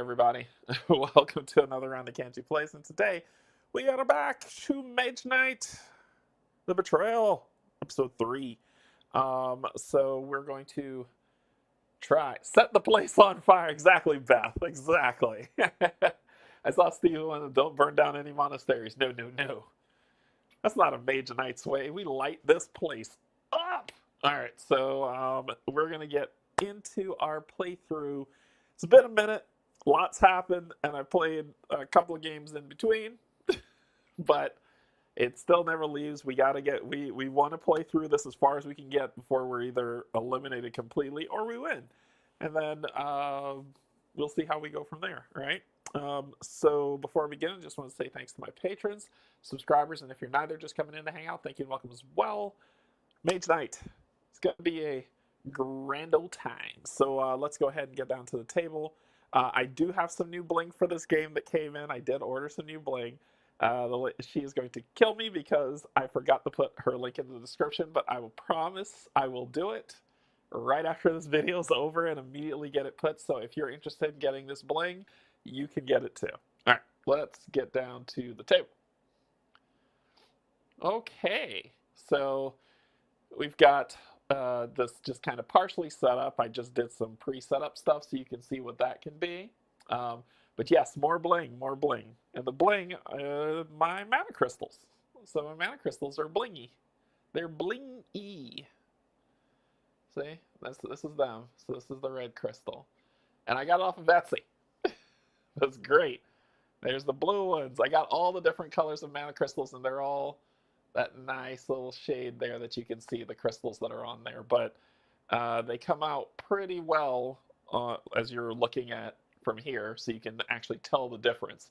everybody. Welcome to another round of Canje Plays, and today we are back to Mage Knight, the Betrayal, episode 3. So we're going to try set the place on fire. Exactly, Beth. Exactly. I saw Steve on Don't Burn Down Any Monasteries. No, no, no. That's not a Mage Knight's way. We light this place up. All right, so we're gonna get into our playthrough. It's been a minute, lots happened, and I played a couple of games in between, but it still never leaves. We want to play through this as far as we can get before we're either eliminated completely or we win, and then we'll see how we go from there, right? So before I begin, I just want to say thanks to my patrons, subscribers, and if you're neither, just coming in to hang out, thank you and welcome as well. Mage Knight, it's going to be a grand old time. So let's go ahead and get down to the table. I do have some new bling for this game that came in. I did order some new bling. She is going to kill me because I forgot to put her link in the description, but I will promise I will do it right after this video is over and immediately get it put. So if you're interested in getting this bling, you can get it too. All right, let's get down to the table. Okay, so we've got this just kind of partially set up. I just did some pre-setup stuff so you can see what that can be. But yes, more bling, more bling. And the bling, my mana crystals. So my mana crystals are blingy. They're bling-y. See, this is them. So this is the red crystal. And I got it off of Etsy. That's great. There's the blue ones. I got all the different colors of mana crystals, and they're all that nice little shade there that you can see the crystals that are on there. But they come out pretty well as you're looking at from here, so you can actually tell the difference.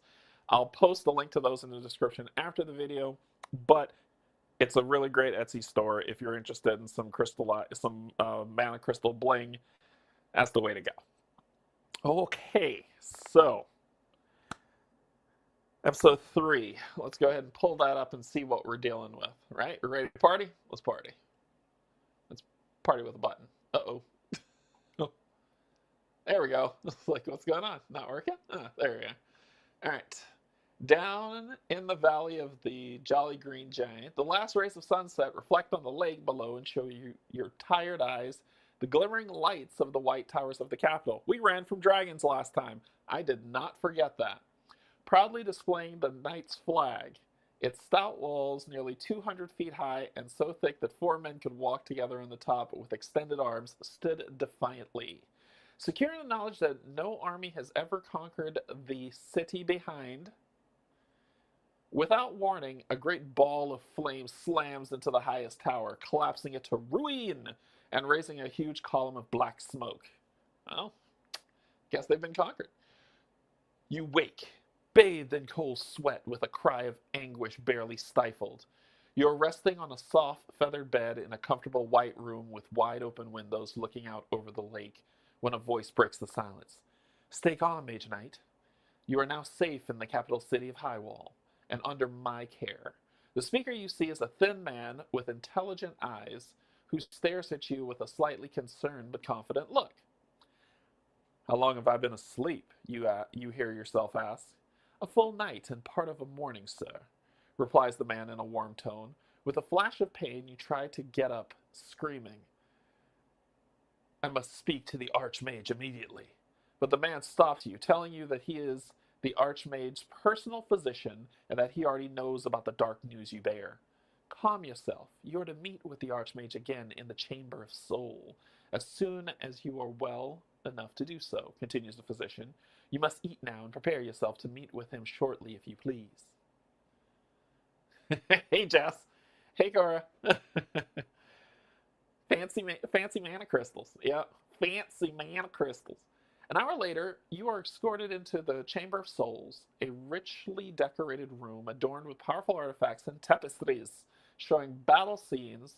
I'll post the link to those in the description after the video, but it's a really great Etsy store if you're interested in some mana crystal bling. That's the way to go. Okay, so episode 3. Let's go ahead and pull that up and see what we're dealing with. Right? We're ready to party? Let's party. Let's party with a button. Uh-oh. Oh. There we go. Like, what's going on? Not working? There we go. All right. Down in the valley of the Jolly Green Giant, the last rays of sunset reflect on the lake below and show you your tired eyes the glimmering lights of the white towers of the capital. We ran from dragons last time. I did not forget that. Proudly displaying the knight's flag, its stout walls nearly 200 feet high and so thick that 4 men could walk together on the top with extended arms, stood defiantly. Secure in the knowledge that no army has ever conquered the city behind, without warning, a great ball of flame slams into the highest tower, collapsing it to ruin and raising a huge column of black smoke. Well, guess they've been conquered. You wake, bathed in cold sweat with a cry of anguish barely stifled. You're resting on a soft, feathered bed in a comfortable white room with wide open windows looking out over the lake when a voice breaks the silence. Stay calm, Mage Knight. You are now safe in the capital city of Highwall and under my care. The speaker you see is a thin man with intelligent eyes who stares at you with a slightly concerned but confident look. How long have I been asleep? You hear yourself ask. A full night and part of a morning, sir, replies the man in a warm tone. With a flash of pain, you try to get up, screaming. I must speak to the Archmage immediately. But the man stops you, telling you that he is the Archmage's personal physician and that he already knows about the dark news you bear. Calm yourself. You are to meet with the Archmage again in the Chamber of Soul. As soon as you are well enough to do so, continues the physician. You must eat now and prepare yourself to meet with him shortly, if you please. Hey, Jess. Hey, Cora. Fancy mana crystals. Yeah, fancy mana crystals. An hour later, you are escorted into the Chamber of Souls, a richly decorated room adorned with powerful artifacts and tapestries showing battle scenes.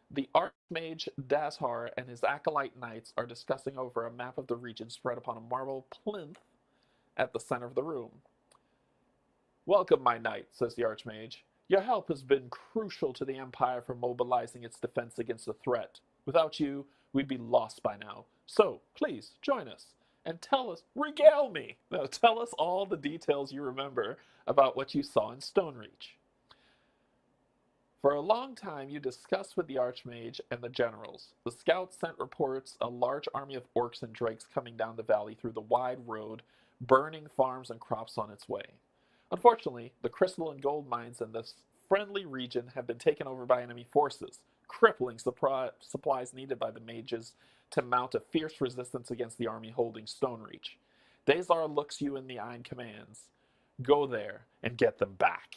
The Archmage Dazhar and his acolyte knights are discussing over a map of the region spread upon a marble plinth at the center of the room. Welcome, my knight, says the Archmage. Your help has been crucial to the Empire for mobilizing its defense against the threat. Without you, we'd be lost by now. So, please, join us, and regale me. No, tell us all the details you remember about what you saw in Stonereach. For a long time, you discussed with the Archmage and the generals. The scouts sent reports a large army of orcs and drakes coming down the valley through the wide road, burning farms and crops on its way. Unfortunately, the crystal and gold mines in this friendly region have been taken over by enemy forces, crippling supplies needed by the mages to mount a fierce resistance against the army holding Stonereach. Dazar looks you in the eye and commands, "Go there and get them back."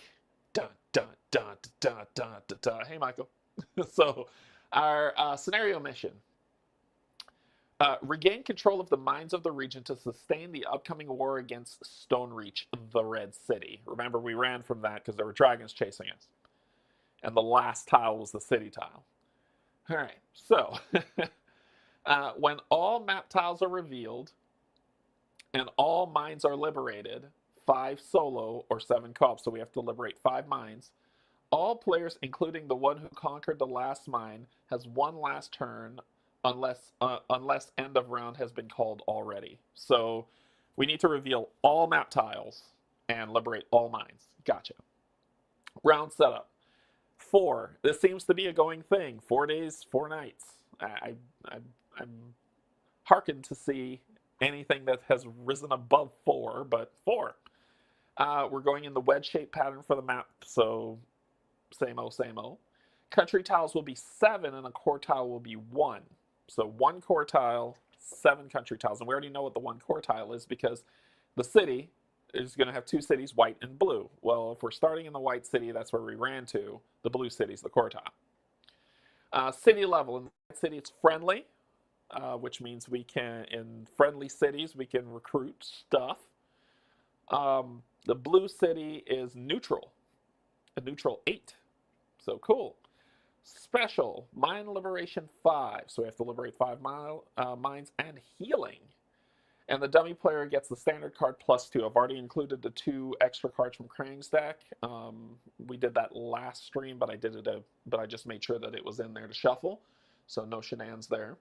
Dun, dun, dun, dun, dun, dun, dun. Hey, Michael. So, our scenario mission. Regain control of the mines of the region to sustain the upcoming war against Stonereach, the Red City. Remember, we ran from that because there were dragons chasing us. And the last tile was the city tile. All right, so when all map tiles are revealed and all mines are liberated, 5 solo or 7 co-op, so we have to liberate 5 mines, all players, including the one who conquered the last mine, has one last turn unless end of round has been called already. So we need to reveal all map tiles and liberate all mines. Gotcha. Round setup. 4. This seems to be a going thing. 4 days, 4 nights. I'm hearkened to see anything that has risen above 4, but 4. We're going in the wedge-shaped pattern for the map, so same-o, same-o. Country tiles will be 7, and a core tile will be 1. So 1 core tile, 7 country tiles. And we already know what the 1 core tile is because the city is going to have 2 cities, white and blue. Well, if we're starting in the white city, that's where we ran to. The blue city is the core tile. City level. In the white city, it's friendly, which means we can, in friendly cities, we can recruit stuff. The blue city is neutral, a neutral 8. So cool. Special, mine liberation 5. So we have to liberate 5 mines and healing. And the dummy player gets the standard card +2. I've already included the 2 extra cards from Krang's deck. We did that last stream, but I just made sure that it was in there to shuffle. So no shenanigans there.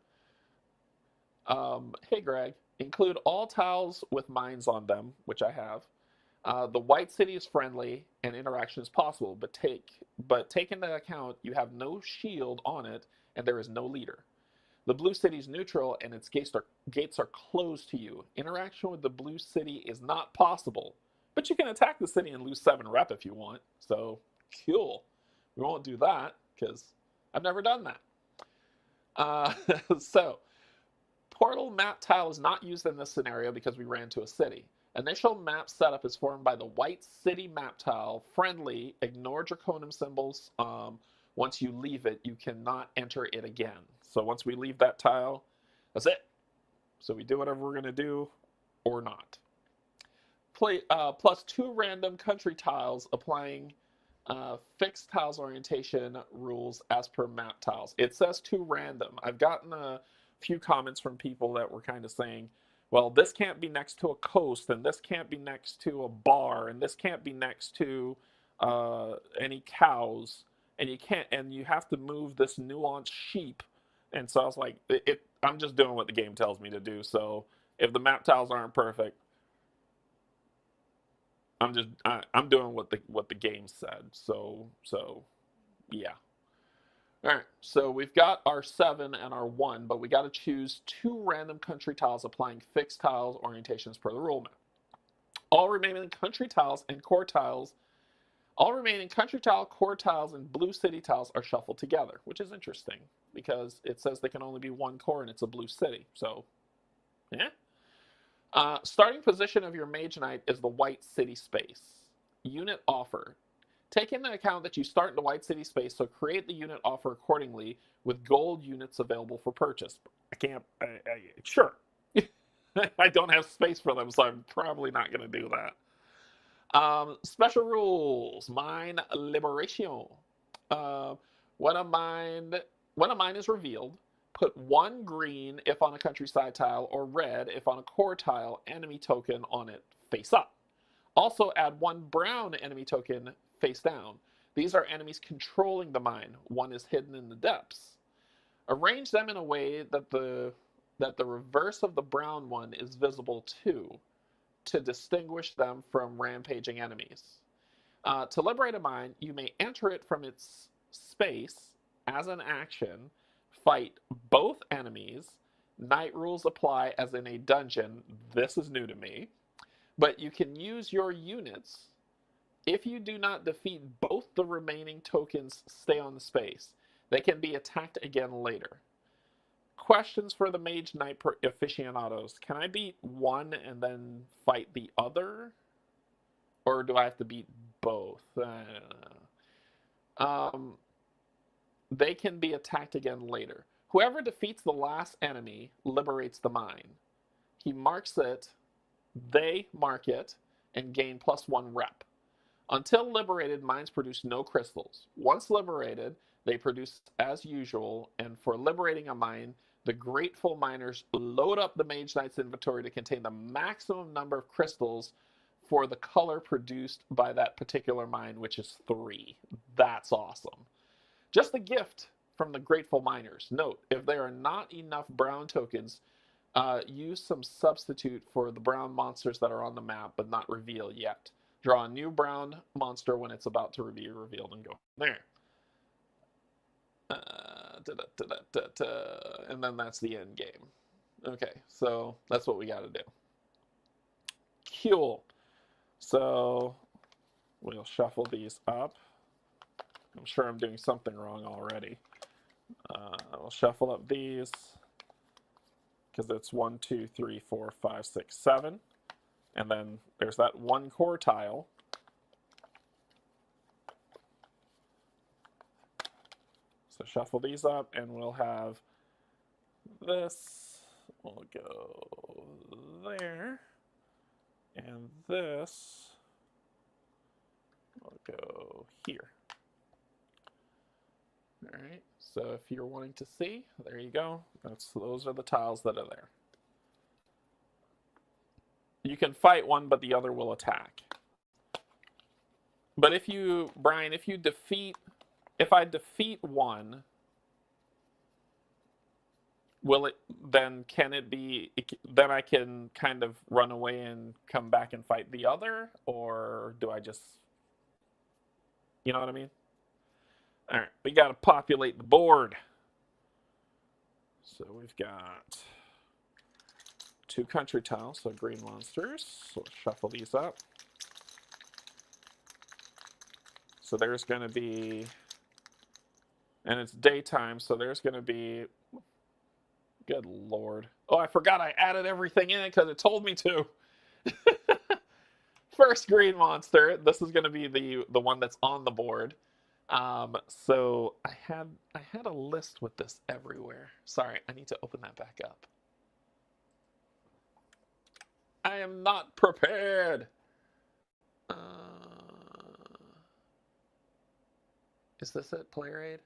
Hey Greg, include all tiles with mines on them, which I have. The white city is friendly and interaction is possible, but take into account you have no shield on it and there is no leader. The blue city is neutral and its gates are closed to you. Interaction with the blue city is not possible, but you can attack the city and lose 7 rep if you want. So cool. We won't do that because I've never done that. So portal map tile is not used in this scenario because we ran to a city. Initial map setup is formed by the white city map tile, friendly, ignore draconium symbols. Once you leave it, you cannot enter it again. So once we leave that tile, that's it. So we do whatever we're going to do or not. Play +2 random country tiles, applying fixed tiles orientation rules as per map tiles. It says 2 random. I've gotten a few comments from people that were kind of saying, well, this can't be next to a coast, and this can't be next to a bar, and this can't be next to any cows, and you have to move this nuanced sheep. And so I was like, I'm just doing what the game tells me to do. So if the map tiles aren't perfect, I'm doing what the game said. So yeah. All right, so we've got our 7 and our 1, but we got to choose 2 random country tiles applying fixed tiles orientations per the rule map. All remaining country tiles, core tiles, and blue city tiles are shuffled together, which is interesting because it says they can only be 1 core and it's a blue city. So, yeah. Starting position of your Mage Knight is the white city space. Unit offer. Take into account that you start in the white city space, so create the unit offer accordingly with gold units available for purchase. Sure. I don't have space for them, so I'm probably not going to do that. Special rules. Mine liberation. When a mine is revealed, put 1 green if on a countryside tile or red if on a core tile enemy token on it face up. Also add 1 brown enemy token face down. These are enemies controlling the mine. 1 is hidden in the depths. Arrange them in a way that the that the reverse of the brown one is visible too, to distinguish them from rampaging enemies. To liberate a mine, you may enter it from its space as an action, fight both enemies. Night rules apply as in a dungeon. This is new to me. But you can use your units. If you do not defeat both the remaining tokens stay on the space, they can be attacked again later. Questions for the Mage Knight aficionados. Can I beat one and then fight the other? Or do I have to beat both? I don't know. They can be attacked again later. Whoever defeats the last enemy liberates the mine. He marks it, they mark it, and gain +1 rep. Until liberated, mines produce no crystals. Once liberated, they produce as usual, and for liberating a mine, the grateful miners load up the Mage Knight's inventory to contain the maximum number of crystals for the color produced by that particular mine, which is 3. That's awesome. Just a gift from the grateful miners. Note, if there are not enough brown tokens, use some substitute for the brown monsters that are on the map but not revealed yet. Draw a new brown monster when it's about to be revealed and go there. And then that's the end game. Okay, so that's what we got to do. Cool. So we'll shuffle these up. I'm sure I'm doing something wrong already. We'll shuffle up these because it's 1, 2, 3, 4, 5, 6, 7. And then there's that one core tile. So shuffle these up and we'll have this will go there. And this will go here. All right, so if you're wanting to see, there you go. Those are the tiles that are there. You can fight one, but the other will attack. But if you, Brian, if I defeat one, then I can kind of run away and come back and fight the other? Or do I just, you know what I mean? All right, we got to populate the board. So we've got 2 country tiles, so green monsters. So let's shuffle these up. So there's going to be, and it's daytime, so there's going to be, good Lord. Oh, I forgot I added everything in because it told me to. First green monster. This is going to be the one that's on the board. So I had a list with this everywhere. Sorry, I need to open that back up. I am not prepared. Is this it, player aid?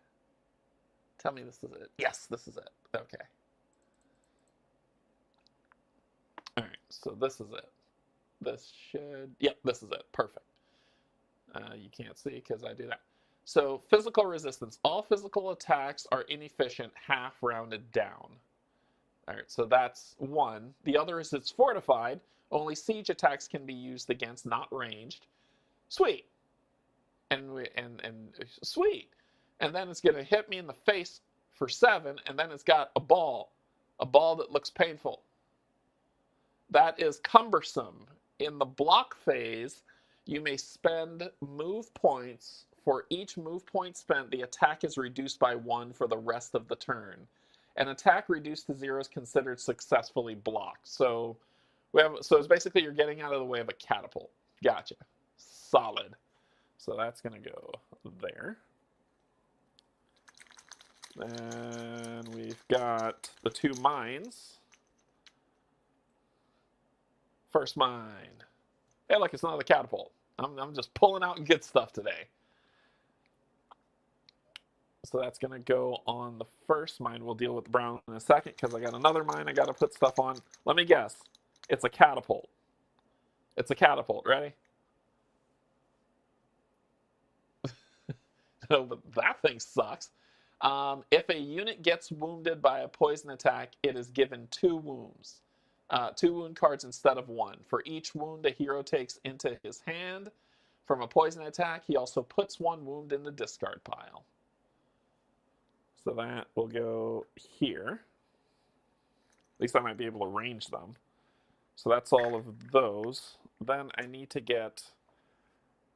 Tell me this is it. Yes, this is it. Okay. All right, so this is it. This should, yep, this is it. Perfect. You can't see because I do that. So physical resistance. All physical attacks are inefficient, half rounded down. All right, so that's 1. The other is it's fortified. Only siege attacks can be used against, not ranged. Sweet. And sweet. And then it's going to hit me in the face for 7, and then it's got a ball that looks painful. That is cumbersome. In the block phase, you may spend move points. For each move point spent, the attack is reduced by 1 for the rest of the turn. An attack reduced to 0 is considered successfully blocked. So it's basically you're getting out of the way of a catapult. Gotcha. Solid. So that's going to go there. Then we've got the 2 mines. First mine. Hey, look, it's another catapult. I'm just pulling out good stuff today. So that's going to go on the first mine. We'll deal with the brown in a second because I got another mine I got to put stuff on. Let me guess. It's a catapult. It's a catapult. Ready? No, but that thing sucks. If a unit gets wounded by a poison attack, it is given 2 wounds. 2 wound cards instead of 1. For each wound a hero takes into his hand from a poison attack, he also puts 1 wound in the discard pile. So that will go here. At least I might be able to arrange them. So that's all of those. Then I need to get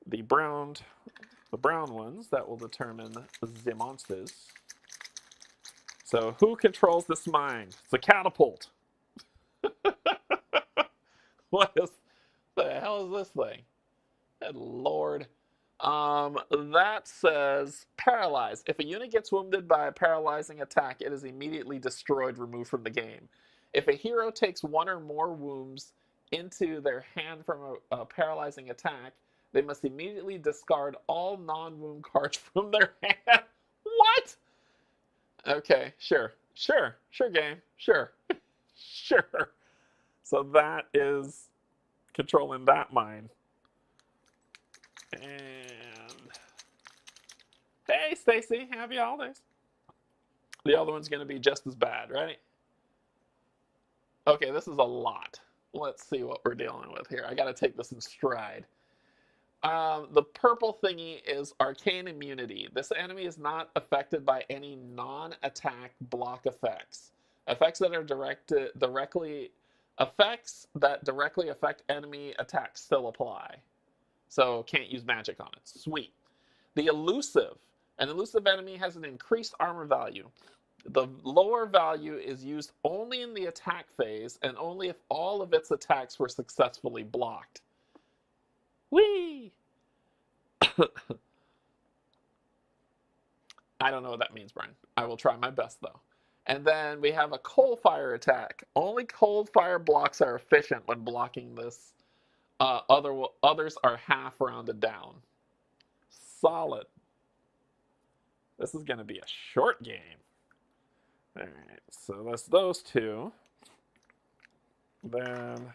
the brown ones that will determine the monsters. So who controls this mine? It's a catapult. What is the hell is this thing? Good Lord. That says paralyze. If a unit gets wounded by a paralyzing attack, it is immediately destroyed, removed from the game. If a hero takes 1 or more wounds into their hand from a paralyzing attack, they must immediately discard all non-wound cards from their hand. What? Okay, sure, game, sure. So that is controlling that mine. And hey, Stacy, happy holidays. The other one's going to be just as bad, right? Okay, this is a lot. Let's see what we're dealing with here. I got to take this in stride. The purple thingy is Arcane Immunity. This enemy is not affected by any non-attack block effects. Effects that directly affect enemy attacks still apply. So can't use magic on it. Sweet. The elusive. An elusive enemy has an increased armor value. The lower value is used only in the attack phase and only if all of its attacks were successfully blocked. Whee! I don't know what that means, Brian. I will try my best, though. And then we have a cold fire attack. Only cold fire blocks are efficient when blocking this. Others are half rounded down. Solid. This is going to be a short game. All right, so that's those 2. Then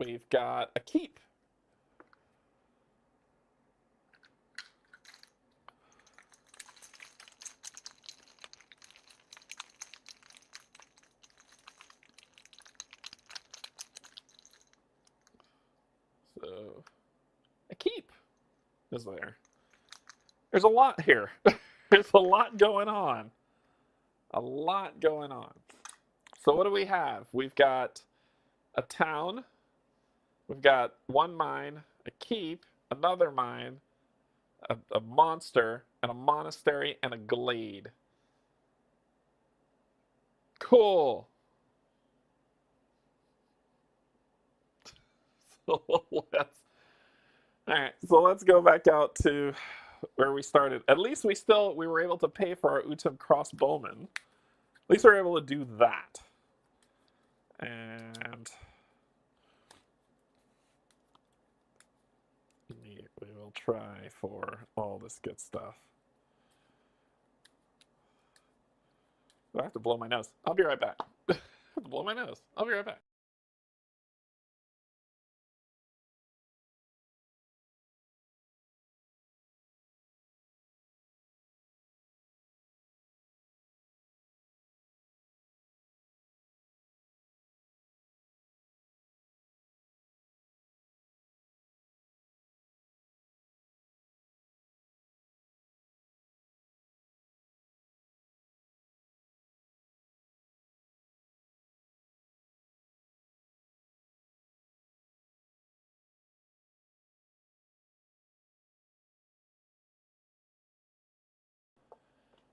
we've got a keep. So a keep is there. There's a lot here. There's a lot going on. A lot going on. So what do we have? We've got a town. We've got 1 mine, a keep, another mine, a monster, and a monastery, and a glade. Cool. So let's go back out to where we started. At least we were able to pay for our Utum crossbowmen. At least we were able to do that. And we will try for all this good stuff. I have to blow my nose. I'll be right back. I have to blow my nose. I'll be right back.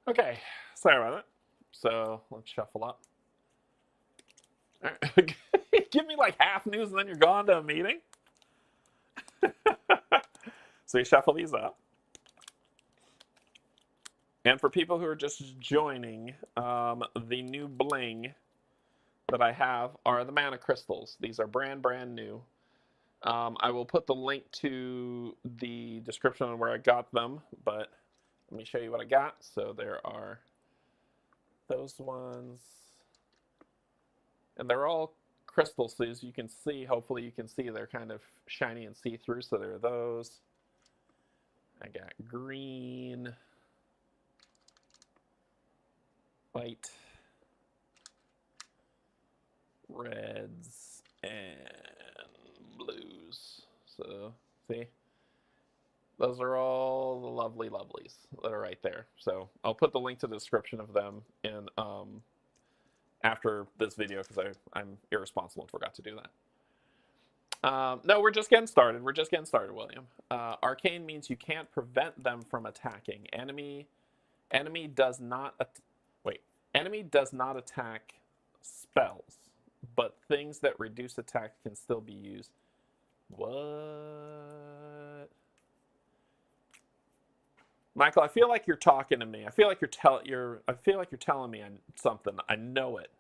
Okay, sorry about that. So let's shuffle up. All right. Give me like half news and then you're gone to a meeting. So you shuffle these up. And for people who are just joining, the new bling that I have are the mana crystals. These are brand new. I will put the link to the description on where I got them, but let me show you what I got. So there are those ones. And they're all crystals, so as you can see, hopefully you can see they're kind of shiny and see-through, so there are those. I got green, white, reds, and blues. So, see? Those are all the lovely lovelies that are right there. So I'll put the link to the description of them in after this video because I'm irresponsible and forgot to do that. No, we're just getting started. We're just getting started, William. Arcane means you can't prevent them from attacking. Enemy does not attack spells, but things that reduce attack can still be used. What? Michael, I feel like you're talking to me. I feel like you're telling me something. I know it.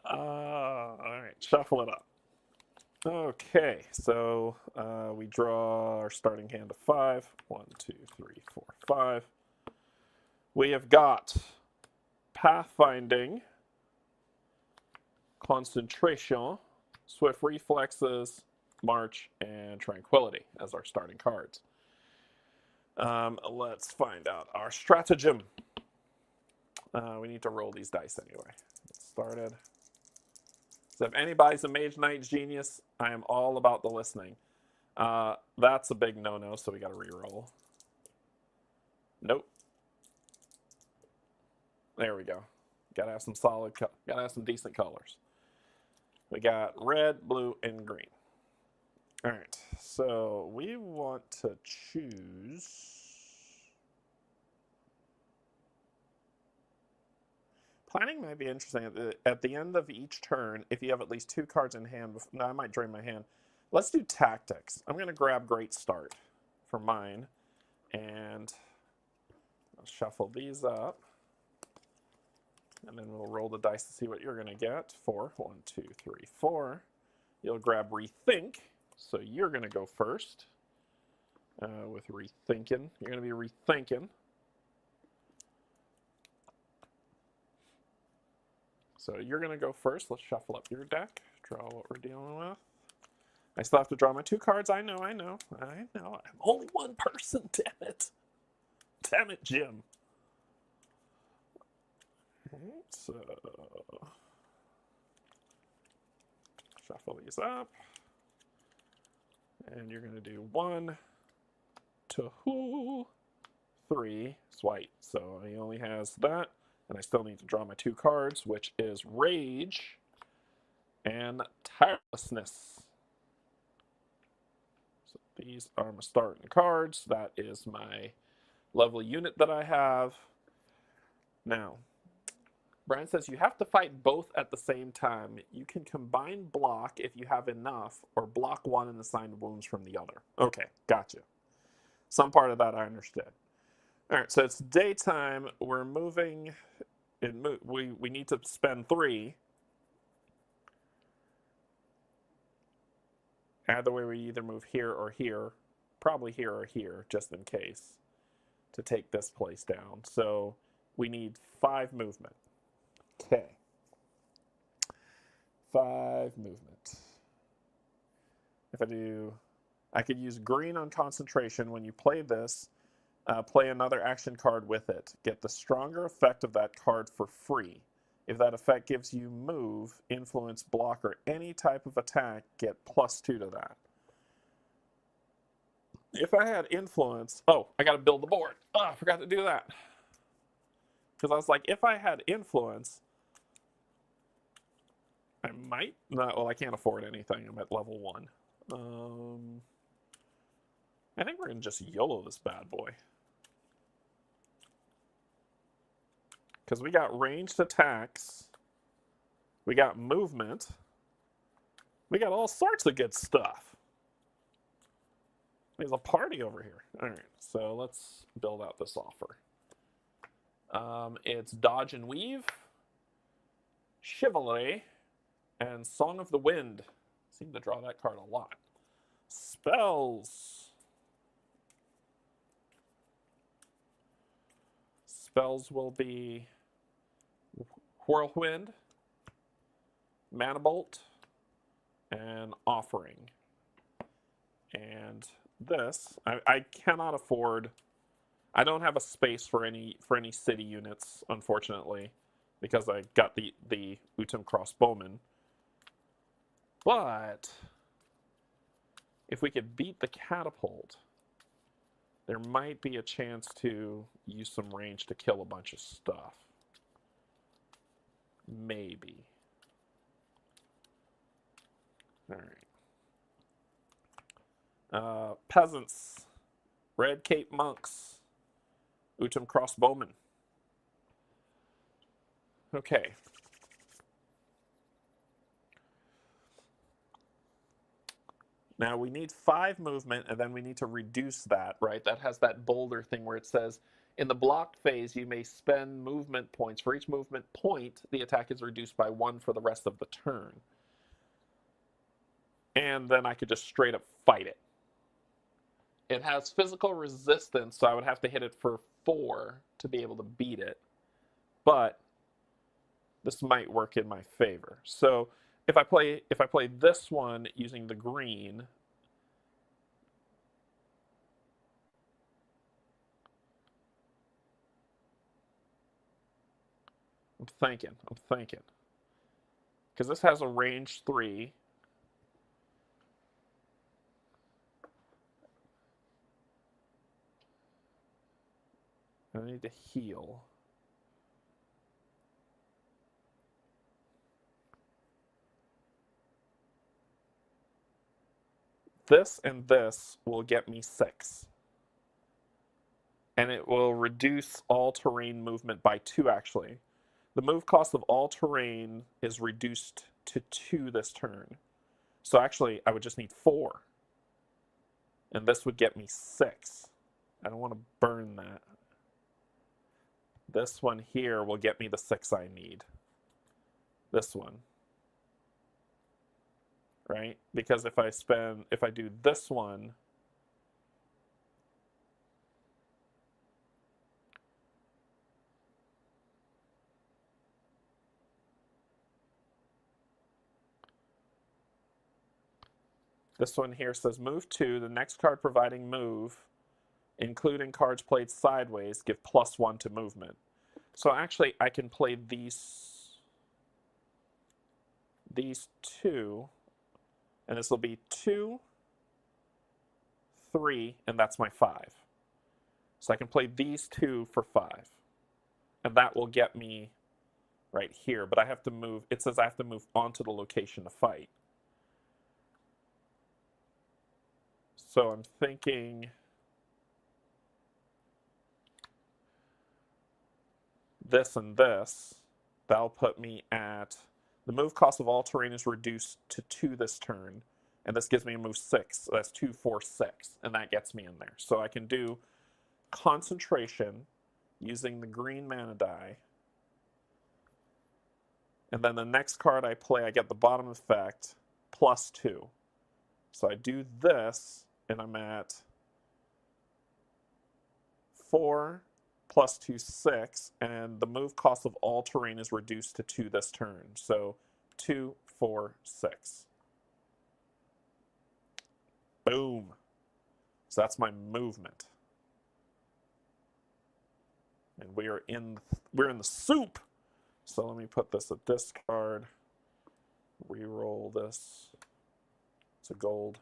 All right, shuffle it up. Okay, so we draw our starting hand of 5. 1, 2, 3, 4, 5. We have got Pathfinding, Concentration, Swift Reflexes, March, and Tranquility as our starting cards. Let's find out our stratagem. We need to roll these dice anyway. Get started. So if anybody's a Mage Knight genius, I am all about the listening. That's a big no-no, so we got to re-roll. Nope. There we go. Gotta have some gotta have some decent colors. We got red, blue, and green. All right, so we want to choose. Planning might be interesting. At the end of each turn, if you have at least 2 cards in hand, no, I might drain my hand. Let's do tactics. I'm going to grab Great Start for mine, and I'll shuffle these up, and then we'll roll the dice to see what you're going to get. 4, 1, 2, 3, 4. You'll grab Rethink. So you're going to go first with rethinking. You're going to be rethinking. So you're going to go first. Let's shuffle up your deck. Draw what we're dealing with. I still have to draw my 2 cards. I know. I'm only one person. Damn it. Damn it, Jim. All right, so shuffle these up. And you're going to do 1, 2, 3. It's white, so he only has that. And I still need to draw my 2 cards, which is Rage and Tirelessness. So these are my starting cards. That is my level unit that I have. Now, Brian says you have to fight both at the same time. You can combine block if you have enough, or block one and assign wounds from the other. Okay, gotcha. Some part of that I understood. All right, so it's daytime. We're moving. We need to spend 3. Either way, we either move here or here. Probably here or here, just in case, to take this place down. So we need 5 movement. Okay. 5 movement. If I could use green on concentration. When you play this, play another action card with it. Get the stronger effect of that card for free. If that effect gives you move, influence, block, or any type of attack, get +2 to that. If I had influence, oh, I got to build the board. Oh, I forgot to do that. Because I was like, if I had influence, I might not. Well, I can't afford anything. I'm at level 1. I think we're going to just YOLO this bad boy. Because we got ranged attacks. We got movement. We got all sorts of good stuff. There's a party over here. All right, so let's build out this offer. It's Dodge and Weave, Chivalry, and Song of the Wind. Seem to draw that card a lot. Spells. Spells will be Whirlwind, Mana Bolt, and offering. And this, I cannot afford. I don't have a space for any city units, unfortunately, because I got the Utem crossbowmen. But if we could beat the catapult, there might be a chance to use some range to kill a bunch of stuff. Maybe. All right. Peasants, Red Cape monks, Utem crossbowmen. Okay. Now we need 5 movement, and then we need to reduce that, right? That has that boulder thing where it says, in the blocked phase, you may spend movement points. For each movement point, the attack is reduced by 1 for the rest of the turn. And then I could just straight up fight it. It has physical resistance, so I would have to hit it for 4 to be able to beat it. But this might work in my favor. So if I play this one using the green, I'm thinking. Because this has a range 3. I need to heal. This and this will get me 6. And it will reduce all terrain movement by 2, actually. The move cost of all terrain is reduced to 2 this turn. So actually, I would just need 4. And this would get me 6. I don't want to burn that. This one here will get me the 6 I need. This one. Right? Because if I do this one, this one here says move 2, the next card providing move, including cards played sideways, give +1 to movement. So actually, I can play these 2, and this will be 2, 3, and that's my 5. So I can play these 2 for 5, and that will get me right here. But I have to move. It says I have to move onto the location to fight. So I'm thinking this and this. That'll put me at, the move cost of all terrain is reduced to 2 this turn, and this gives me a move 6. So that's 2, 4, 6, and that gets me in there. So I can do concentration using the green mana die. And then the next card I play, I get the bottom effect, +2. So I do this, and I'm at 4 + 2, 6, and the move cost of all terrain is reduced to 2 this turn. So 2, 4, 6. Boom. So that's my movement. And we're in the soup. So let me put this at discard. Reroll this. It's a gold.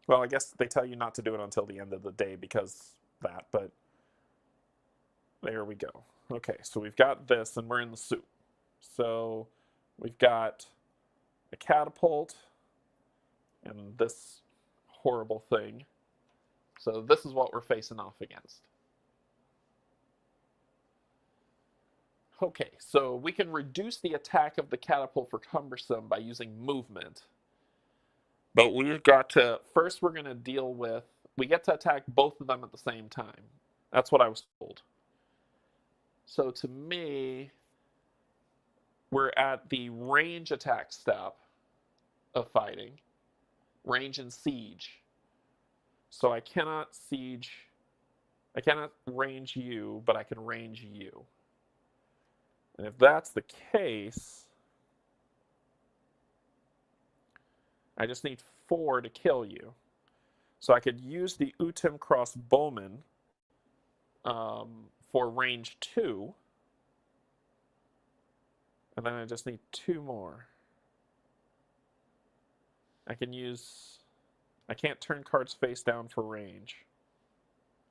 Well, I guess they tell you not to do it until the end of the day because that, but there we go. Okay, so we've got this, and we're in the soup. So we've got a catapult and this horrible thing. So this is what we're facing off against. Okay, so we can reduce the attack of the catapult for cumbersome by using movement. But we've got to, first we're going to deal with, we get to attack both of them at the same time. That's what I was told. So to me, we're at the range attack step of fighting. Range and siege. So I cannot range you, but I can range you. And if that's the case, I just need 4 to kill you. So I could use the Utim crossbowman for range 2. And then I just need 2 more. I can't turn cards face down for range.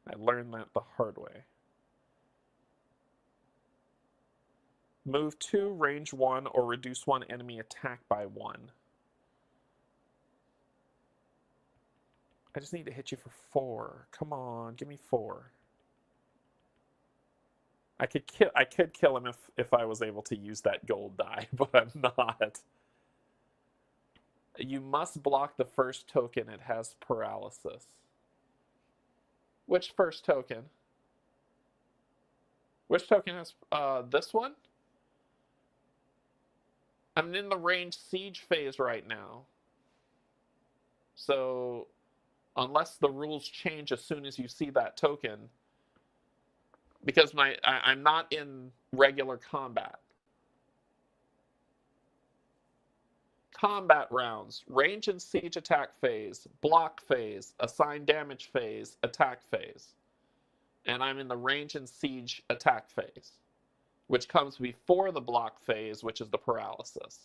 I learned that the hard way. Move 2, range 1, or reduce 1 enemy attack by 1. I just need to hit you for 4. Come on, give me 4. I could kill him if I was able to use that gold die, but I'm not. You must block the first token. It has paralysis. Which first token? Which token has this one? I'm in the range siege phase right now. So unless the rules change as soon as you see that token, because I'm not in regular combat. Combat rounds, range and siege attack phase, block phase, assign damage phase, attack phase. And I'm in the range and siege attack phase, which comes before the block phase, which is the paralysis.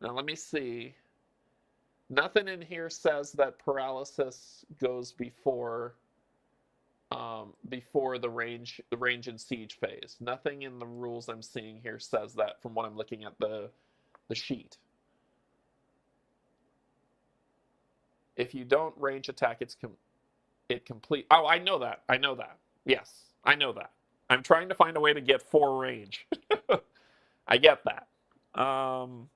Now let me see. Nothing in here says that paralysis goes before the range and siege phase. Nothing in the rules I'm seeing here says that from what I'm looking at the sheet. If you don't range attack, it complete. Oh, I know that. I know that. Yes, I know that. I'm trying to find a way to get 4 range. I get that. So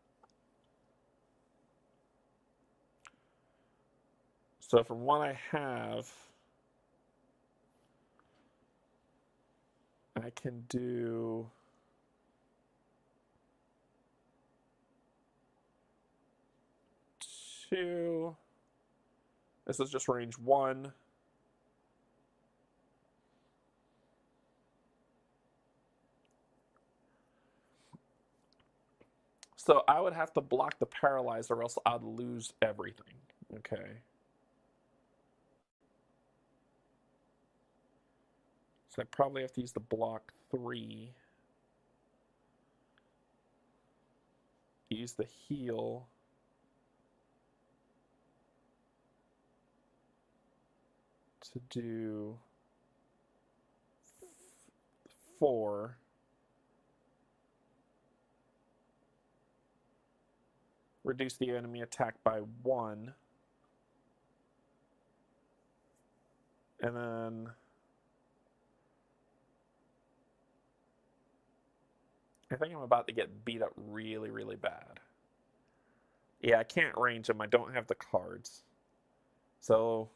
from what I have, I can do 2. This is just range 1. So I would have to block the paralyze or else I'd lose everything. Okay. So I probably have to use the block 3. Use the heal. To do 4. Reduce the enemy attack by 1. And then I think I'm about to get beat up really, really bad. Yeah, I can't range him. I don't have the cards. So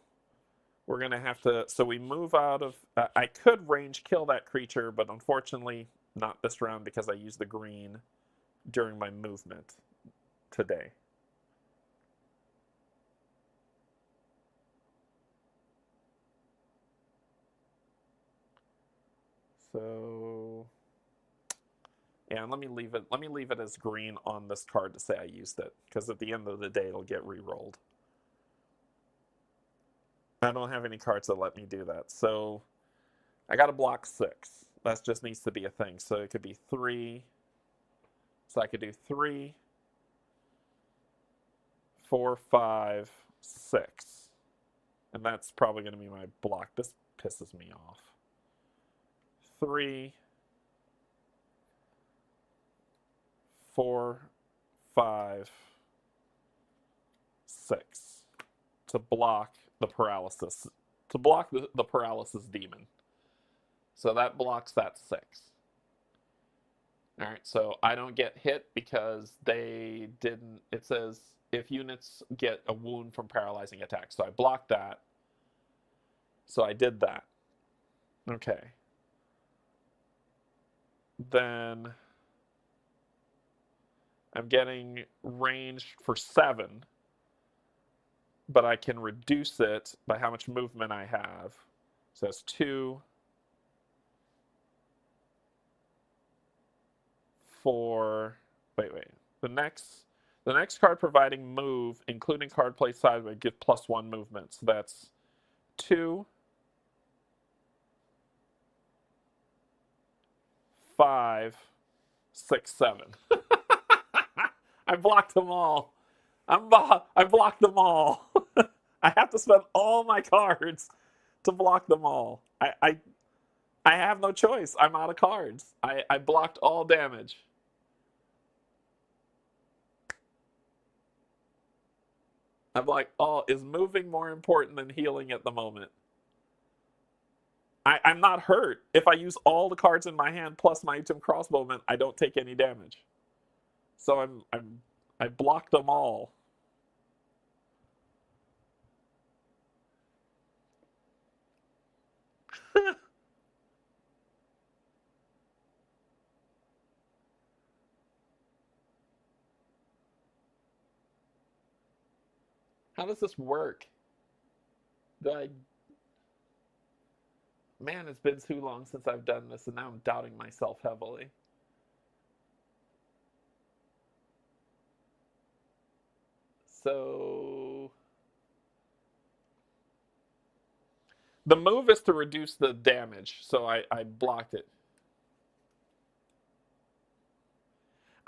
we're going to have to... So we move out of... I could range kill that creature, but unfortunately not this round because I used the green during my movement today. So... Yeah, and let me leave it as green on this card to say I used it, because at the end of the day it'll get re-rolled. I don't have any cards that let me do that. So I got to block 6. That just needs to be a thing. So it could be 3. So I could do 3, 4, 5, 6. And that's probably going to be my block. This pisses me off. 3, 4, 5, 6 to block the paralysis. To block the paralysis demon. So that blocks that 6. Alright, so I don't get hit because they didn't... It says if units get a wound from paralyzing attack. So I blocked that. So I did that. Okay. Then I'm getting range for 7. But I can reduce it by how much movement I have. So that's 2, 4. Wait. The The next card providing move, including card play sideways, give +1 movement. So that's 2, 5, 6, 7. I blocked them all. I blocked them all. I have to spend all my cards to block them all. I have no choice. I'm out of cards. I blocked all damage. I'm like, oh, is moving more important than healing at the moment? I'm not hurt. If I use all the cards in my hand plus my item crossbowman, I don't take any damage. So I blocked them all. How does this work? Man, it's been too long since I've done this, and now I'm doubting myself heavily. So the move is to reduce the damage, so I blocked it.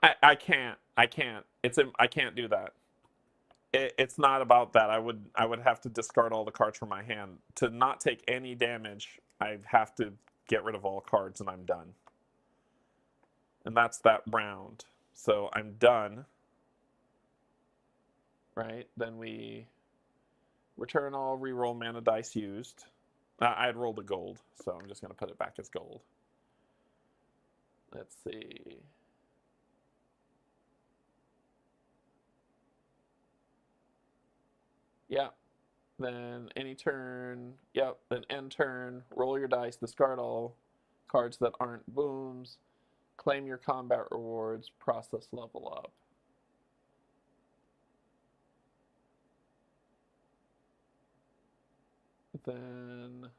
I can't. I can't do that. It's not about that. I would have to discard all the cards from my hand. To not take any damage, I have to get rid of all cards and I'm done. And that's that round. So I'm done. Right? Then we return all reroll mana dice used. I had rolled a gold, so I'm just going to put it back as gold. Let's see. Yeah. Then any turn, yep, then end turn, roll your dice, discard all cards that aren't booms, claim your combat rewards, process level up. Then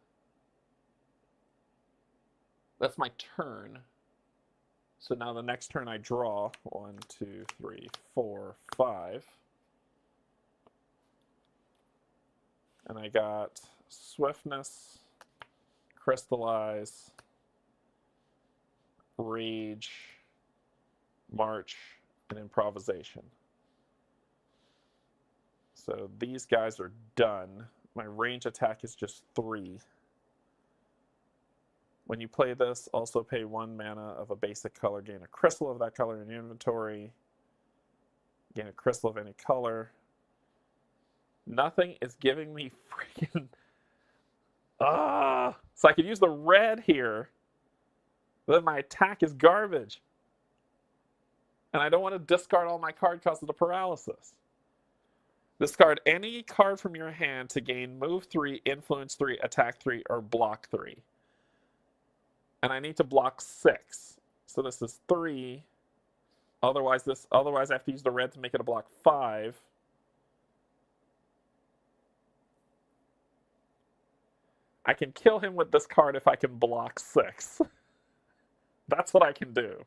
that's my turn. So now the next turn I draw 1, 2, 3, 4, 5. And I got Swiftness, Crystallize, Rage, March, and Improvisation. So these guys are done. My range attack is just 3. When you play this, also pay 1 mana of a basic color, gain a crystal of that color in your inventory, gain a crystal of any color. Nothing is giving me freaking... So I could use the red here, but then my attack is garbage. And I don't want to discard all my card because of the paralysis. Discard any card from your hand to gain move 3, influence 3, attack 3, or block 3. And I need to block 6. So this is 3. Otherwise I have to use the red to make it a block 5. I can kill him with this card if I can block 6. That's what I can do.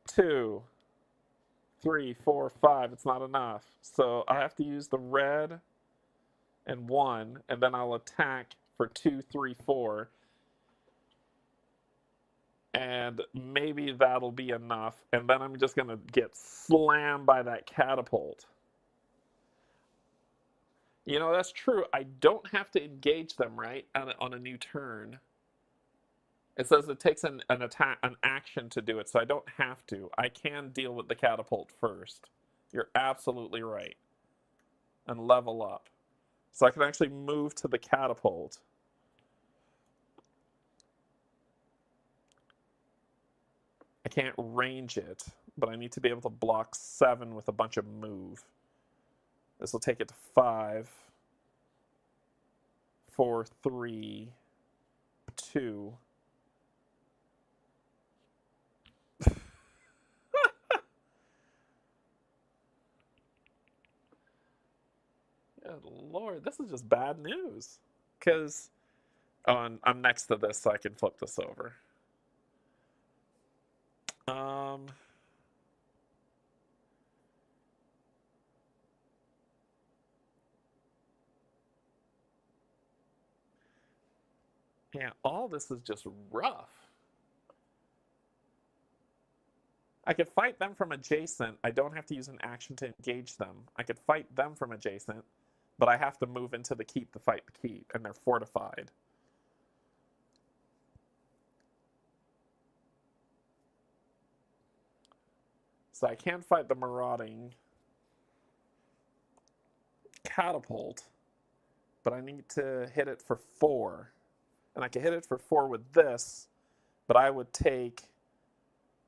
2, 3, 4, 5. It's not enough. So I have to use the red and 1, and then I'll attack for 2, 3, 4. And maybe that'll be enough. And then I'm just going to get slammed by that catapult. You know, that's true. I don't have to engage them, right, on a new turn. It says it takes an action to do it, so I don't have to. I can deal with the catapult first. You're absolutely right. And level up. So I can actually move to the catapult. I can't range it, but I need to be able to block 7 with a bunch of move. This will take it to 5, 4, 3, 2. Good Lord, this is just bad news. Because I'm next to this, so I can flip this over. Yeah, all this is just rough. I could fight them from adjacent. I don't have to use an action to engage them. I could fight them from adjacent, but I have to move into the keep to fight the keep, and they're fortified. So I can fight the marauding catapult, but I need to hit it for 4. And I can hit it for 4 with this, but I would take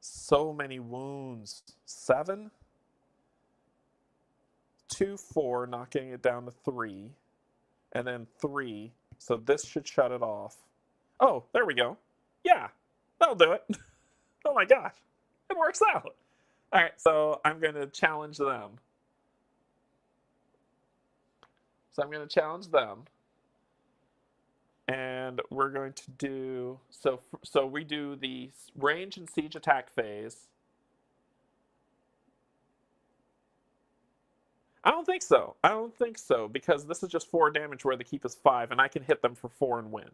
so many wounds. 7? 2, 4, knocking it down to 3. And then 3. So this should shut it off. Oh, there we go. Yeah, that'll do it. Oh my gosh, it works out. All right, so I'm going to challenge them. And we're going to do, so we do the range and siege attack phase. I don't think so, because this is just 4 damage where the keep is 5, and I can hit them for 4 and win.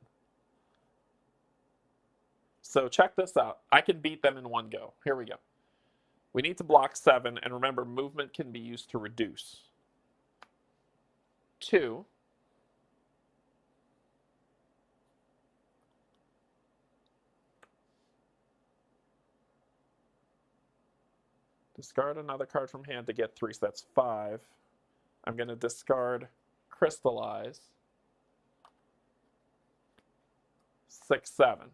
So check this out. I can beat them in one go. Here we go. We need to block 7, and remember, movement can be used to reduce. 2. Discard another card from hand to get 3, so that's 5. I'm going to discard Crystallize. 6, 7.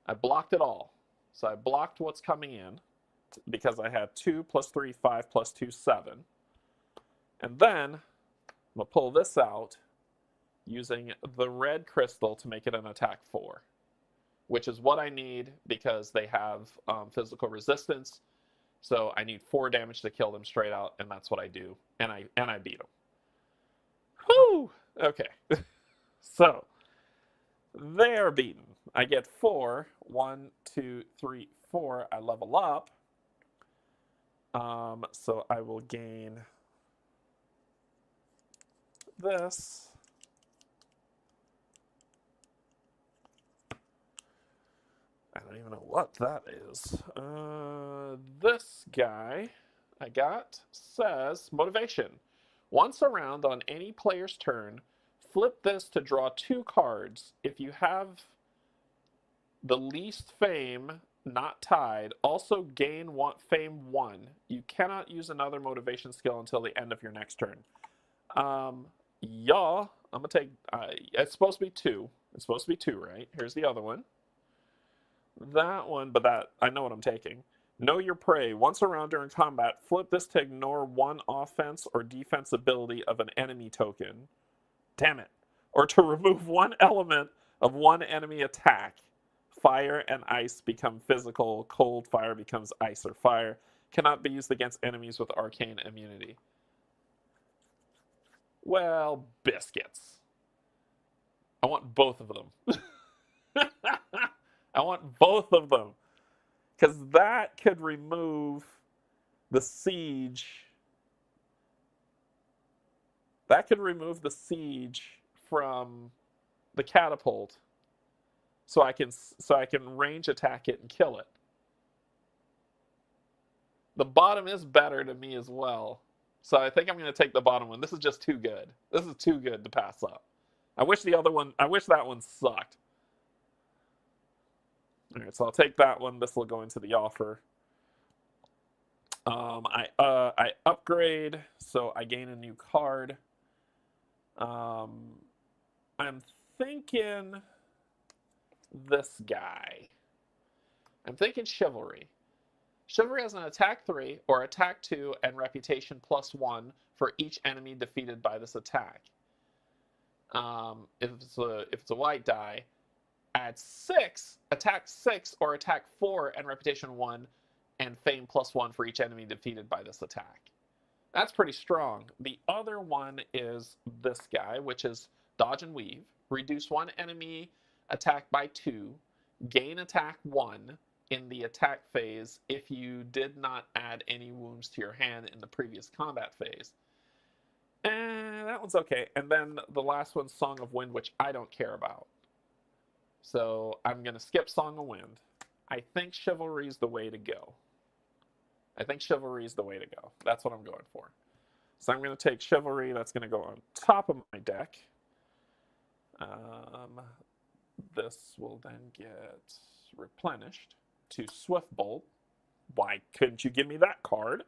I blocked it all. So I blocked what's coming in because I had 2 plus 3, 5 plus 2, 7. And then I'm going to pull this out using the red crystal to make it an attack 4, which is what I need because they have physical resistance. So I need 4 damage to kill them straight out, and that's what I do. And I beat them. Whew! Okay. So they are beaten. I get 4. 1, 2, 3, 4. I level up. So I will gain this. I don't even know what that is. This guy I got says motivation. Once a round on any player's turn, flip this to draw 2 cards. If you have the least fame not tied, also gain fame 1. You cannot use another motivation skill until the end of your next turn. Yeah, I'm gonna take. It's supposed to be 2. It's supposed to be 2, right? Here's the other one. That one, but that I know what I'm taking. Know your prey. Once a round during combat, flip this to ignore 1 offense or defense ability of an enemy token. Damn it. Or to remove 1 element of 1 enemy attack. Fire and ice become physical. Cold fire becomes ice or fire. Cannot be used against enemies with arcane immunity. Well, biscuits. I want both of them. I want both of them. Because that could remove the siege. That could remove the siege from the catapult. So I can range attack it and kill it. The bottom is better to me as well. So I think I'm going to take the bottom one. This is just too good. This is too good to pass up. I wish that one sucked. All right, so I'll take that one. This will go into the offer. I upgrade, so I gain a new card. I'm thinking this guy. I'm thinking Chivalry. Chivalry has an attack 3 or attack 2 and reputation +1 for each enemy defeated by this attack. If it's a white die, add 6, attack 6 or attack 4 and reputation 1 and fame +1 for each enemy defeated by this attack. That's pretty strong. The other one is this guy, which is dodge and weave. Reduce 1 enemy attack by 2. Gain attack 1 in the attack phase if you did not add any wounds to your hand in the previous combat phase. And that one's okay. And then the last one's Song of Wind, which I don't care about. So I'm going to skip Song of Wind. I think Chivalry is the way to go. That's what I'm going for. So I'm going to take Chivalry. That's going to go on top of my deck. This will then get replenished to Swift Bolt. Why couldn't you give me that card?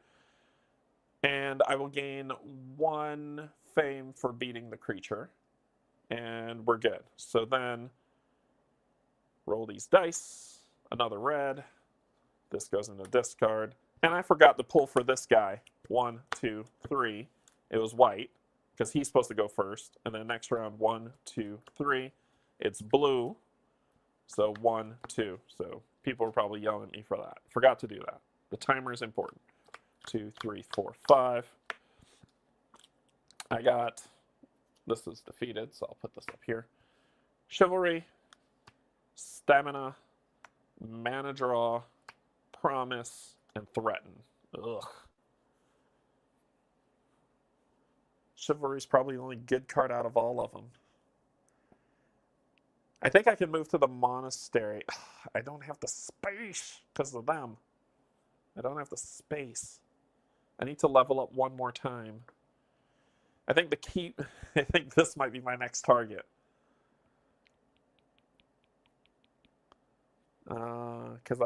And I will gain 1 fame for beating the creature. And we're good. So then roll these dice. Another red. This goes into discard. And I forgot to pull for this guy. 1, 2, 3. It was white because he's supposed to go first. And then next round, 1, 2, 3. It's blue. So 1, 2. So people were probably yelling at me for that. Forgot to do that. The timer is important. 2, 3, 4, 5. I got, this is defeated, so I'll put this up here. Chivalry, Stamina, Mana Draw, Promise, and Threaten. Ugh. Chivalry's probably the only good card out of all of them. I think I can move to the Monastery. I don't have the space because of them. I don't have the space. I need to level up 1 more time. I think I think this might be my next target. Because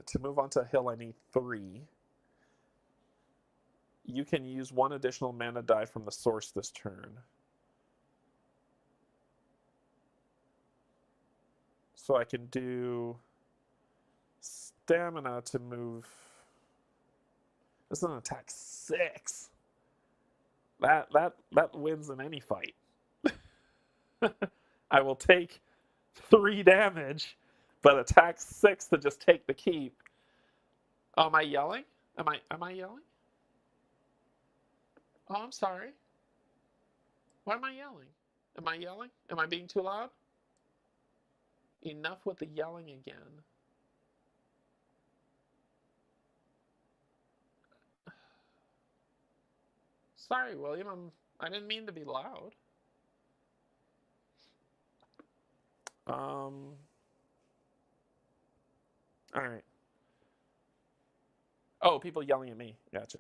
to move onto a hill, I need 3. You can use 1 additional mana die from the source this turn. So I can do Stamina to move. This is an attack 6. That wins in any fight. I will take 3 damage, but attack 6 to just take the keep. Oh, am I yelling? Am I yelling? Oh, I'm sorry. Why am I yelling? Am I yelling? Am I being too loud? Enough with the yelling again. Sorry, William. I didn't mean to be loud. All right. Oh, people yelling at me. Gotcha.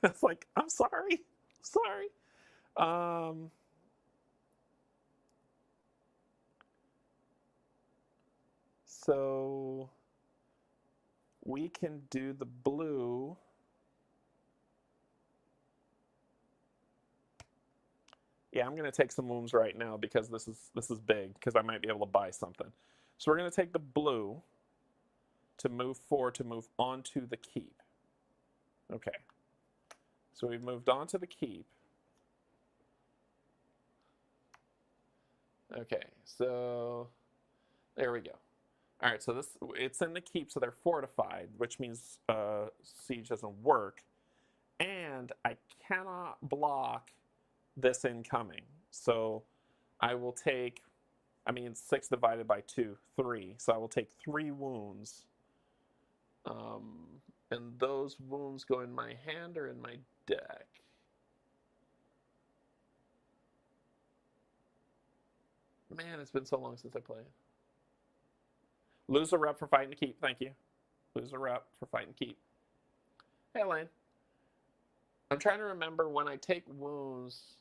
It's like, I'm sorry. Sorry. So we can do the blue. Yeah, I'm going to take some wounds right now because this is big because I might be able to buy something. So we're going to take the blue to move forward to move onto the keep. Okay. So we've moved on to the keep. Okay, so there we go. All right, so it's in the keep, so they're fortified, which means siege doesn't work. And I cannot block this incoming. So I will take, 6 divided by 2, 3. So I will take 3 wounds. And those wounds go in my hand or in my deck. Man, it's been so long since I played. Lose a rep for fighting to keep. Thank you. Lose a rep for fighting to keep. Hey, Elaine. I'm trying to remember when I take wounds.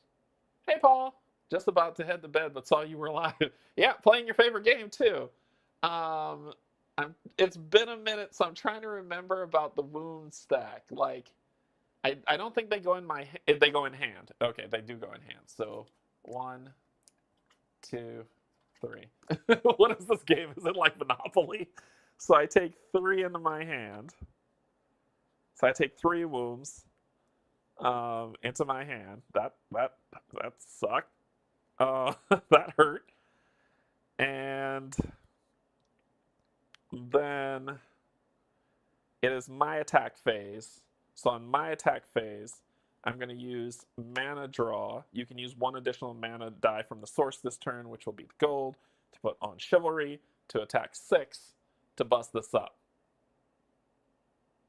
Hey, Paul. Just about to head to bed, but saw you were live. Yeah, playing your favorite game, too. It's been a minute, so I'm trying to remember about the wound stack. Like, I don't think they go in my... They go in hand. Okay, they do go in hand. So, 1, 2, 3. What is this game? Is it like Monopoly? So I take 3 into my hand. So I take 3 wounds into my hand. That sucked. That hurt. And then it is my attack phase. So on my attack phase, I'm going to use Mana Draw. You can use 1 additional mana die from the source this turn, which will be the gold, to put on Chivalry, to attack 6, to bust this up.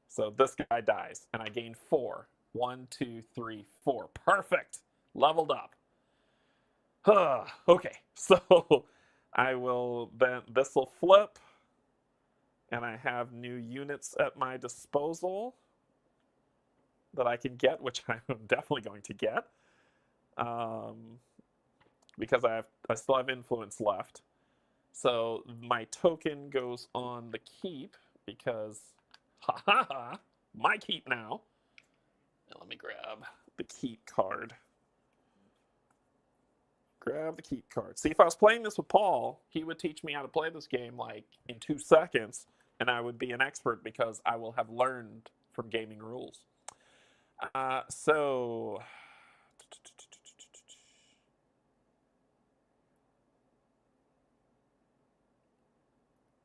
So this guy dies, and I gain 4. 1, 2, 3, 4. Perfect! Leveled up. Okay, so I will then, this will flip, and I have new units at my disposal that I can get, which I'm definitely going to get, because I still have influence left. So my token goes on the keep because, ha ha ha, my keep now. And let me grab the keep card. Grab the keep card. See, if I was playing this with Paul, he would teach me how to play this game like in 2 seconds, and I would be an expert because I will have learned from gaming rules. So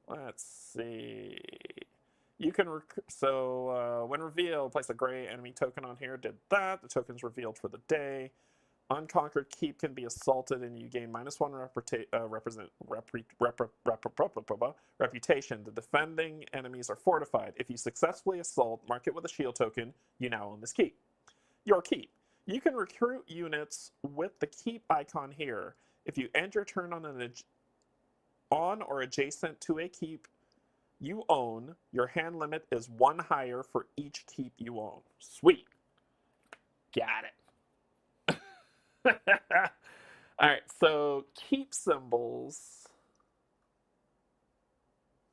let's see. You can when revealed, place a gray enemy token on here. Did that. The token's revealed for the day. Unconquered keep can be assaulted, and you gain -1 reputation. The defending enemies are fortified. If you successfully assault, mark it with a shield token. You now own this keep. Your keep. You can recruit units with the keep icon here. If you end your turn on or adjacent to a keep you own, your hand limit is 1 higher for each keep you own. Sweet. Got it. All right, so keep symbols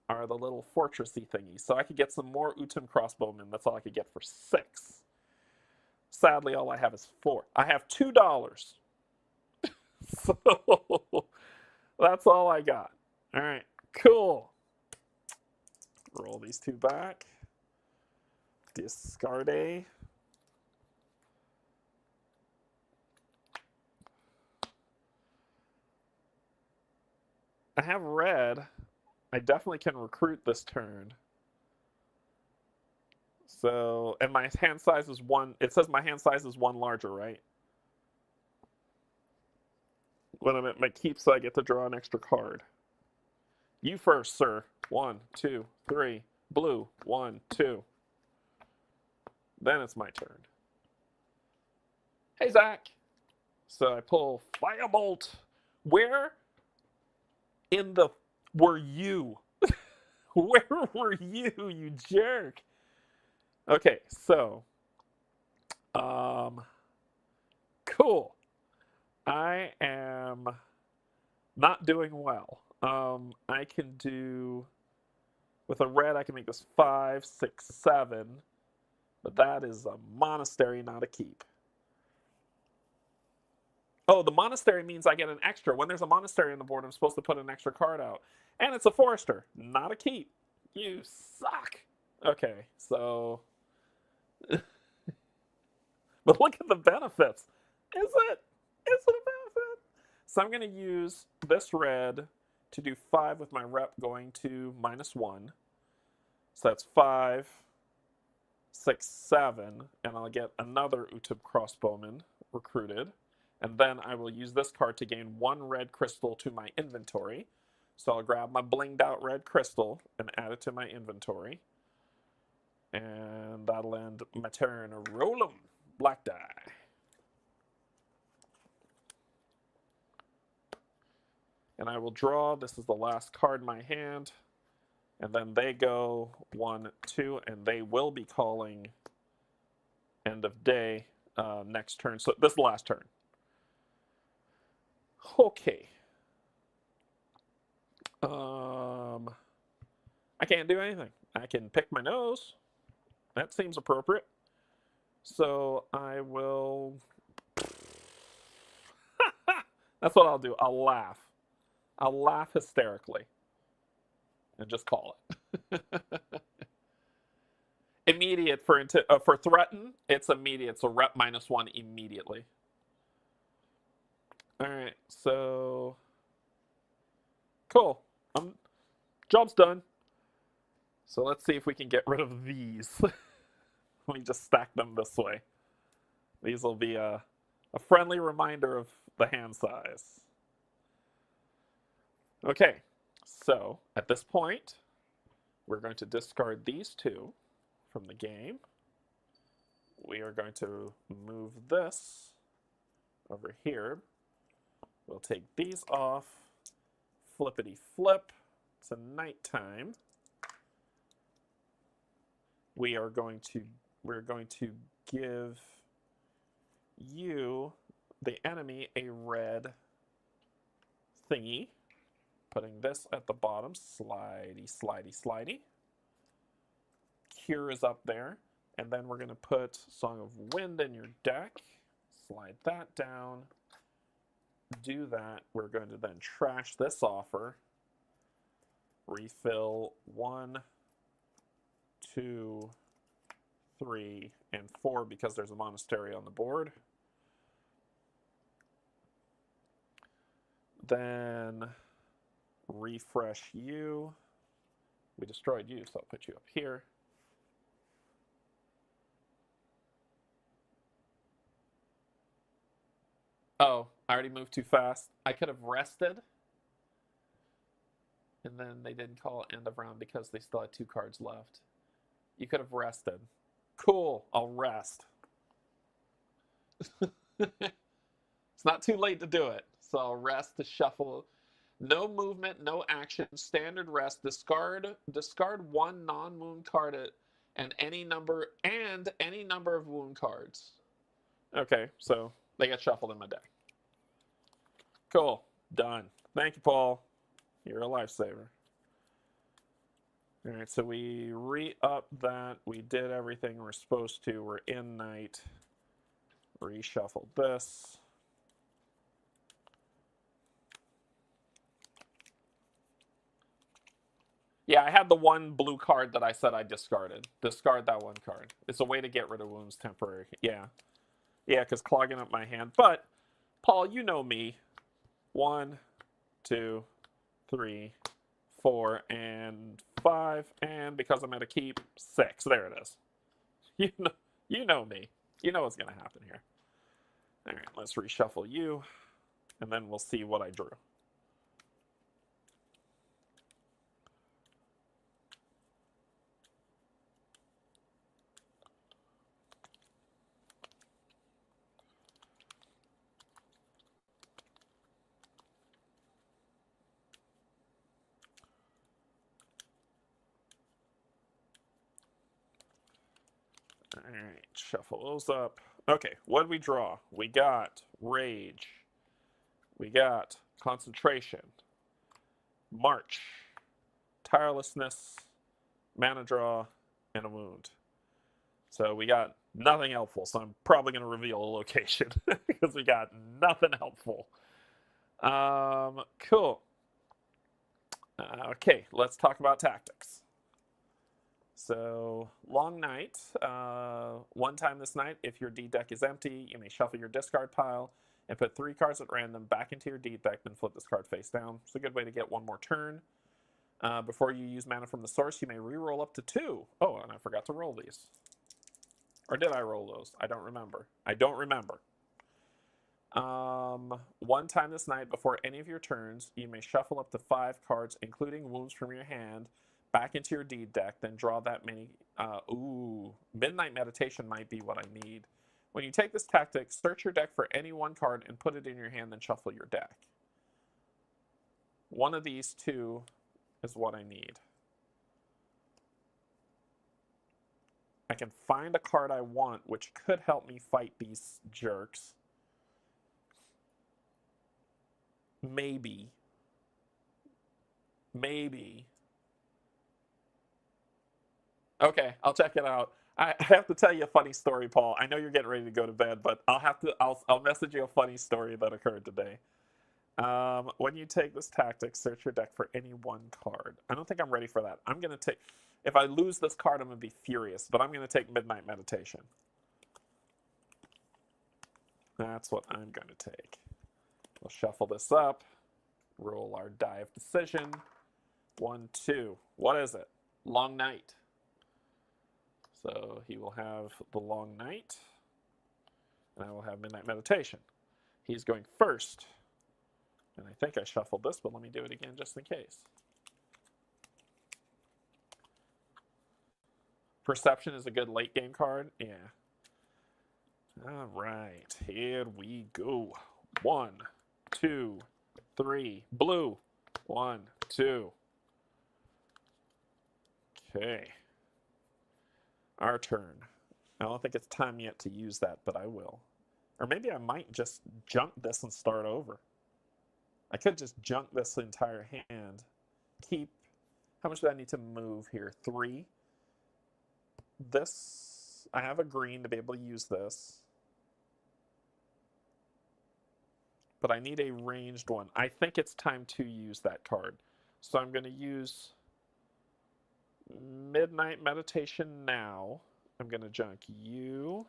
are the little fortressy thingies. So I could get some more Utum crossbowmen. That's all I could get for 6. Sadly, all I have is 4. I have $2. So that's all I got. All right, cool. Roll these 2 back. Discard a. I have red. I definitely can recruit this turn. So, and my hand size is 1. It says my hand size is 1 larger, right? When I'm at my keep, so I get to draw an extra card. You first, sir. 1, 2, 3. Blue. 1, 2. Then it's my turn. Hey, Zach. So I pull Firebolt. Where in the were you? Where were you, you jerk? Okay, so cool. I am not doing well. I can do with a red, I can make this 5, 6, 7, but that is a monastery, not a keep. Oh, the monastery means I get an extra. When there's a monastery on the board, I'm supposed to put an extra card out. And it's a forester, not a keep. You suck. Okay, so... but look at the benefits. Is it a benefit? So I'm going to use this red to do 5 with my rep going to -1. So that's 5, 6, 7, and I'll get another Utub crossbowman recruited. And then I will use this card to gain 1 red crystal to my inventory. So I'll grab my blinged out red crystal and add it to my inventory. And that'll end my turn. Roll 'em. Black die. And I will draw. This is the last card in my hand. And then they go 1, 2, and they will be calling end of day next turn. So this is the last turn. Okay. I can't do anything. I can pick my nose. That seems appropriate. So I will... That's what I'll do. I'll laugh. I'll laugh hysterically. And just call it. Immediate for threaten, it's immediate. So rep -1 immediately. All right, so cool. Job's done. So let's see if we can get rid of these. Let me just stack them this way. These will be a friendly reminder of the hand size. Okay, so at this point, we're going to discard these 2 from the game. We are going to move this over here. We'll take these off, flippity flip. It's a nighttime. We're going to give you, the enemy, a red thingy. Putting this at the bottom. Slidey, slidey, slidey. Cure is up there. And then we're going to put Song of Wind in your deck. Slide that down. Do that. We're going to then trash this offer. Refill 1, 2, 3, and 4 because there's a monastery on the board. Then refresh you. We destroyed you, so I'll put you up here. Oh, I already moved too fast. I could have rested. And then they didn't call end of round because they still had 2 cards left. You could have rested. Cool, I'll rest. It's not too late to do it. So I'll rest to shuffle. No movement, no action, standard rest. Discard 1 non-wound card and any number of wound cards. Okay, so they get shuffled in my deck. Cool, done. Thank you, Paul. You're a lifesaver. All right, so we re-up that. We did everything we're supposed to. We're in night. Reshuffle this. Yeah, I had the 1 blue card that I said I discarded. Discard that 1 card. It's a way to get rid of wounds temporary. Yeah. Yeah, because clogging up my hand. But, Paul, you know me. 1, 2, 3, 4, and 5. And because I'm at a keep, 6. There it is. You know me. You know what's going to happen here. All right, let's reshuffle you. And then we'll see what I drew. All right, shuffle those up. Okay, what did we draw? We got Rage. We got Concentration. March. Tirelessness. Mana draw. And a wound. So we got nothing helpful, so I'm probably going to reveal a location because we got nothing helpful. Cool. Okay, let's talk about tactics. So, long night. 1 time this night, if your deed deck is empty, you may shuffle your discard pile and put 3 cards at random back into your deed deck, then flip this card face down. It's a good way to get 1 more turn. Before you use mana from the source, you may re-roll up to 2. Oh, and I forgot to roll these. Or did I roll those? I don't remember. I don't remember. 1 time this night, before any of your turns, you may shuffle up to 5 cards, including wounds from your hand, back into your deed deck, then draw that many. Midnight Meditation might be what I need. When you take this tactic, search your deck for any 1 card and put it in your hand, then shuffle your deck. One of these 2 is what I need. I can find a card I want, which could help me fight these jerks. Maybe. Okay, I'll check it out. I have to tell you a funny story, Paul. I know you're getting ready to go to bed, but I'll message you a funny story that occurred today. When you take this tactic, search your deck for any 1 card. I don't think I'm ready for that. I'm going to take... If I lose this card, I'm going to be furious, but I'm going to take Midnight Meditation. That's what I'm going to take. We'll shuffle this up. Roll our die of decision. 1, 2. What is it? Long Night. So he will have the Long Night, and I will have Midnight Meditation. He's going first, and I think I shuffled this, but let me do it again just in case. Perception is a good late game card. Yeah. All right, here we go. 1, 2, 3. Blue. 1, 2. Okay. Our turn. I don't think it's time yet to use that, but I will. Or maybe I might just junk this and start over. I could just junk this entire hand. Keep, how much do I need to move here? 3. This, I have a green to be able to use this. But I need a ranged one. I think it's time to use that card. So I'm going to use Midnight Meditation now. I'm going to junk you.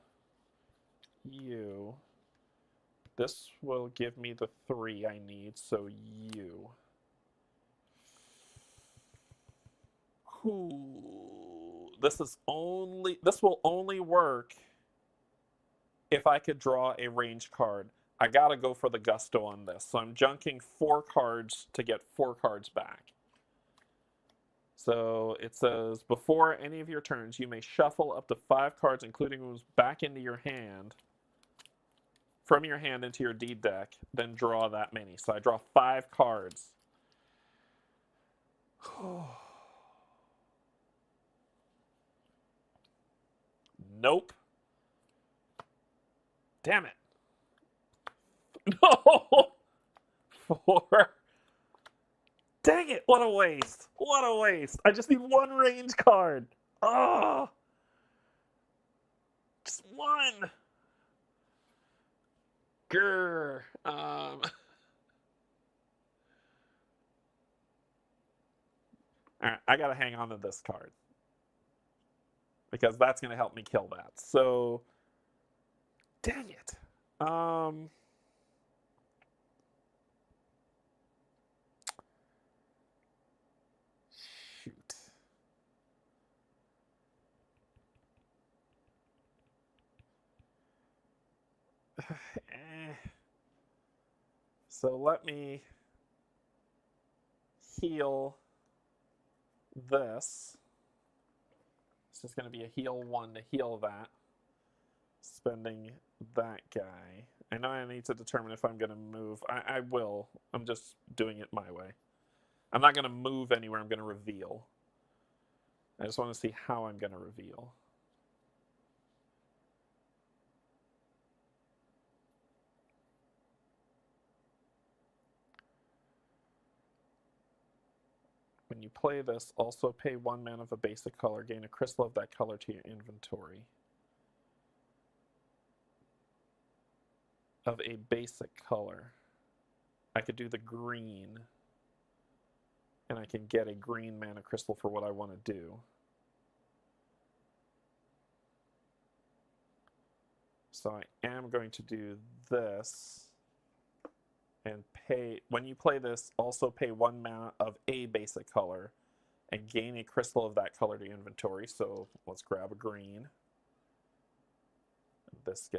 This will give me the 3 I need, so you. Ooh, this will only work if I could draw a range card. I gotta go for the gusto on this, so I'm junking 4 cards to get 4 cards back. So it says, before any of your turns, you may shuffle up to 5 cards, including ones back into your hand, from your hand into your deed deck, then draw that many. So I draw 5 cards. Nope. Damn it. No! 4. Dang it, what a waste. What a waste. I just need 1 range card. Oh! Just 1. Grr. Alright, I gotta hang on to this card. Because that's gonna help me kill that. So, dang it. Shoot. So let me heal this. It's just going to be a heal 1 to heal that. Spending that guy. I know I need to determine if I'm going to move. I will. I'm just doing it my way. I'm not going to move anywhere. I'm going to reveal. I just want to see how I'm going to reveal. When you play this, also pay 1 mana of a basic color. Gain a crystal of that color to your inventory. Of a basic color. I could do the green. And I can get a green mana crystal for what I want to do. So I am going to do this. And pay, when you play this, also pay 1 mana of a basic color and gain a crystal of that color to your inventory. So let's grab a green. This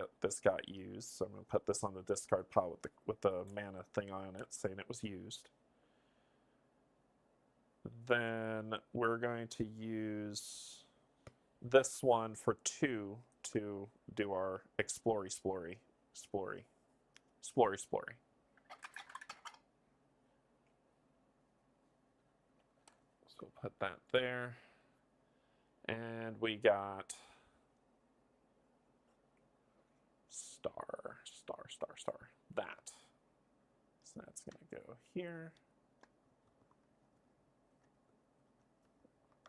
got used, so I'm going to put this on the discard pile with the mana thing on it, saying it was used. Then we're going to use this one for 2 to do our explory. So we'll put that there. And we got star. That. So that's going to go here.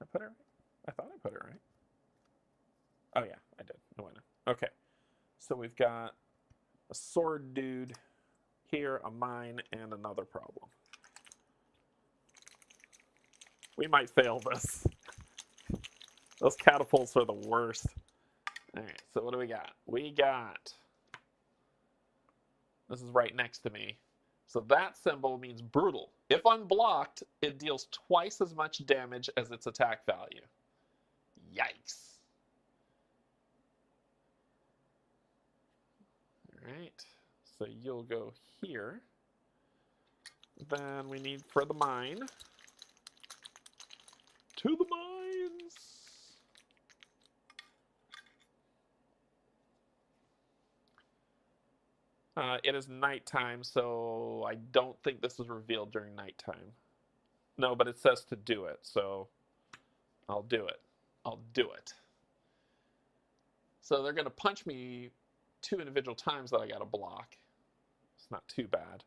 I put it right? I thought I put it right. Oh yeah, I did. No, I know. Okay. So we've got a sword dude here, a mine, and another problem. We might fail this. Those catapults are the worst. All right, so what do we got? We got... This is right next to me. So that symbol means brutal. If unblocked, it deals twice as much damage as its attack value. Yikes. All right, so you'll go here. Then we need for the mine. To the mines! It is nighttime, so I don't think this is revealed during nighttime. No, but it says to do it, so I'll do it. I'll do it. So they're going to punch me 2 individual times that I got to block. It's not too bad.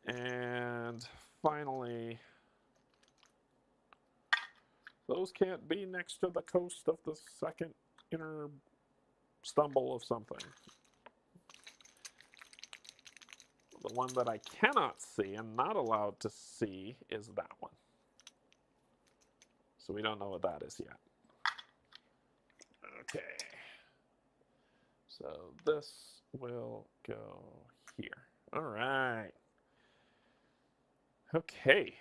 And finally, those can't be next to the coast of the second inner stumble of something. The one that I cannot see and not allowed to see is that one. So we don't know what that is yet. Okay. So this will go here. All right. Okay.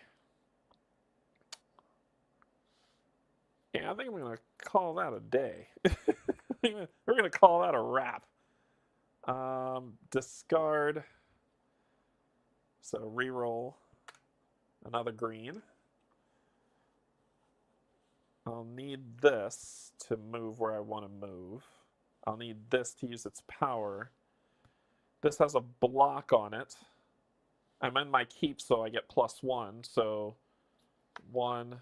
Yeah, I think I'm going to call that a day. We're going to call that a wrap. Discard. So reroll another green. I'll need this to move where I want to move. I'll need this to use its power. This has a block on it. I'm in my keep, so I get +1. So 1.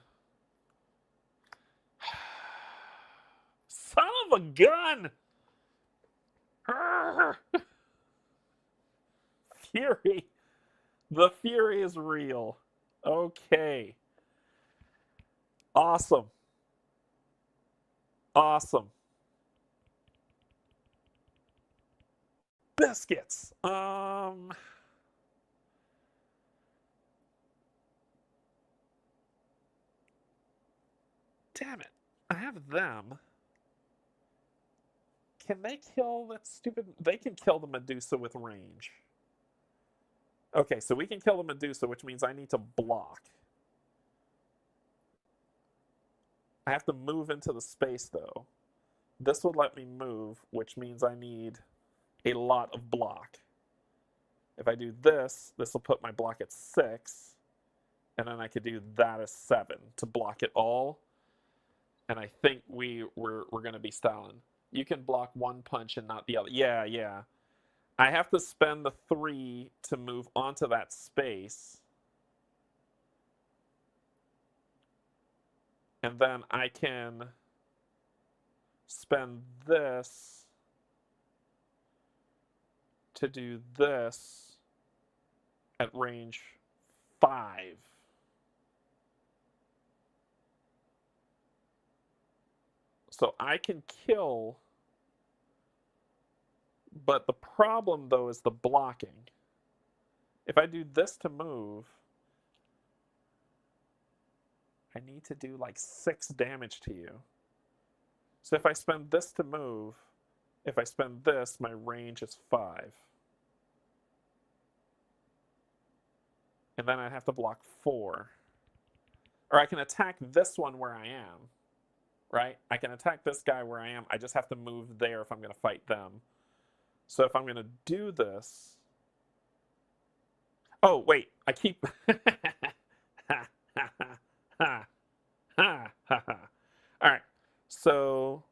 Son of a gun! Fury. The fury is real. Okay. Awesome. Awesome. Biscuits. Damn it. I have them. Can they kill that stupid... They can kill the Medusa with range. Okay, so we can kill the Medusa, which means I need to block. I have to move into the space, though. This would let me move, which means I need a lot of block. If I do this, this will put my block at 6. And then I could do that as 7 to block it all. And I think we're going to be styling. You can block one punch and not the other. Yeah, yeah. I have to spend the 3 to move onto that space. And then I can spend this to do this at range 5. So I can kill, but the problem, though, is the blocking. If I do this to move, I need to do like 6 damage to you. So if I spend this to move, if I spend this, my range is 5. And then I'd have to block 4. Or I can attack this one where I am. Right? I can attack this guy where I am. I just have to move there if I'm going to fight them. So if I'm going to do this... Oh, wait. I keep... All right. So...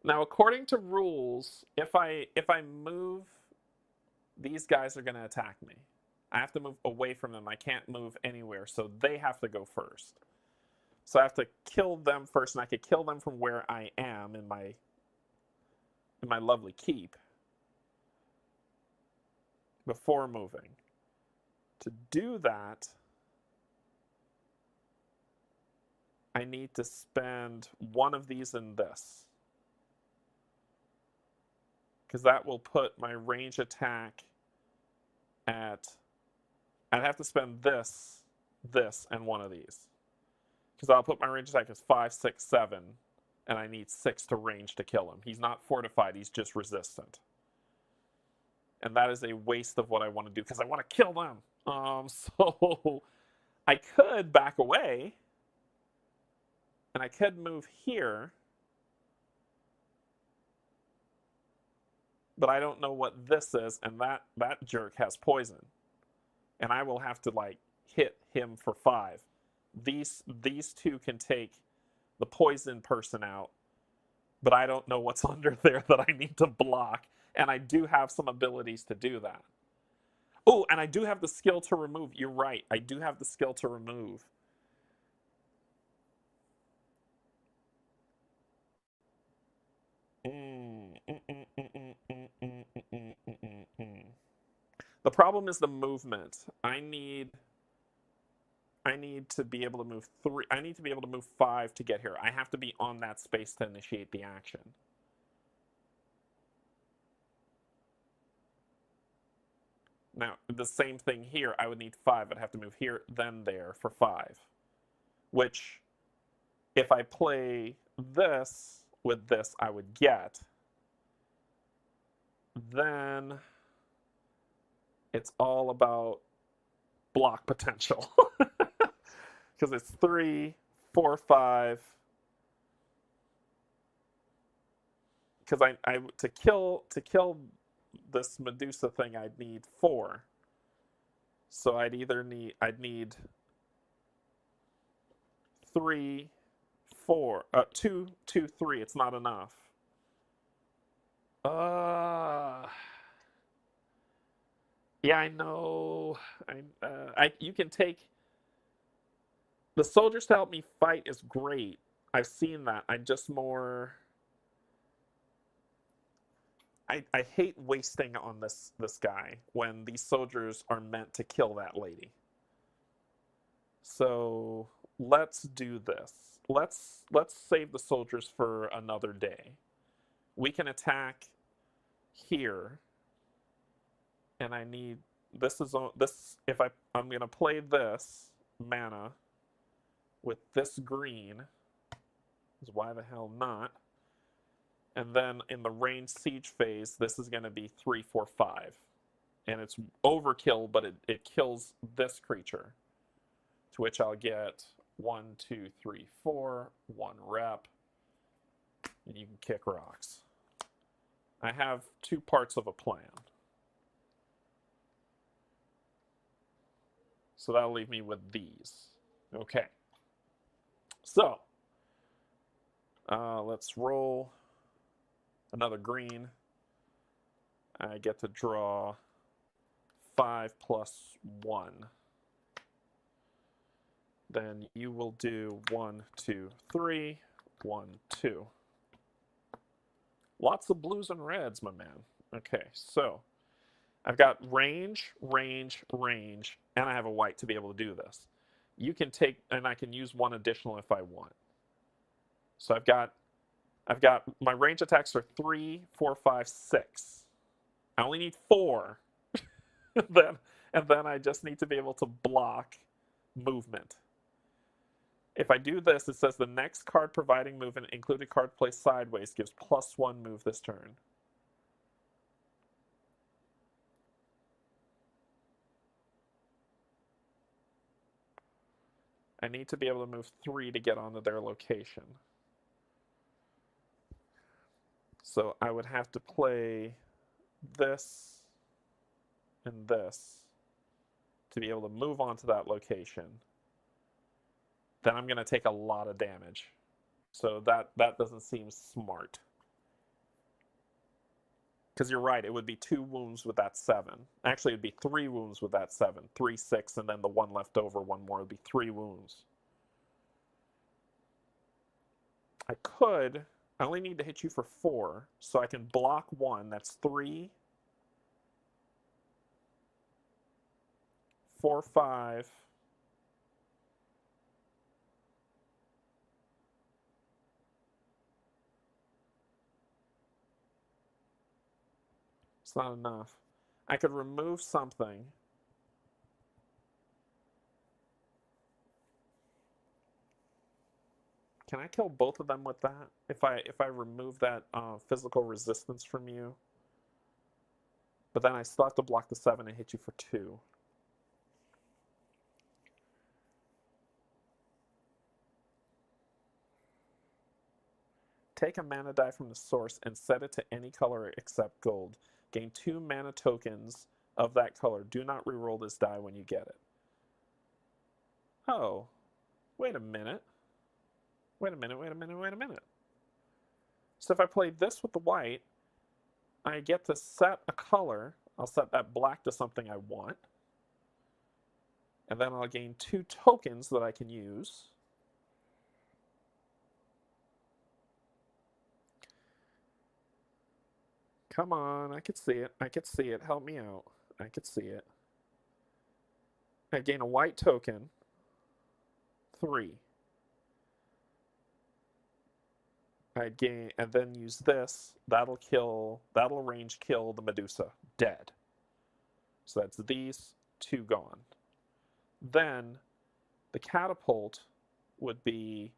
Now, according to rules, if I move, these guys are going to attack me. I have to move away from them. I can't move anywhere, so they have to go first. So I have to kill them first, and I could kill them from where I am in my lovely keep before moving. To do that, I need to spend one of these in this. Because that will put my range attack at... I'd have to spend this, and one of these. Because I'll put my range attack as 5, 6, 7, and I need 6 to range to kill him. He's not fortified, he's just resistant. And that is a waste of what I want to do, because I want to kill them. So I could back away, and I could move here, but I don't know what this is, and that jerk has poison. And I will have to, like, hit him for 5. These 2 can take the poison person out, but I don't know what's under there that I need to block, and I do have some abilities to do that. Oh, and I do have the skill to remove. You're right. I do have the skill to remove. The problem is the movement. I need to be able to move 3. I need to be able to move 5 to get here. I have to be on that space to initiate the action. Now, the same thing here. I would need 5. I'd have to move here, then there for 5. Which, if I play this with this, I would get. Then it's all about block potential. Because it's 3, 4, 5. Because I to kill this Medusa thing, I'd need 4. So I'd need 3, 4, 2, 2, 3. It's not enough. Yeah, I know. You can take the soldiers to help me fight is great. I've seen that. I just more. I hate wasting on this guy when these soldiers are meant to kill that lady. So let's do this. Let's save the soldiers for another day. We can attack here, and I need this. If I'm gonna play this mana with this green, is why the hell not? And then in the ranged siege phase, this is going to be 3, 4, 5. And it's overkill, but it kills this creature. To which I'll get 1, 2, 3, 4, 1 rep. And you can kick rocks. I have 2 parts of a plan. So that'll leave me with these. Okay. So, let's roll. Another green. I get to draw 5 plus 1. Then you will do 1, 2, 3, 1, 2. Lots of blues and reds, my man. Okay, so I've got range, range, range, and I have a white to be able to do this. You can take, and I can use 1 additional if I want. So I've got my range attacks are 3, 4, 5, 6. I only need 4. and then I just need to be able to block movement. If I do this, it says the next card providing movement, including card placed sideways, gives +1 move this turn. I need to be able to move 3 to get onto their location. So I would have to play this and this to be able to move onto that location. Then I'm going to take a lot of damage. So that doesn't seem smart. Because you're right, it would be 2 wounds with that 7. Actually, it would be 3 wounds with that 7. 3, 6, and then the 1 left over, 1 more, would be 3 wounds. I only need to hit you for 4, so I can block 1. That's 3, 4, 5. It's not enough. I could remove something. Can I kill both of them with that? If I remove that physical resistance from you? But then I still have to block the 7 and hit you for 2. Take a mana die from the source and set it to any color except gold. Gain 2 mana tokens of that color. Do not reroll this die when you get it. Oh, wait a minute. Wait a minute. So if I play this with the white, I get to set a color. I'll set that black to something I want. And then I'll gain 2 tokens that I can use. Come on, I could see it. I could see it. Help me out. I could see it. I gain a white token. 3. I gain, and then use this. That'll range kill the Medusa. Dead. So that's these 2 gone. Then the catapult would be,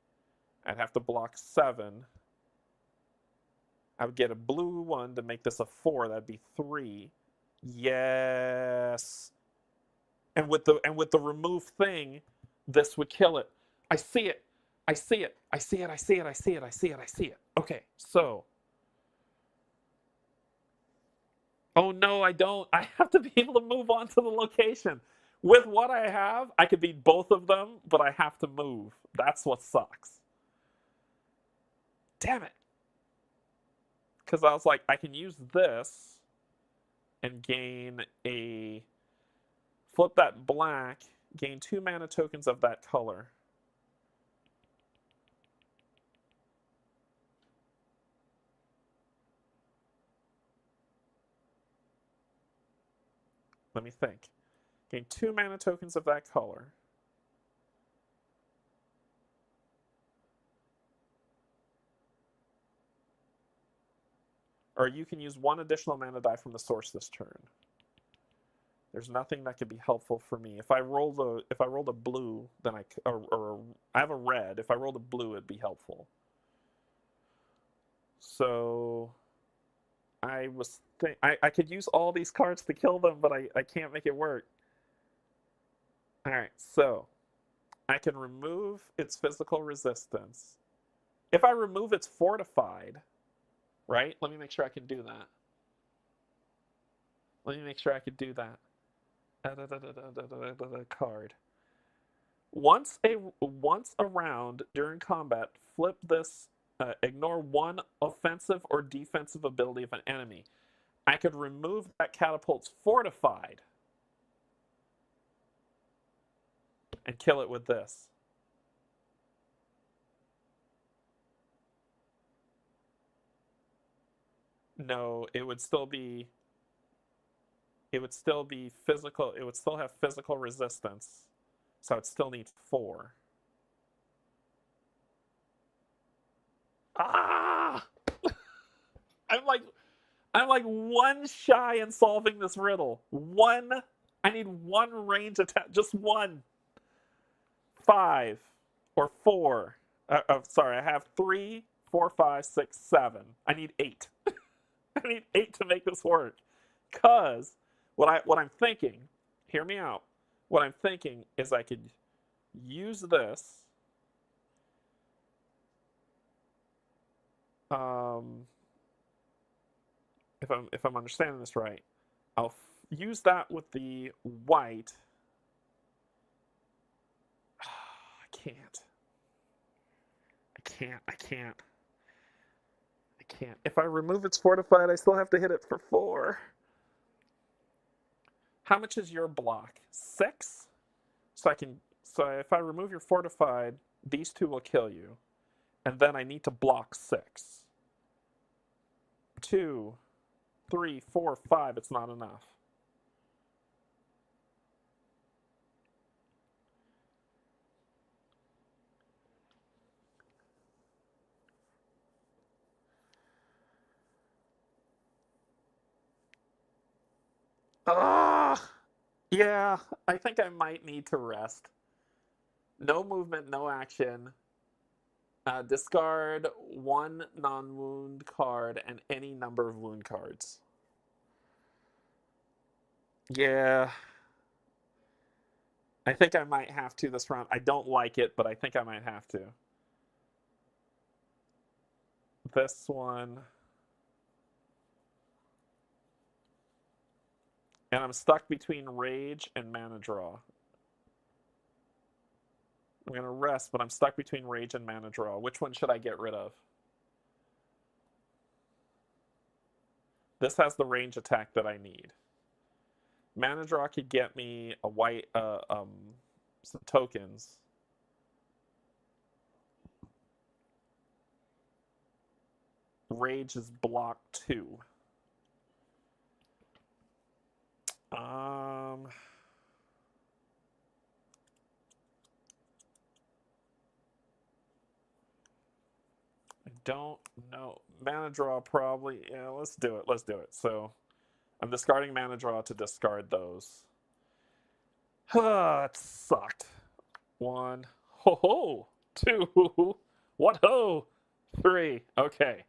I'd have to block 7. I would get a blue one to make this a 4. That'd be 3. Yes. And with the remove thing, this would kill it. I see it. I see it. I see it. I see it. I see it. I see it. I see it. Okay, so. Oh no, I don't. I have to be able to move on to the location. With what I have, I could beat both of them, but I have to move. That's what sucks. Damn it. Because I was like, I can use this and gain a... Flip that black, gain 2 mana tokens of that color. Let me think. Gain 2 mana tokens of that color. Or you can use 1 additional mana die from the source this turn. There's nothing that could be helpful for me. If I rolled a blue, then or I have a red. If I rolled a blue, it'd be helpful. So I could use all these cards to kill them, but I can't make it work. All right, so I can remove its physical resistance. If I remove its fortified, right? Let me make sure I can do that. Let me make sure I can do that. Card. Once a round during combat, flip this. Ignore 1 offensive or defensive ability of an enemy. I could remove that catapult's fortified and kill it with this. No, it would still be physical. It would still have physical resistance. So it still needs 4. Ah! I'm like 1 shy in solving this riddle. 1. I need 1 range attack. Just 1. 5 or 4. Sorry, I have 3, 4, 5, 6, 7. I need 8. I need 8 to make this work. Cause what I'm thinking, hear me out. What I'm thinking is I could use this. If I'm understanding this right, I'll use that with the white. I can't. If I remove its fortified, I still have to hit it for 4. How much is your block? 6? So if I remove your fortified, these 2 will kill you. And then I need to block 6. 2, 3, 4, 5, it's not enough. Yeah, I think I might need to rest. No movement, no action. Discard 1 non-wound card and any number of wound cards. Yeah. I think I might have to this round. I don't like it, but I think I might have to. This one. And I'm stuck between Rage and Mana Draw. I'm going to rest, but I'm stuck between Rage and Mana Draw. Which one should I get rid of? This has the range attack that I need. Mana draw could get me a white, some tokens. Rage is block 2. I don't know. Mana draw probably. Yeah, let's do it. Let's do it. So I'm discarding mana draw to discard those. It sucked. 1. Ho ho. 2. What ho? 3. Okay.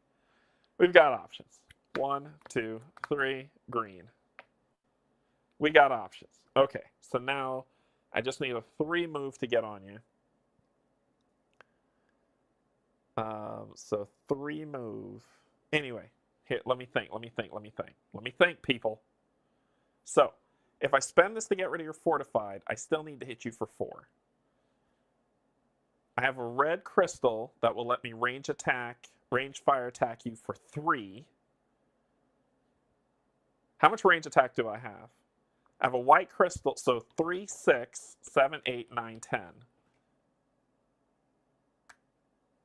We've got options. 1, 2, 3. Green. We got options. Okay. So now I just need a 3 move to get on you. So 3 move. Anyway, here, let me think, people. So, if I spend this to get rid of your fortified, I still need to hit you for 4. I have a red crystal that will let me range fire attack you for 3. How much range attack do I have? I have a white crystal, so 3, 6, 7, 8, 9, 10.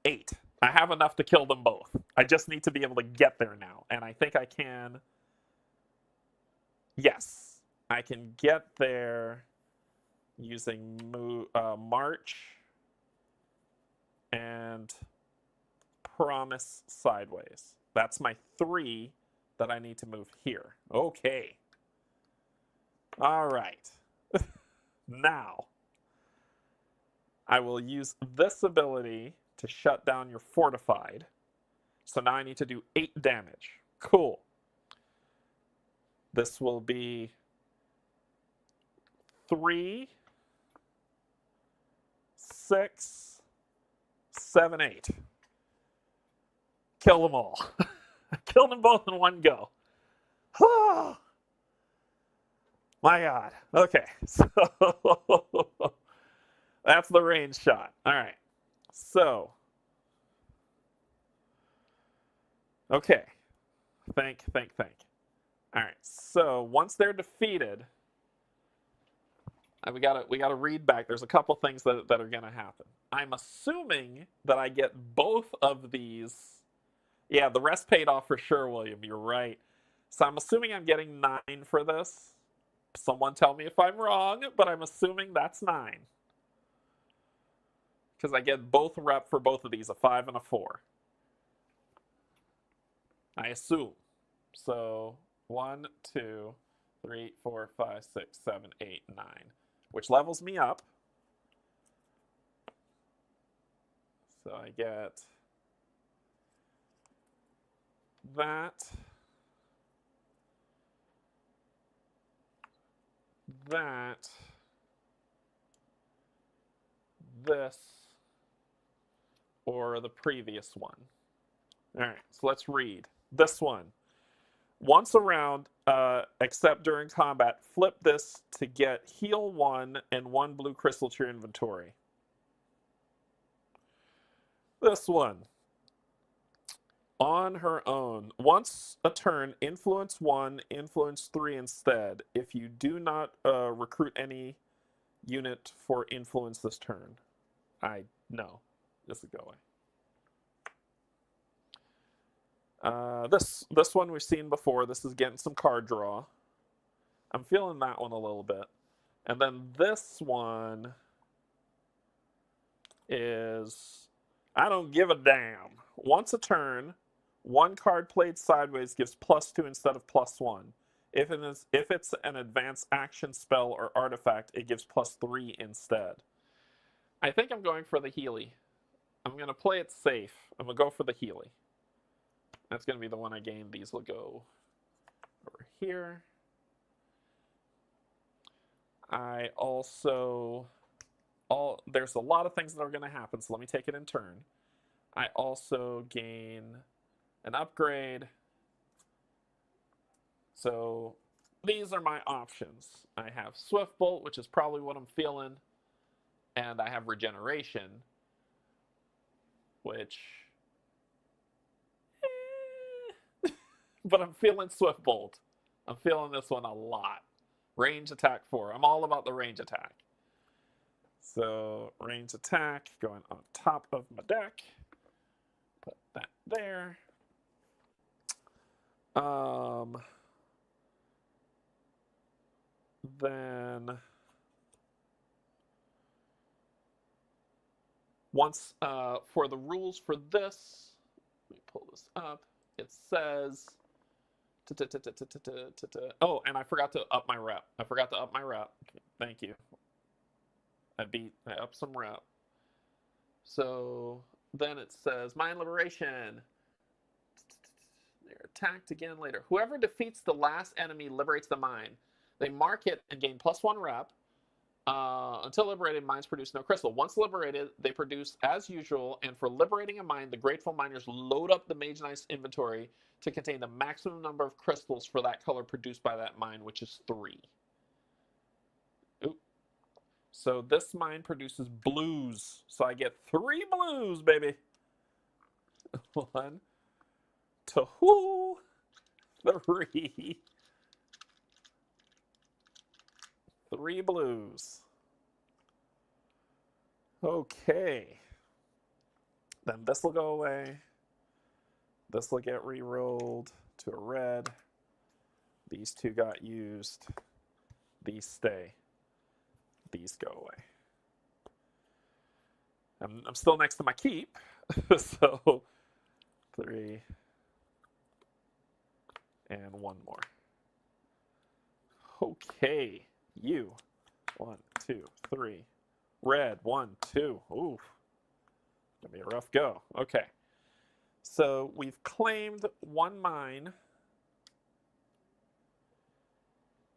8. I have enough to kill them both. I just need to be able to get there now. And I think I can. Yes. I can get there using March and Promise sideways. That's my 3 that I need to move here. Okay. All right. Now, I will use this ability to shut down your fortified. So now I need to do 8 damage. Cool. This will be 3, 6, 7, 8. Kill them all. Kill them both in one go. My God. Okay. So that's the range shot. All right. So, okay. Think. All right. So once they're defeated, we gotta read back. There's a couple things that are gonna happen. I'm assuming that I get both of these. Yeah, the rest paid off for sure, William. You're right. So I'm assuming I'm getting 9 for this. Someone tell me if I'm wrong, but I'm assuming that's 9. Because I get both rep for both of these, a 5 and a 4. I assume. So 1, 2, 3, 4, 5, 6, 7, 8, 9. Which levels me up. So I get that. This, or the previous one. All right, so let's read. This one. Once around, except during combat, flip this to get heal 1 and 1 blue crystal to your inventory. This one. On her own. Once a turn, influence 1, influence 3 instead. If you do not recruit any unit for influence this turn. No. This is going. This one we've seen before. This is getting some card draw. I'm feeling that one a little bit. And then this one is, I don't give a damn. Once a turn, 1 card played sideways gives +2 instead of +1. If it's an advanced action spell or artifact, it gives +3 instead. I think I'm going for the Healy. I'm going to play it safe. I'm going to go for the Healy. That's going to be the one I gain. These will go over here. I also... there's a lot of things that are going to happen, so let me take it in turn. I also gain an upgrade. So these are my options. I have Swift Bolt, which is probably what I'm feeling. And I have Regeneration, which But I'm feeling Swift Bolt. I'm feeling this one a lot. Range attack 4. I'm all about the range attack. So range attack going on top of my deck. Put that there. Then once for the rules for this, let me pull this up. It says, oh, and I forgot to up my rep. Thank you. I upped some rep. So then it says Mind Liberation. They're attacked again later. Whoever defeats the last enemy liberates the mind. They mark it and gain +1 rep. Until liberated, mines produce no crystal. Once liberated, they produce as usual, and for liberating a mine, the Grateful Miners load up the Mage Knight's inventory to contain the maximum number of crystals for that color produced by that mine, which is 3. Oop. So this mine produces blues. So I get 3 blues, baby. 1, 2, 3. 3 blues. Okay. Then this will go away. This will get re-rolled to a red. These 2 got used. These stay. These go away. I'm still next to my keep. So 3 and 1 more. Okay. You. 1, 2, 3. Red. 1, 2. Ooh. Gonna be a rough go. Okay. So we've claimed 1 mine.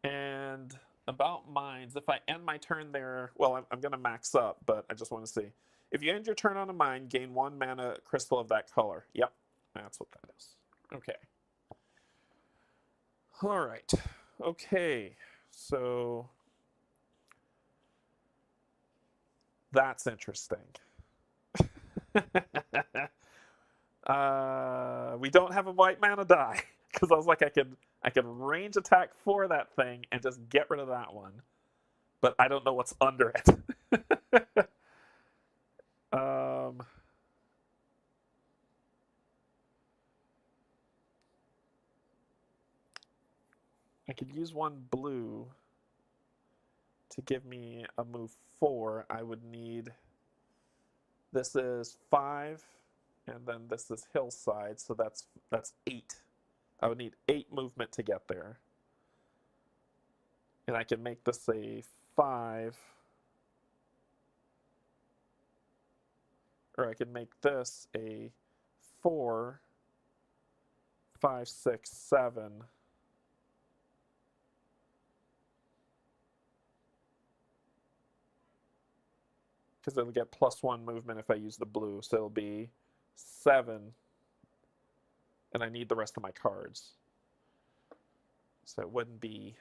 And about mines, if I end my turn there, well, I'm going to max up, but I just want to see. If you end your turn on a mine, gain 1 mana crystal of that color. Yep, that's what that is. Okay. All right. Okay. So that's interesting. We don't have a white mana die because I was like, I could range attack for that thing and just get rid of that one, but I don't know what's under it. I could use 1 blue to give me a move 4. I would need, this is 5, and then this is hillside, so that's 8. I would need 8 movement to get there. And I can make this a 5. Or I could make this a 4, 5, 6, 7. Because it'll get +1 movement if I use the blue. So it'll be 7. And I need the rest of my cards. So it wouldn't be...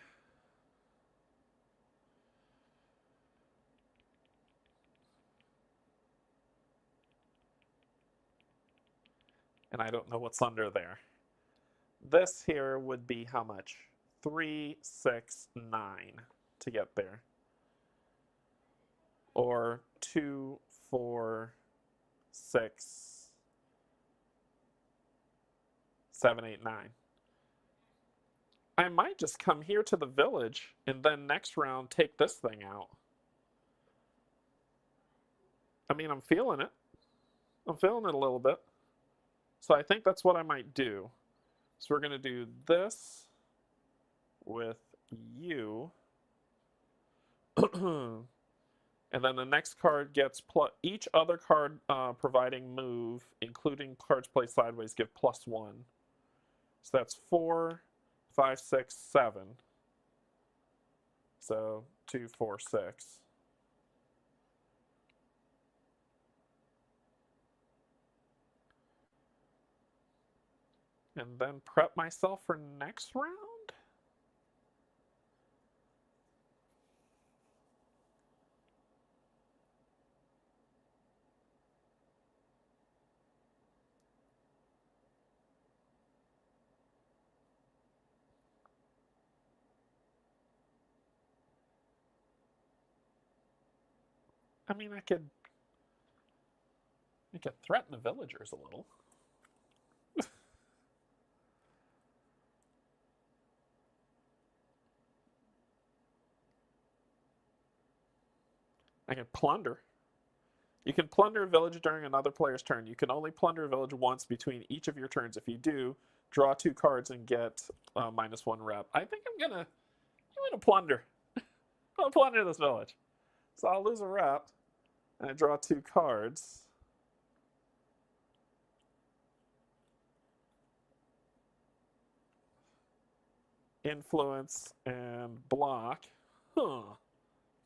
And I don't know what's under there. This here would be how much? 3, 6, 9 to get there. Or 2, 4, 6, 7, 8, 9. I might just come here to the village and then next round take this thing out. I mean, I'm feeling it. I'm feeling it a little bit. So I think that's what I might do. So we're going to do this with you. And then the next card gets each other card providing move, including cards played sideways, give +1. So that's 4, 5, 6, 7. So 2, 4, 6. And then prep myself for next round? I mean, I could threaten the villagers a little. I can plunder. You can plunder a village during another player's turn. You can only plunder a village once between each of your turns. If you do, draw 2 cards and get -1 rep. I think I'm gonna plunder. I'm gonna plunder this village. So I'll lose a rep, and I draw 2 cards. Influence and block. Huh.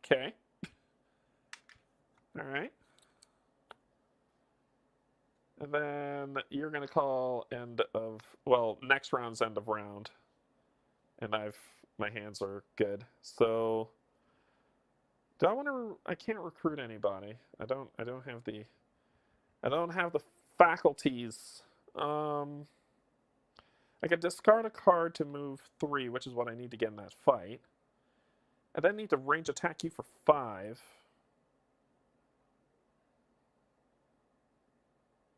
Okay. All right. And then you're going to call next round's end of round. And my hands are good. So do I want to, I can't recruit anybody. I don't have the faculties. I could discard a card to move 3, which is what I need to get in that fight. I then need to range attack you for 5.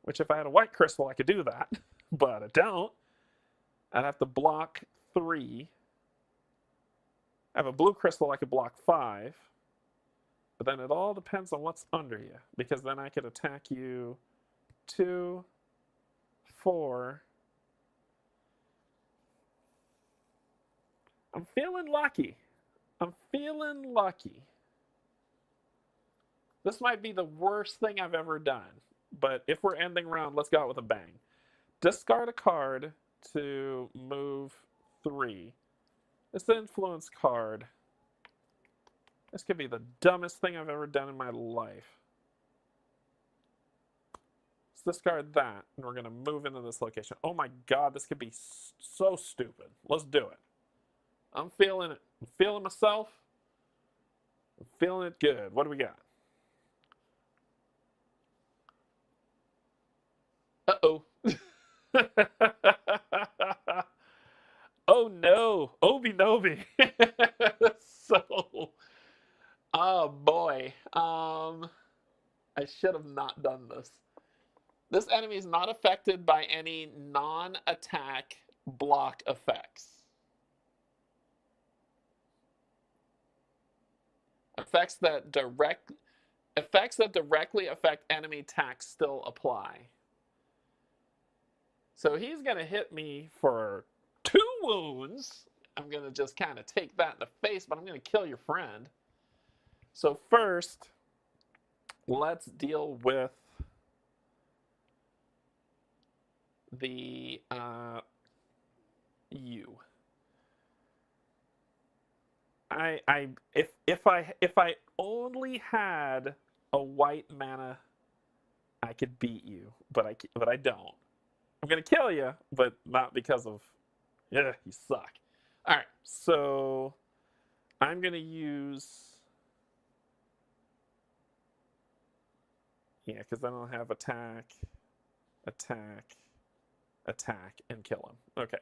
Which if I had a white crystal, I could do that. But I don't. I'd have to block 3. I have a blue crystal, I could block 5. But then it all depends on what's under you. Because then I could attack you 2, 4. I'm feeling lucky. This might be the worst thing I've ever done. But if we're ending round, let's go out with a bang. Discard a card to move 3. It's the influence card. This could be the dumbest thing I've ever done in my life. Let's discard that, and we're going to move into this location. Oh my god, this could be so stupid. Let's do it. I'm feeling it. I'm feeling myself. I'm feeling it good. What do we got? Uh-oh. Oh no. Obi Nobi. So, oh boy. I should have not done this. This enemy is not affected by any non-attack block effects. Effects that directly affect enemy attacks still apply. So he's going to hit me for 2 wounds. I'm going to just kind of take that in the face, but I'm going to kill your friend. So first, let's deal with the you. If I only had a white mana, I could beat you, but I don't. I'm gonna kill you, but not because of you suck. All right, so I'm gonna use because then I'll have attack, and kill him. Okay,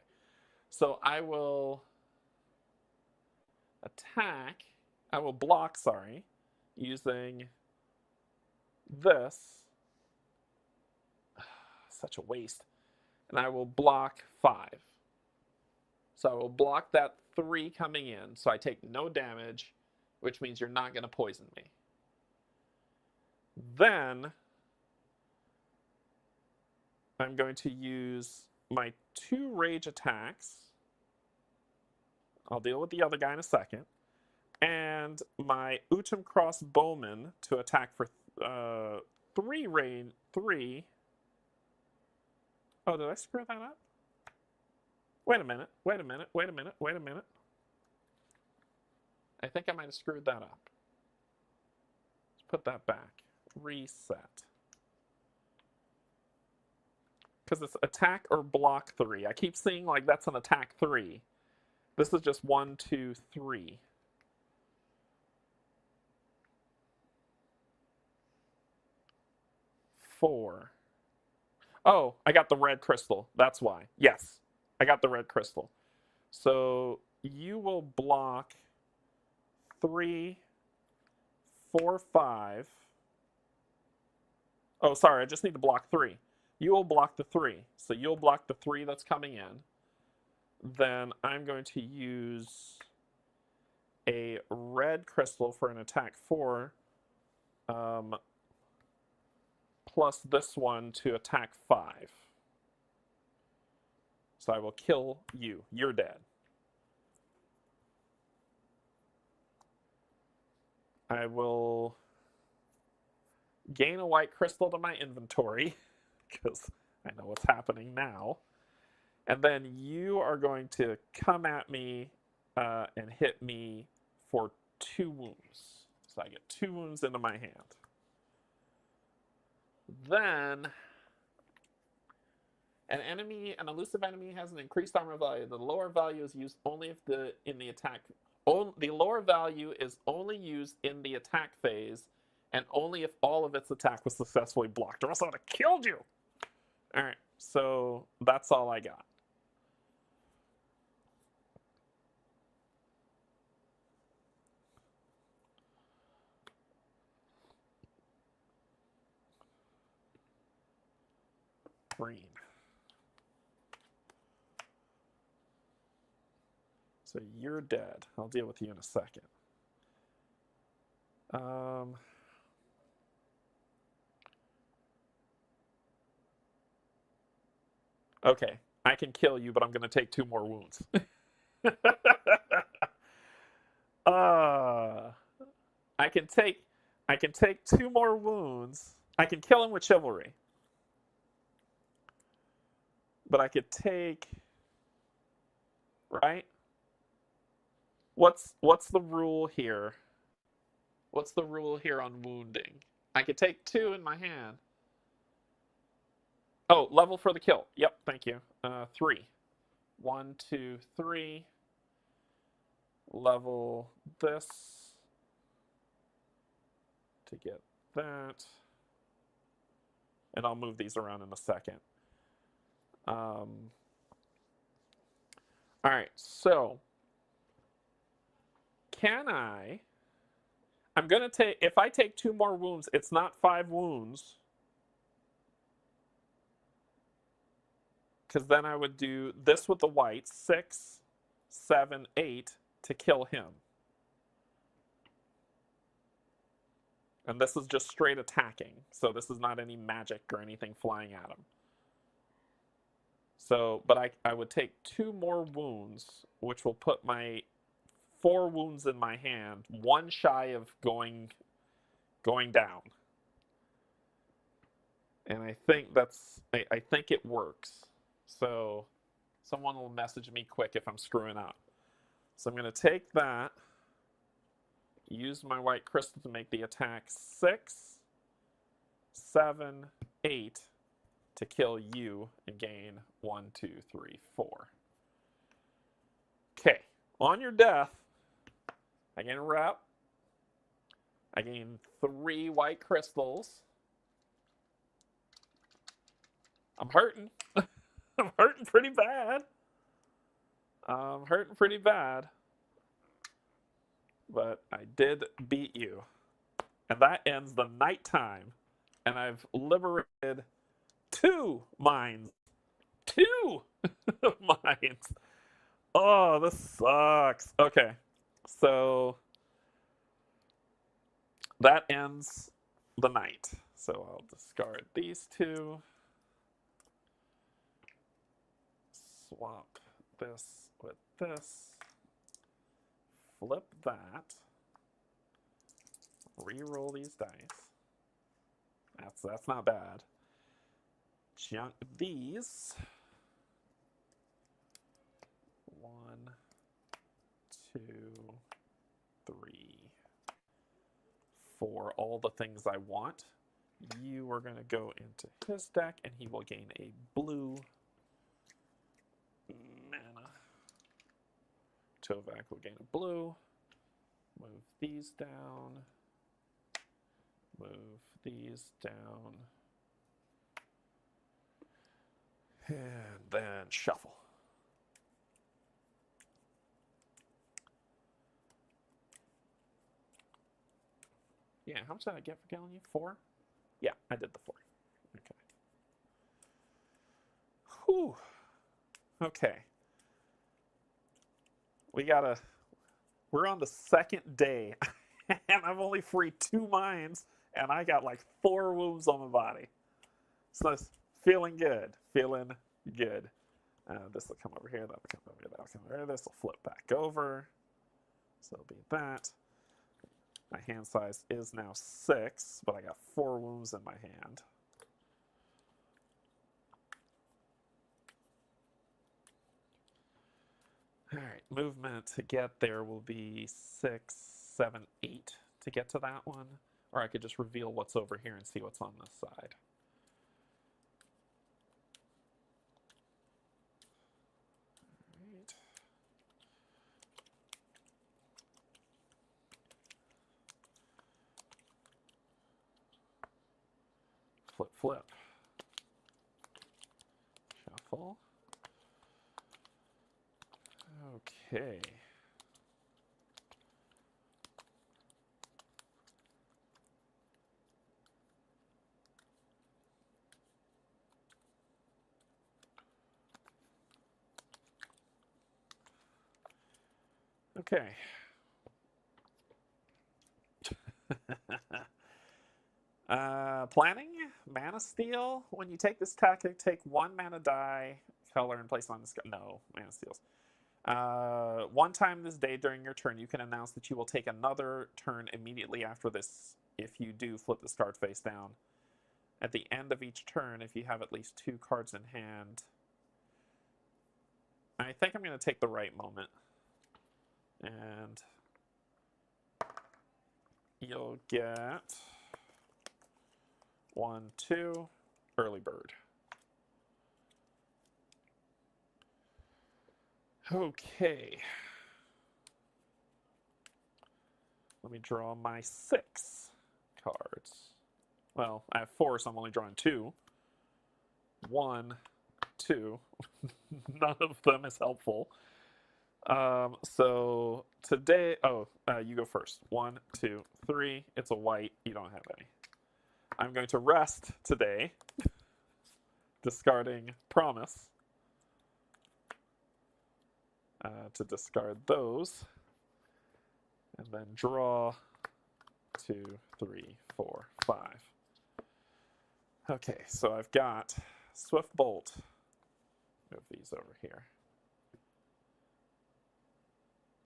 so I will attack. I will block. Sorry, using this. Such a waste. And I will block 5. So I will block that 3 coming in, so I take no damage, which means you're not going to poison me. Then I'm going to use my 2 rage attacks. I'll deal with the other guy in a second. And my Utum Crossbowman to attack for 3 range. 3. Oh, did I screw that up? Wait a minute. I think I might have screwed that up. Let's put that back. Reset. Because it's attack or block 3. I keep seeing like that's an attack 3. This is just 1, 2, 3. Four. Oh, I got the red crystal. That's why. Yes, I got the red crystal. So you will block 3, 4, 5. Oh, sorry, I just need to block 3. You will block the 3. So you'll block the 3 that's coming in. Then I'm going to use a red crystal for an attack 4. Plus this one to attack 5. So I will kill you. You're dead. I will gain a white crystal to my inventory because I know what's happening now. And then you are going to come at me and hit me for 2 wounds. So I get 2 wounds into my hand. Then an elusive enemy has an increased armor value. The lower value is used only if the lower value is only used in the attack phase, and only if all of its attack was successfully blocked, or else I would have killed you. All right, so that's all I got. Green. So you're dead. I'll deal with you in a second. Okay, I can kill you, but I'm going to take 2 more wounds. I can take 2 more wounds. I can kill him with chivalry. But I could take, right? What's the rule here? What's the rule here on wounding? I could take 2 in my hand. Oh, level for the kill. Yep, thank you. 3. 1, 2, 3. Level this to get that. And I'll move these around in a second. All right, so I'm going to take, if I take 2 more wounds, it's not 5 wounds. Because then I would do this with the white, 6, 7, 8 to kill him. And this is just straight attacking. So this is not any magic or anything flying at him. So, but I would take 2 more wounds, which will put my 4 wounds in my hand, 1 shy of going down. And I think I think it works. So someone will message me quick if I'm screwing up. So I'm going to take that, use my white crystal to make the attack 6, 7, 8 to kill you and gain 1, 2, 3, 4. Okay, on your death, I gain a rep. I gain 3 white crystals. I'm hurting. I'm hurting pretty bad. But I did beat you. And that ends the nighttime. And I've liberated 2 mines. 2 mines. Oh, this sucks. Okay. So that ends the night. So I'll discard these 2. Swap this with this. Flip that. Reroll these dice. That's not bad. Junk these. 1, 2, 3, 4. All the things I want. You are going to go into his deck, and he will gain a blue mana. Tovak will gain a blue. Move these down. Move these down. And then shuffle. Yeah, how much did I get for killing you? 4? Yeah, I did the 4. Okay. Whew. Okay. We're on the second day, and I've only freed 2 mines, and I got like 4 wounds on my body. So it's feeling good, feeling good. This will come over here, that'll come over here, that'll come over here. This will flip back over. So it'll be that. My hand size is now 6, but I got 4 wounds in my hand. All right, movement to get there will be 6, 7, 8 to get to that one. Or I could just reveal what's over here and see what's on this side. All right. Flip, flip. Shuffle. Okay. Okay. Planning, mana steal. When you take this tactic, take 1 mana die color and place it on the sky. No, mana steals. 1 time this day during your turn, you can announce that you will take another turn immediately after this. If you do, flip this card face down. At the end of each turn, if you have at least 2 cards in hand, I think I'm going to take the right moment. And you'll get 1, 2, early bird. Okay. Let me draw my 6 cards. Well, I have 4, so I'm only drawing 2. 1, 2. None of them is helpful. So today, you go first. 1, 2, 3. It's a white. You don't have any. I'm going to rest today, discarding Promise. To discard those, and then draw 2, 3, 4, 5. Okay, so I've got Swift Bolt. Move these over here.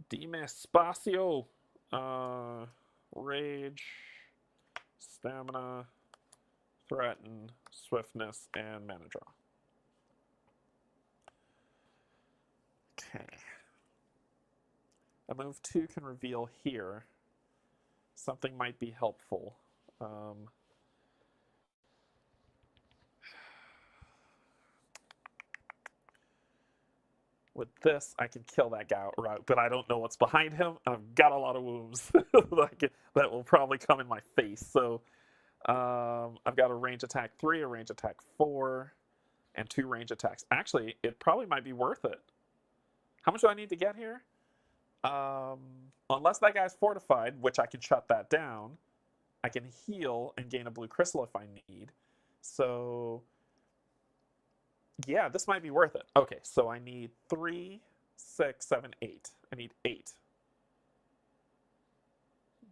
Dime Espacio. Rage, Stamina, Threaten, Swiftness, and Mana Draw. Okay. A move 2 can reveal here. Something might be helpful. With this, I can kill that guy outright, but I don't know what's behind him. I've got a lot of wounds that will probably come in my face. So I've got a range attack 3, a range attack 4, and 2 range attacks. Actually, it probably might be worth it. How much do I need to get here? Unless that guy's fortified, which I can shut that down, I can heal and gain a blue crystal if I need. So yeah, this might be worth it. Okay, so I need 3, 6, 7, 8. I need 8.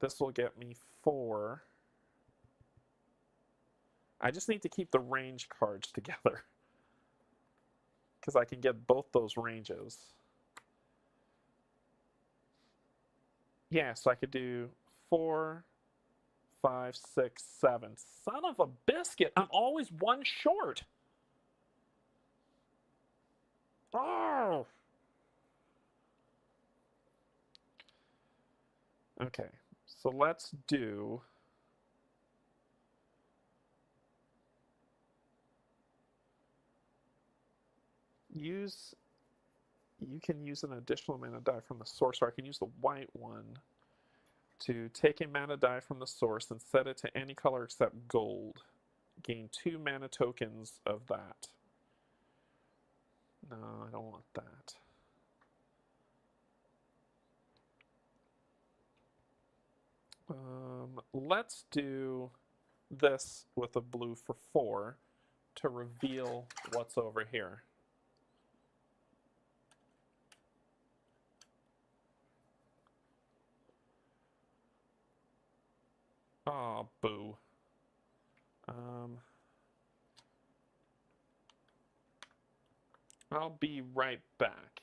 This will get me 4. I just need to keep the range cards together, because I can get both those ranges. Yeah, so I could do 4, 5, 6, 7. Son of a biscuit, I'm always 1 short. Oh! Okay, so let's do... You can use an additional mana die from the source, or I can use the white one to take a mana die from the source and set it to any color except gold. Gain 2 mana tokens of that. No, I don't want that. Let's do this with a blue for 4 to reveal what's over here. Oh, boo. I'll be right back.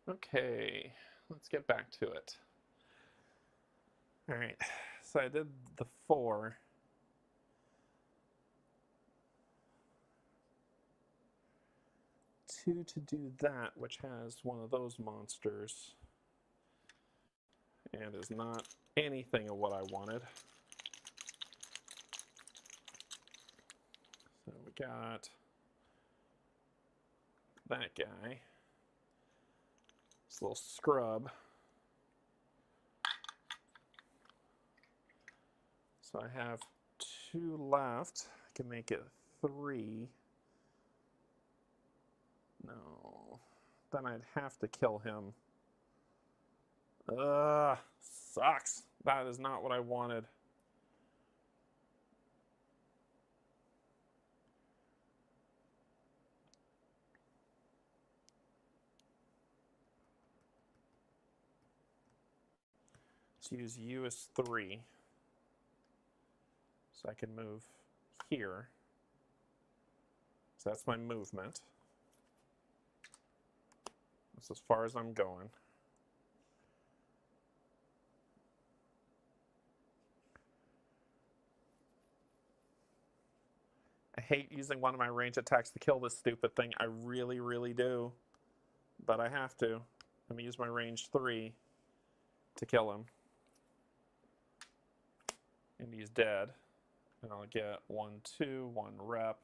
Okay, let's get back to it. All right, so I did the 4. Two to do that, which has one of those monsters and is not anything of what I wanted. So we got that guy, this little scrub. So I have 2 left. I can make it 3. No, then I'd have to kill him. Ugh, sucks. That is not what I wanted. Let's use U as 3. So I can move here. So that's my movement. That's as far as I'm going. I hate using one of my range attacks to kill this stupid thing. I really, really do. But I have to. I'm going to use my range 3 to kill him. And he's dead. And I'll get 1, 2, 1 rep.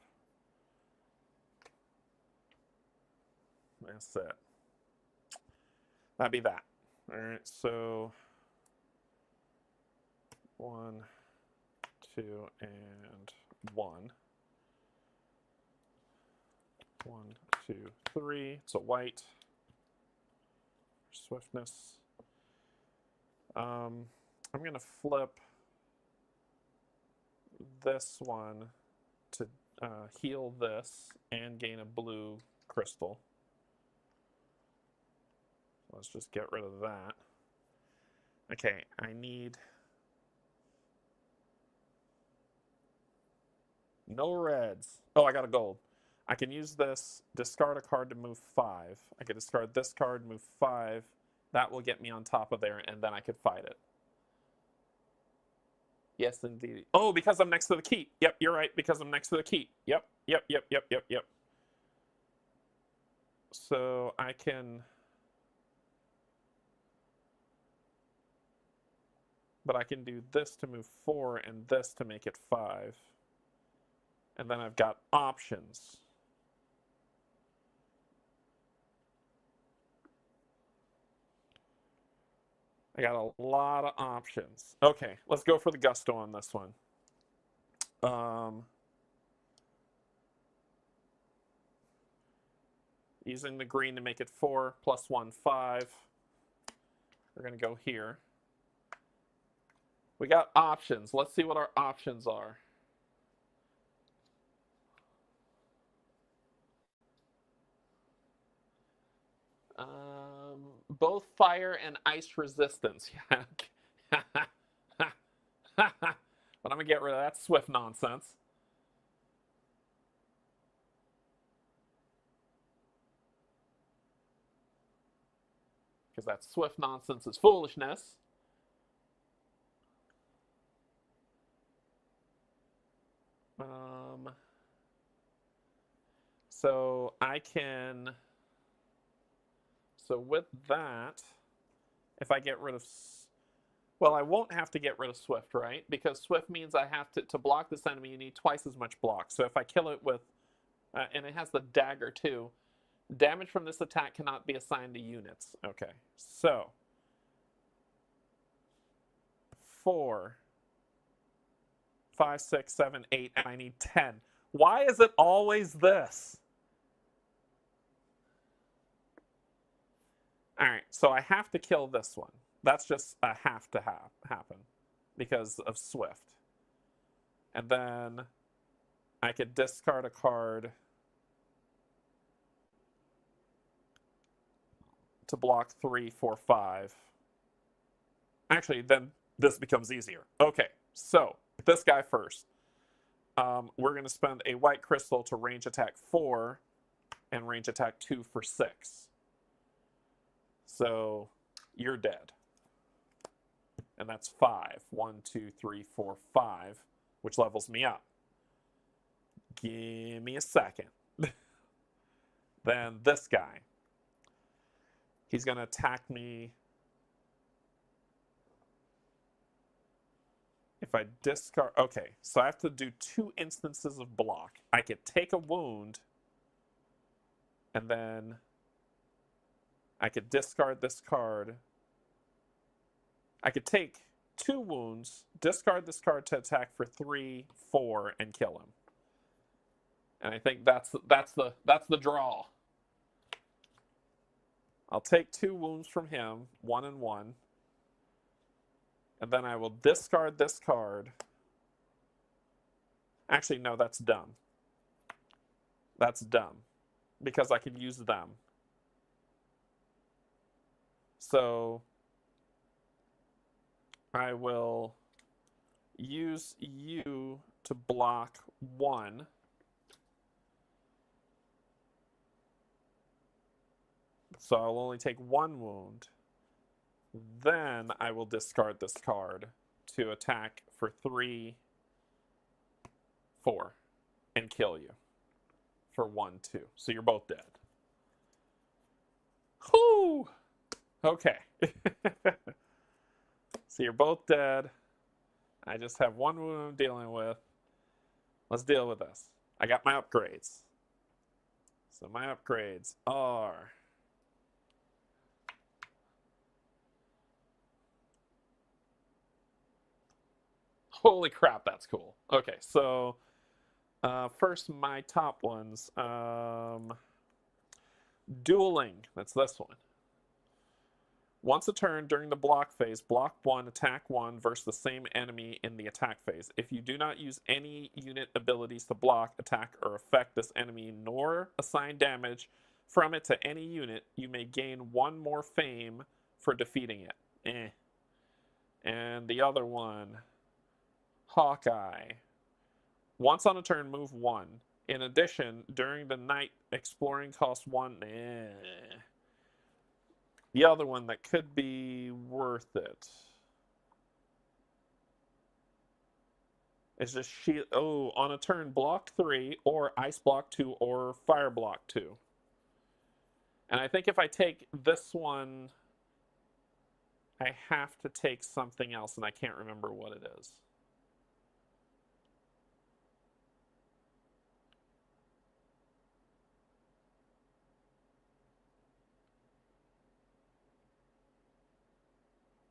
That's it. That'd be that. All right, so 1, 2, and 1. 1, 2, 3. It's a white. Swiftness. I'm going to flip this one to heal this and gain a blue crystal. Let's just get rid of that. Okay, I need No reds. Oh, I got a gold. I can use this, discard a card to move 5. I can discard this card, move 5. That will get me on top of there, and then I could fight it. Yes, indeed. Oh, because I'm next to the keep. Yep, you're right, because I'm next to the keep. Yep. So I can... But I can do this to move 4 and this to make it 5. And then I've got options. I got a lot of options. Okay, let's go for the gusto on this one. Using the green to make it 4, +1, 5. We're going to go here. We got options. Let's see what our options are. Both fire and ice resistance. But I'm going to get rid of that swift nonsense. Because that swift nonsense is foolishness. So I can... So with that, if I get rid of... Well, I won't have to get rid of Swift, right? Because Swift means I have to block this enemy, you need twice as much block. So if I kill it with... and it has the dagger, too. Damage from this attack cannot be assigned to units. Okay, so... 4, 5, 6, 7, 8, and I need 10. Why is it always this? All right, so I have to kill this one. That's just a have to happen because of Swift. And then I could discard a card to block 3, 4, 5. Actually, then this becomes easier. Okay, so this guy first. We're going to spend a white crystal to range attack 4 and range attack 2 for 6. So you're dead. And that's 5. 1, 2, 3, 4, 5, which levels me up. Give me a second. Then this guy. He's going to attack me. If I discard... Okay, so I have to do 2 instances of block. I could take a wound, and then I could discard this card. I could take 2 wounds, discard this card to attack for 3, 4, and kill him. And I think that's the draw. I'll take 2 wounds from him, 1 and 1. And then I will discard this card. Actually, no, that's dumb. That's dumb. Because I can use them. So I will use you to block 1. So I'll only take 1 wound. Then I will discard this card to attack for 3, 4, and kill you for 1, 2. So you're both dead. Whew! Okay. So you're both dead. I just have 1 wound I'm dealing with. Let's deal with this. I got my upgrades. So my upgrades are... Holy crap, that's cool. Okay, so first my top ones. Dueling, that's this one. Once a turn during the block phase, block 1, attack 1 versus the same enemy in the attack phase. If you do not use any unit abilities to block, attack, or affect this enemy, nor assign damage from it to any unit, you may gain 1 more fame for defeating it. And the other one... Hawkeye. Once on a turn, move 1. In addition, during the night, exploring costs 1. The other one that could be worth it is just shield. Oh, on a turn, block 3, or ice block 2, or fire block 2. And I think if I take this one, I have to take something else, and I can't remember what it is.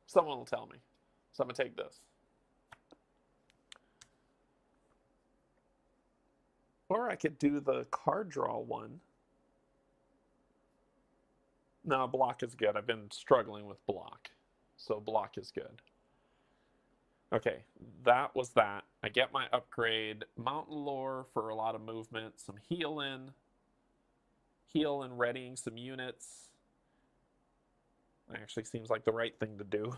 Someone will tell me. So I'm going to take this. Or I could do the card draw one. No, block is good. I've been struggling with block. So block is good. Okay, that was that. I get my upgrade. Mountain lore for a lot of movement. Some heal in. Heal and readying some units. Actually seems like the right thing to do.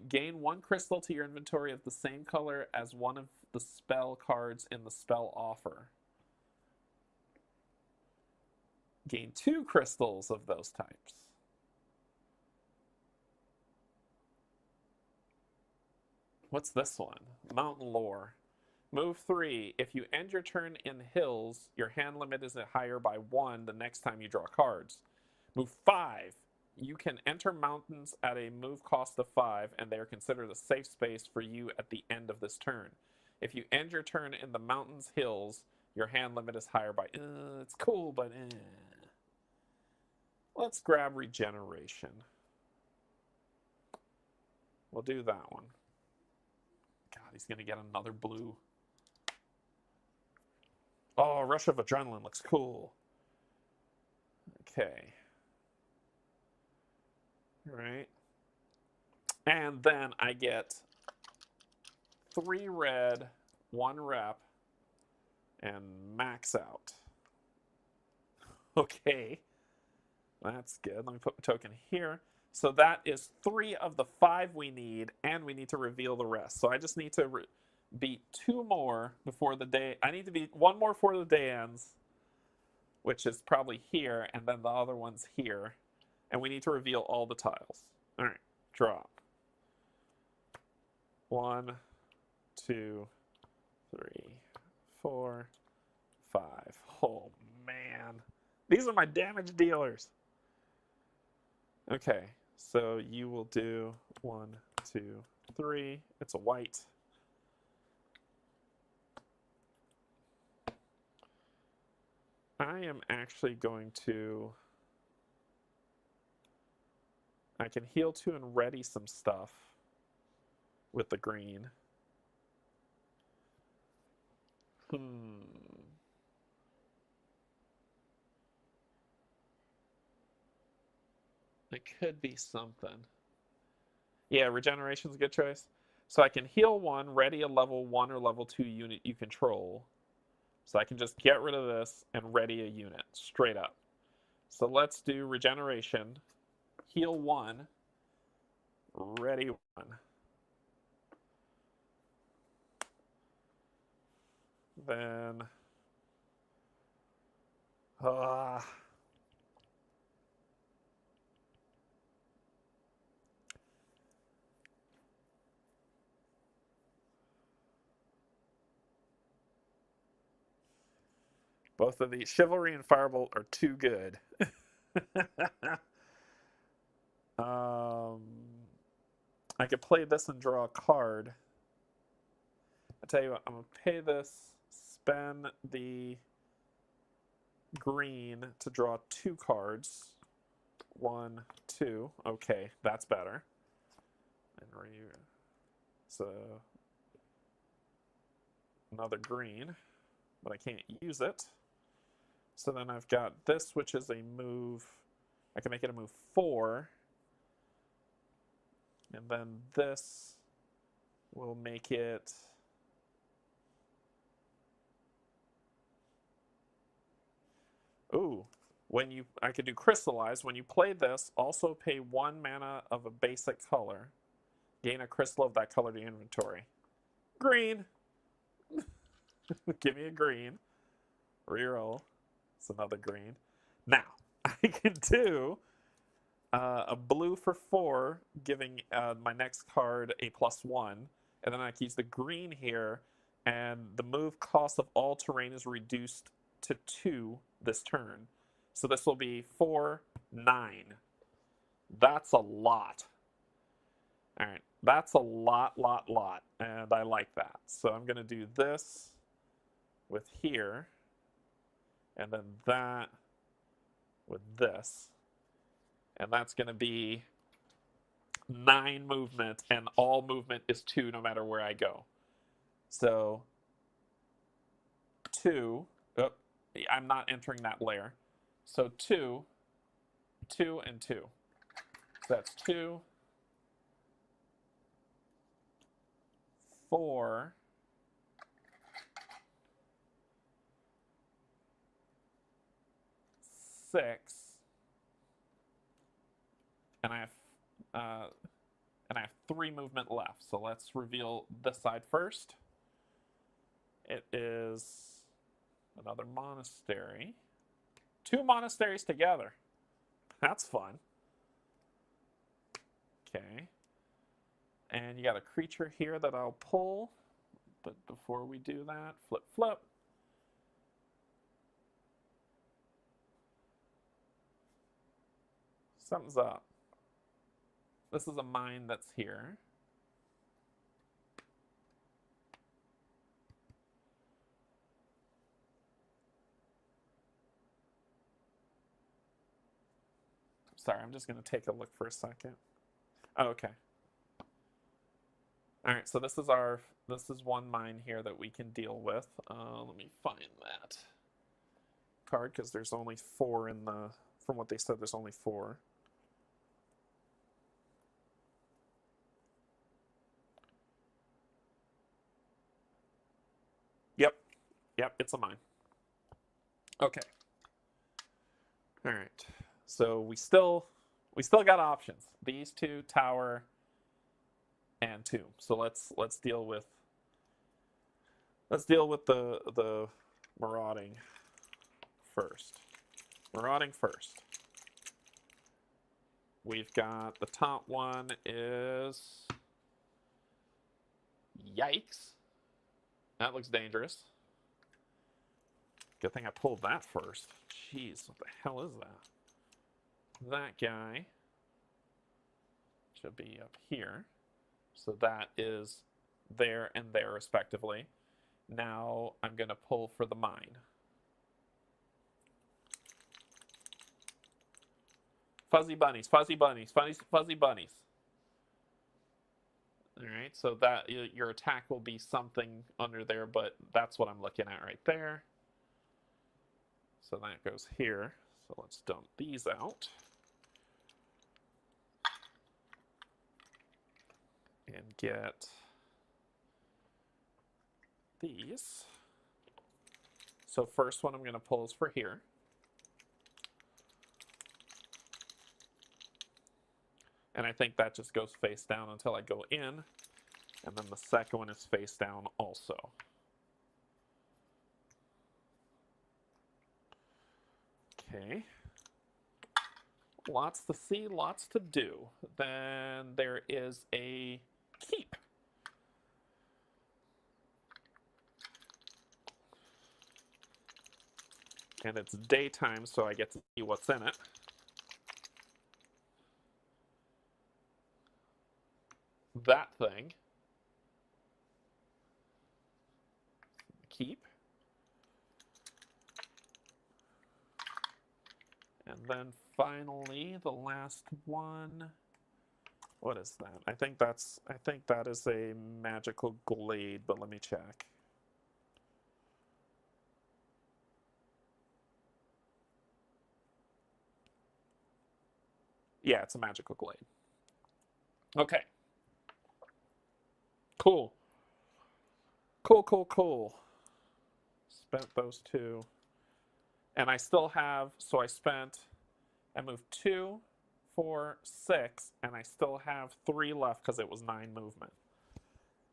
Gain 1 crystal to your inventory of the same color as one of the spell cards in the spell offer. Gain 2 crystals of those types. What's this one? Mountain lore. Move 3. If you end your turn in hills, your hand limit is higher by 1 the next time you draw cards. Move 5. You can enter mountains at a move cost of 5, and they are considered a safe space for you at the end of this turn. If you end your turn in the mountains, hills, your hand limit is higher by... it's cool, but... Let's grab regeneration. We'll do that one. God, he's going to get another blue. Oh, Rush of Adrenaline looks cool. Okay. Right. And then I get 3 red, 1 rep, and max out. Okay. That's good. Let me put my token here. So that is 3 of the 5 we need, and we need to reveal the rest. So I just need to beat 2 more before the day. I need to beat 1 more before the day ends, which is probably here, and then the other one's here. And we need to reveal all the tiles. All right, drop. 1, 2, 3, 4, 5. Oh, man. These are my damage dealers. Okay, so you will do 1, 2, 3. It's a white. I am actually going to... I can heal 2 and ready some stuff with the green. It could be something. Yeah, regeneration's a good choice. So I can heal 1, ready a level 1 or level 2 unit you control. So I can just get rid of this and ready a unit, straight up. So let's do regeneration. Heal 1, ready 1. Then, both of these, Chivalry and Firebolt, are too good. I could play this and draw a card. I tell you what, I'm going to pay this, spend the green to draw 2 cards. 1, 2. Okay, that's better. And so another green, but I can't use it. So then I've got this, which is a move. I can make it a move 4. And then this will make it... Ooh, I could do Crystallize. When you play this, also pay 1 mana of a basic color. Gain a crystal of that color to your inventory. Green. Give me a green. Reroll. It's another green. Now, I can do a blue for 4, giving my next card a +1. And then I can use the green here, and the move cost of all terrain is reduced to 2 this turn. So this will be 4, 9. That's a lot. All right, that's a lot, and I like that. So I'm going to do this with here, and then that with this. And that's going to be 9 movement, and all movement is 2 no matter where I go. So 2, oh, I'm not entering that layer. So 2, 2, and 2. So that's 2, 4, 6, and I have 3 movement left. So let's reveal this side first. It is another monastery. 2 monasteries together. That's fun. Okay. And you got a creature here that I'll pull. But before we do that, flip, flip. Something's up. This is a mine that's here. Sorry, I'm just going to take a look for a second. Oh, okay. All right, so this is one mine here that we can deal with. Let me find that card because there's only 4 in the. From what they said, there's only 4. Yep, it's a mine. Okay. All right. So we still got options. These 2, tower, and tomb. So let's deal with the marauding first. Marauding first. We've got the top one is yikes. That looks dangerous. Good thing I pulled that first. Jeez, what the hell is that? That guy should be up here. So that is there and there respectively. Now I'm going to pull for the mine. Fuzzy bunnies, fuzzy bunnies, fuzzy bunnies. All right, so that your attack will be something under there, but that's what I'm looking at right there. So that goes here. So let's dump these out. And get these. So first one I'm going to pull is for here. And I think that just goes face down until I go in. And then the second one is face down also. Okay. Lots to see, lots to do. Then there is a keep. And it's daytime, so I get to see what's in it. That thing. Keep. And then finally, the last one. What is that? I think that is a magical glade, but let me check. Yeah, it's a magical glade. Okay. Cool. Cool. Spent those 2. And I still have, so I moved 2, 4, 6, and I still have 3 left because it was 9 movement.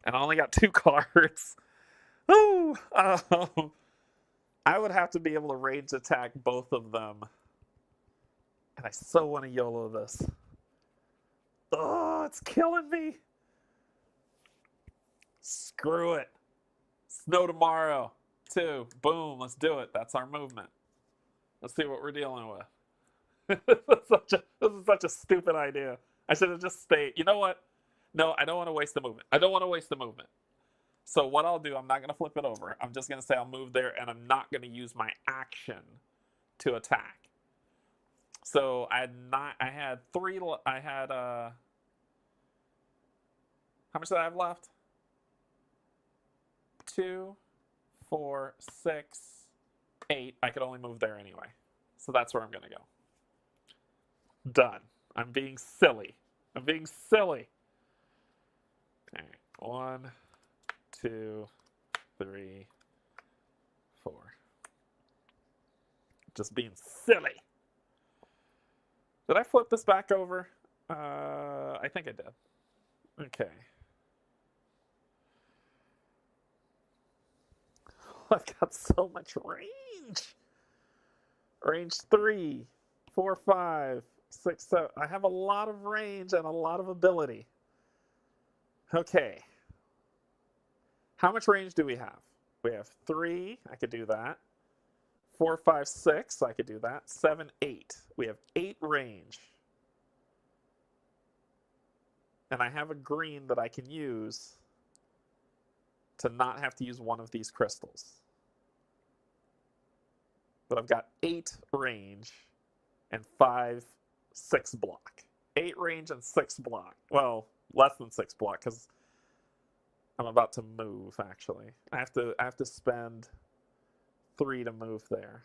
And I only got 2 cards. Ooh, I would have to be able to range attack both of them. And I so want to YOLO this. Oh, it's killing me. Screw it. Snow tomorrow. 2. Boom, let's do it. That's our movement. Let's see what we're dealing with. This is such a stupid idea. I should have just stayed. You know what? No, I don't want to waste the movement. I don't want to waste the movement. So what I'll do, I'm not going to flip it over. I'm just going to say I'll move there, and I'm not going to use my action to attack. So how much did I have left? 2, 4, 6, 8. I could only move there anyway. So that's where I'm going to go. Done. I'm being silly. I'm being silly. All right. 1, 2, 3, 4. Just being silly. Did I flip this back over? I think I did. Okay. I've got so much range. Range 3, 4, 5, 6, 7. I have a lot of range and a lot of ability. Okay. How much range do we have? We have 3. I could do that. 4, 5, 6. I could do that. 7, 8. We have 8 range. And I have a green that I can use to not have to use one of these crystals. But I've got 8 range and 6 block. 8 range and 6 block. Well, less than 6 block because I'm about to move, actually. I have to spend 3 to move there.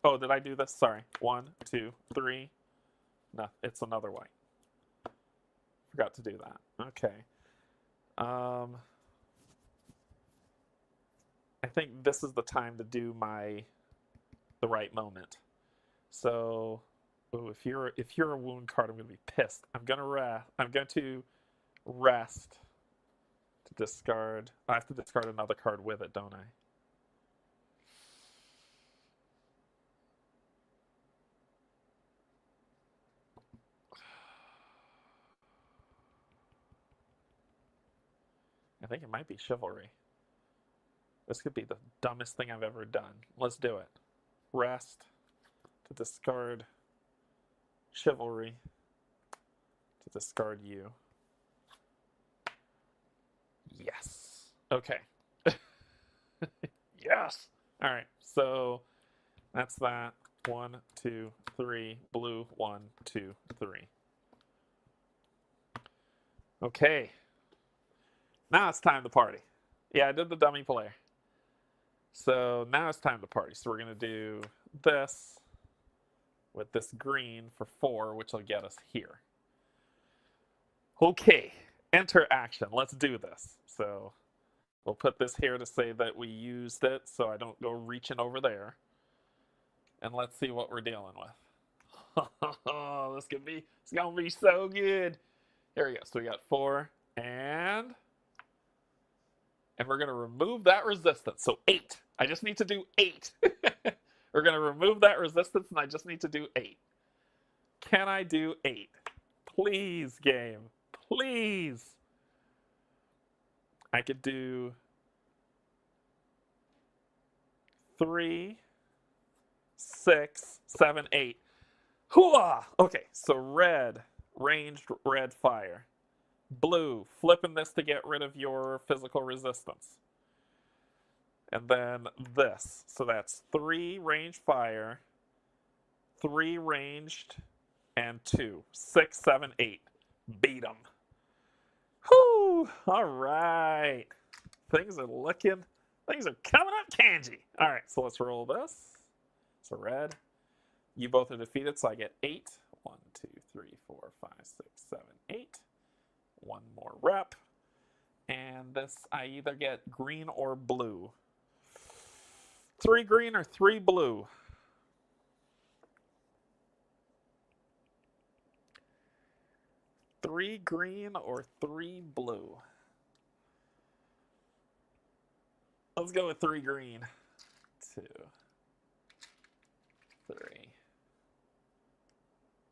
Oh, did I do this? Sorry. 1, 2, 3. No, it's another white. Forgot to do that. Okay. I think this is the time to do the right moment. So, if you're a wound card, I'm going to be pissed. I'm going to rest to discard. I have to discard another card with it, don't I? I think it might be Chivalry. This could be the dumbest thing I've ever done. Let's do it. Rest to discard Chivalry to discard you. Yes. Okay. Yes. All right. So that's that. 1, 2, 3. Blue. 1, 2, 3. Okay. Now it's time to party. Yeah, I did the dummy player. So now it's time to party. So we're going to do this with this green for 4, which will get us here. Okay, enter action. Let's do this. So we'll put this here to say that we used it so I don't go reaching over there. And let's see what we're dealing with. It's going to be so good. Here we go. So we got 4 and we're going to remove that resistance. So 8. I just need to do 8. We're going to remove that resistance, and I just need to do 8. Can I do 8? Please, game. Please. I could do 3, 6, 7, 8. Hooah! Okay, so red, ranged red fire. Blue, flipping this to get rid of your physical resistance. And then this. So that's 3 ranged fire, 3 ranged, and 2. 6, 7, 8. Beat them. Whoo! All right. Things are coming up, Canje. All right, so let's roll this. So red. You both are defeated, so I get 8. 1, 2, 3, 4, 5, 6, 7, 8. 1 more rep. And this, I either get green or blue. 3 green or 3 blue. 3 green or 3 blue? Let's go with 3 green. 2, 3.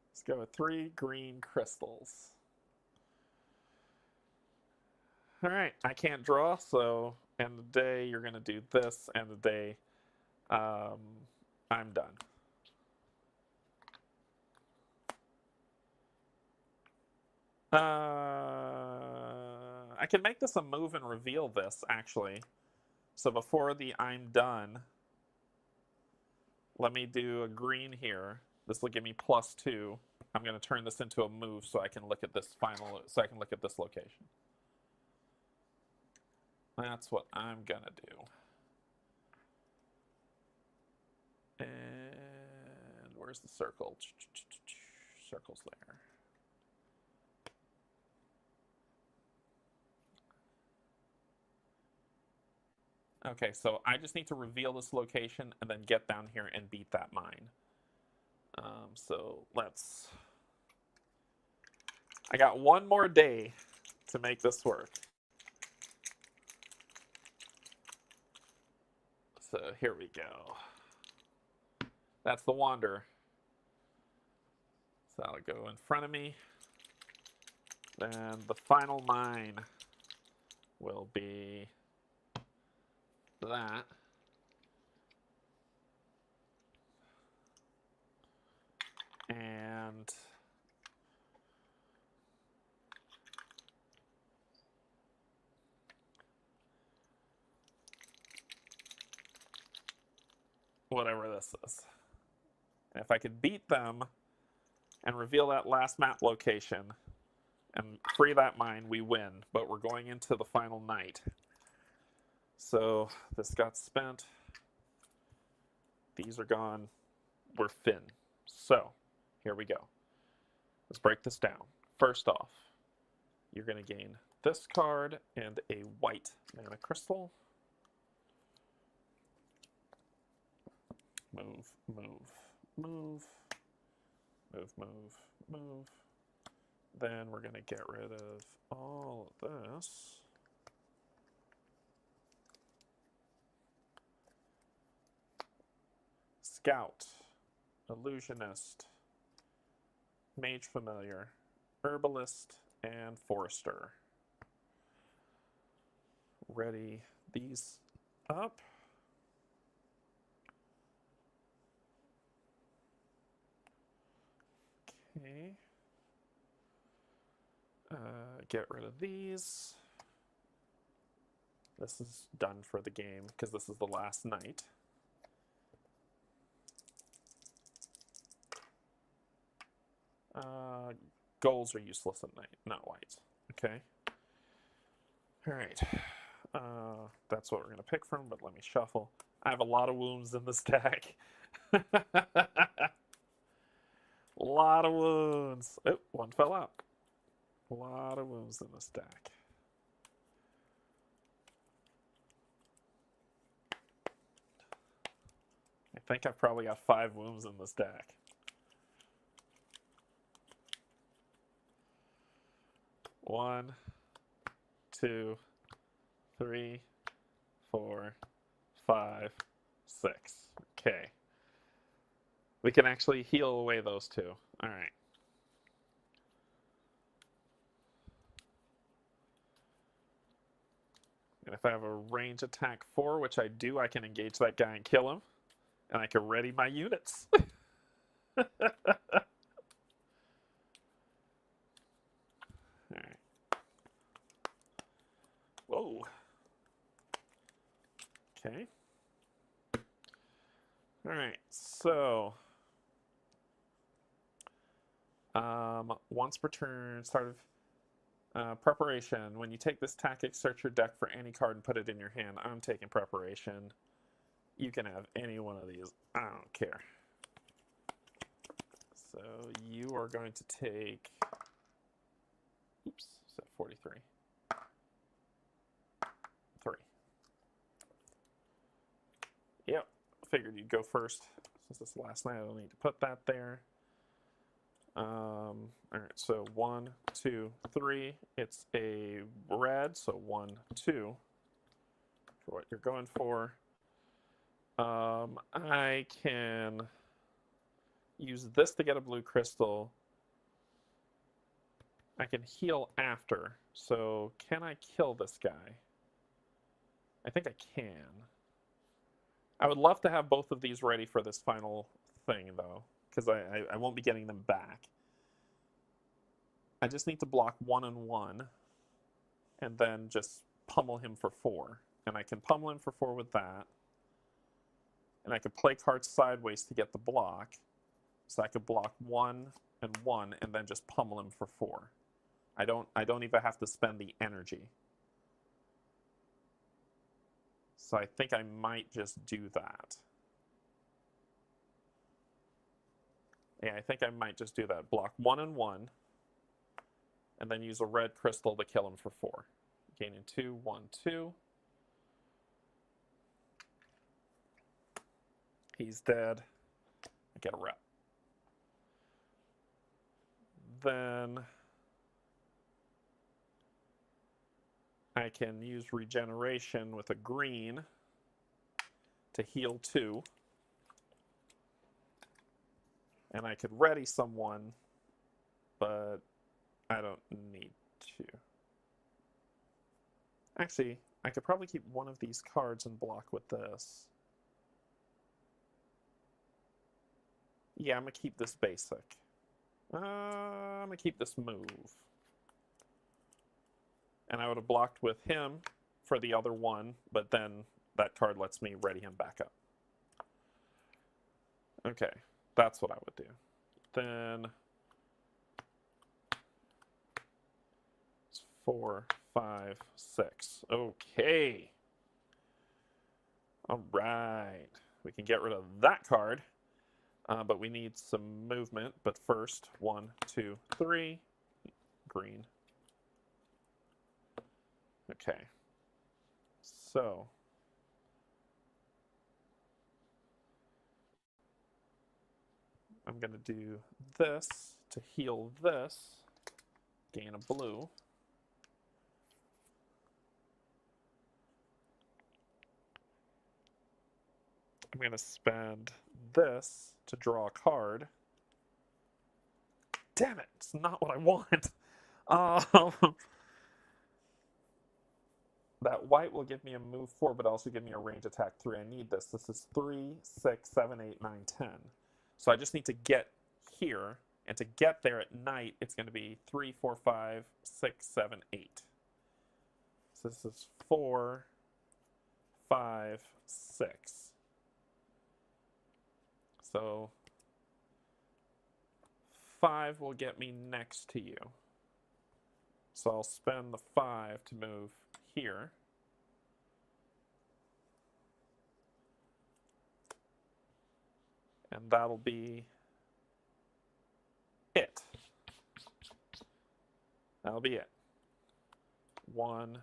Let's go with 3 green crystals. All right, I can't draw, so end of the day, you're going to do this, end of the day, I'm done. I can make this a move and reveal this, actually. So before the I'm done, let me do a green here. This will give me +2. I'm going to turn this into a move so I can look at this so I can look at this location. That's what I'm going to do. And where's the circle? Circle's there. Okay, so I just need to reveal this location and then get down here and beat that mine. So let's... I got one more day to make this work. So here we go. That's the Wander. So I'll go in front of me. Then the final mine will be that. And whatever this is. And if I could beat them and reveal that last map location and free that mine, we win. But we're going into the final night. So this got spent. These are gone. We're Finn. So here we go. Let's break this down. First off, you're going to gain this card and a white mana crystal. Move, move, move, move, move, move. Then we're going to get rid of all of this. Scout, Illusionist, Mage Familiar, Herbalist, and Forester. Ready these up. Okay. Get rid of these. This is done for the game because this is the last night. Goals are useless at night, not whites. Okay. All right. That's what we're going to pick from, but let me shuffle. I have a lot of wounds in this deck. A lot of wounds. Oh, one fell out. A lot of wounds in this deck. I think I've probably got 5 wounds in this deck. One, 2, 3, 4, 5, 6. Okay. We can actually heal away those 2. All right. And if I have a range attack 4, which I do, I can engage that guy and kill him. And I can ready my units. All right. Whoa. Okay. All right, so once per turn, start of preparation. When you take this tactic, search your deck for any card and put it in your hand. I'm taking preparation. You can have any one of these. I don't care. So you are going to take, oops, set 43. 3. Yep, figured you'd go first. Since this last night, I don't need to put that there. All right, so 1, 2, 3. It's a red, so 1, 2 for what you're going for. I can use this to get a blue crystal. I can heal after. So can I kill this guy? I think I can. I would love to have both of these ready for this final thing, though, because I won't be getting them back. I just need to block 1 and 1, and then just pummel him for 4. And I can pummel him for 4 with that. And I could play cards sideways to get the block. So I could block 1 and 1, and then just pummel him for 4. I don't even have to spend the energy. So I think I might just do that. Yeah, I think I might just do that. Block 1 and 1, and then use a red crystal to kill him for 4. Gaining 2, 1, 2. He's dead. I get a rep. Then I can use regeneration with a green to heal 2. And I could ready someone, but I don't need to. Actually, I could probably keep one of these cards and block with this. Yeah, I'm going to keep this basic. I'm going to keep this move. And I would have blocked with him for the other one, but then that card lets me ready him back up. Okay, that's what I would do. Then it's 4, 5, 6. Okay. All right. We can get rid of that card. But we need some movement. But first, 1, 2, 3. Green. Okay. So I'm going to do this to heal this. Gain a blue. I'm going to spend this to draw a card. Damn it, it's not what I want. That white will give me a move 4, but also give me a range attack 3. I need this. This is 3, 6, 7, 8, 9, 10. So I just need to get here, and to get there at night, it's going to be 3, 4, 5, 6, 7, 8. So this is 4, 5, 6. So 5 will get me next to you. So I'll spend the 5 to move here. And that'll be it. That'll be it. 1,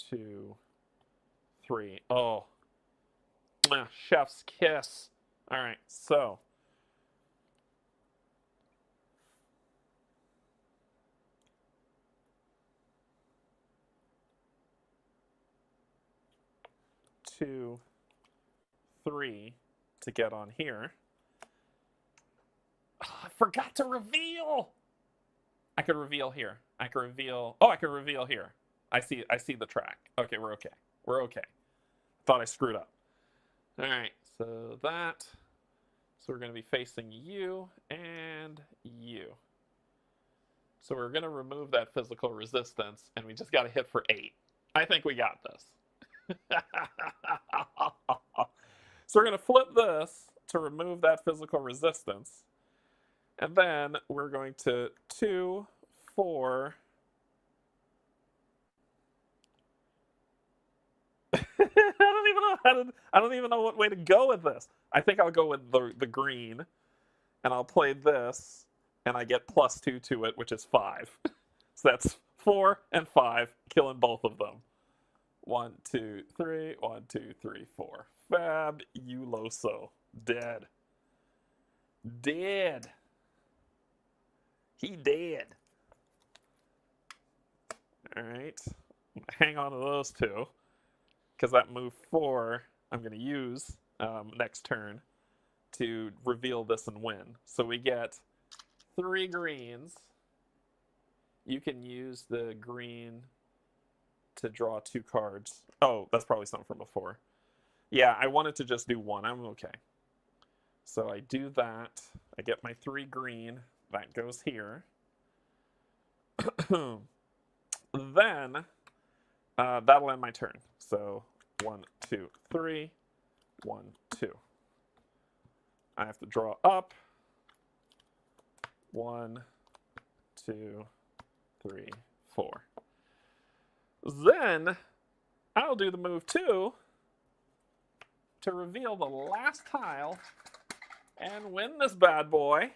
2, 3. Oh, chef's kiss. All right, so two, 3 to get on here. Oh, I forgot to reveal. I could reveal here. I could reveal. Oh, I could reveal here. I see the track. Okay, we're okay. We're okay. Thought I screwed up. All right, so that. So we're going to be facing you and you. So we're going to remove that physical resistance, and we just got to hit for 8. I think we got this. So we're going to flip this to remove that physical resistance. And then we're going to 2, 4. I don't even know what way to go with this. I think I'll go with the green, and I'll play this, and I get +2 to it, which is 5. So that's 4 and 5, killing both of them. 1, 2, 3. 1, 2, 3, 4. Fabuloso. Dead. Dead. He did. All right. Hang on to those two, because that move 4 I'm going to use next turn to reveal this and win. So we get 3 greens. You can use the green to draw 2 cards. Oh, that's probably something from before. Yeah, I wanted to just do 1. I'm okay. So I do that. I get my 3 green. That goes here. Then that'll end my turn. So 1, 2, 3, 1, 2. I have to draw up. 1, 2, 3, 4. Then I'll do the move 2 to reveal the last tile and win this bad boy,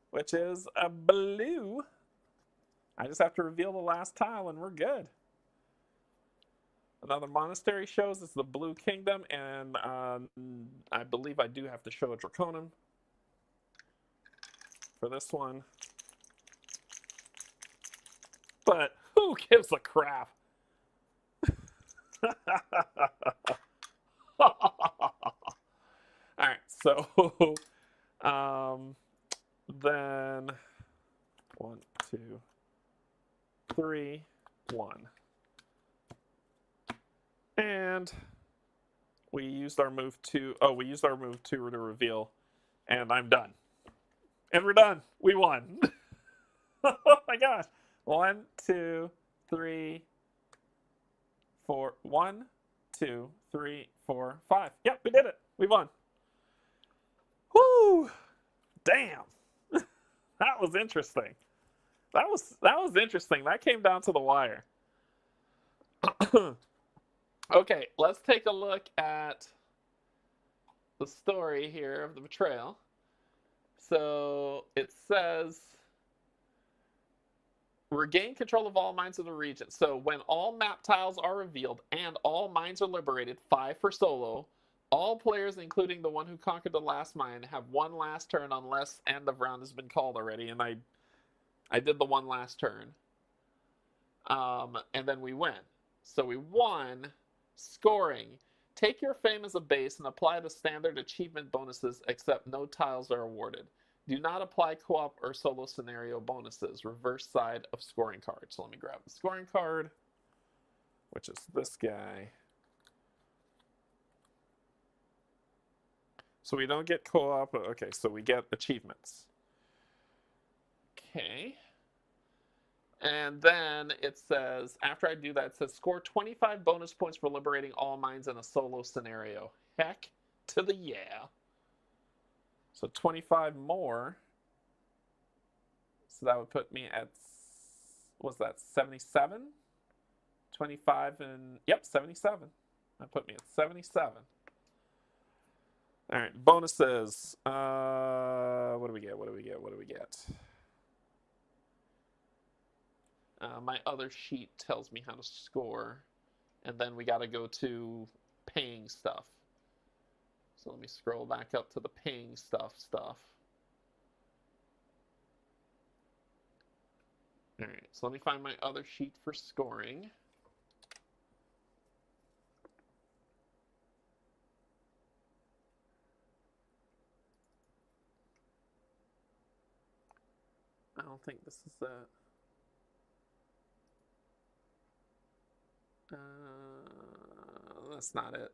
which is a blue. I just have to reveal the last tile and we're good. Another monastery shows it's the Blue Kingdom, and I believe I do have to show a Draconum for this one. But who gives a crap? Alright, so then 1, 2, 3, 1. And we used our move 2. Oh, we used our move 2 to reveal. And I'm done. And we're done. We won. Oh my gosh. 1, 2, 3, 4. 1, 2, 3, 4, 5. Yep, we did it. We won. Woo! Damn. That was interesting. That was interesting. That came down to the wire. Okay, let's take a look at the story here of the Betrayal. So it says, regain control of all mines of the region. So when all map tiles are revealed and all mines are liberated, 5 for solo, all players, including the one who conquered the last mine, have 1 last turn unless end of round has been called already. And I did the 1 last turn. And then we win. So we won. Scoring. Take your fame as a base and apply the standard achievement bonuses, except no tiles are awarded. Do not apply co-op or solo scenario bonuses. Reverse side of scoring card. So let me grab the scoring card, which is this guy. So we don't get co-op. Okay, so we get achievements. Okay. And then it says, after I do that, it says score 25 bonus points for liberating all mines in a solo scenario. Heck to the yeah. So 25 more. So that would put me at, what's that, 77? 25 and, yep, 77. That put me at 77. All right, bonuses. What do we get? What do we get? What do we get? My other sheet tells me how to score, and then we got to go to paying stuff. So let me scroll back up to the paying stuff. All right, so let me find my other sheet for scoring. I don't think this is it. That's not it.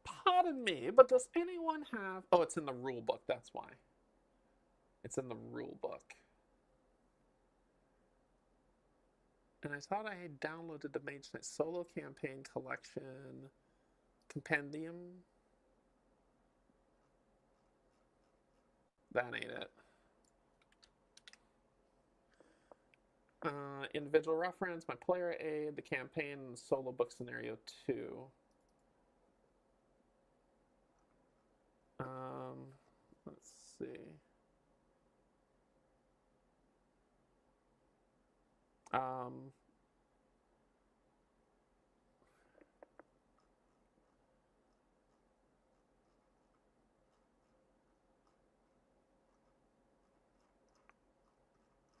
Pardon me, but does anyone have... Oh, it's in the rule book, that's why. It's in the rule book. And I thought I had downloaded the Mage Knight Solo Campaign Collection Compendium. That ain't it. Individual reference, my player aid, the campaign, and the solo book scenario 2. Let's see.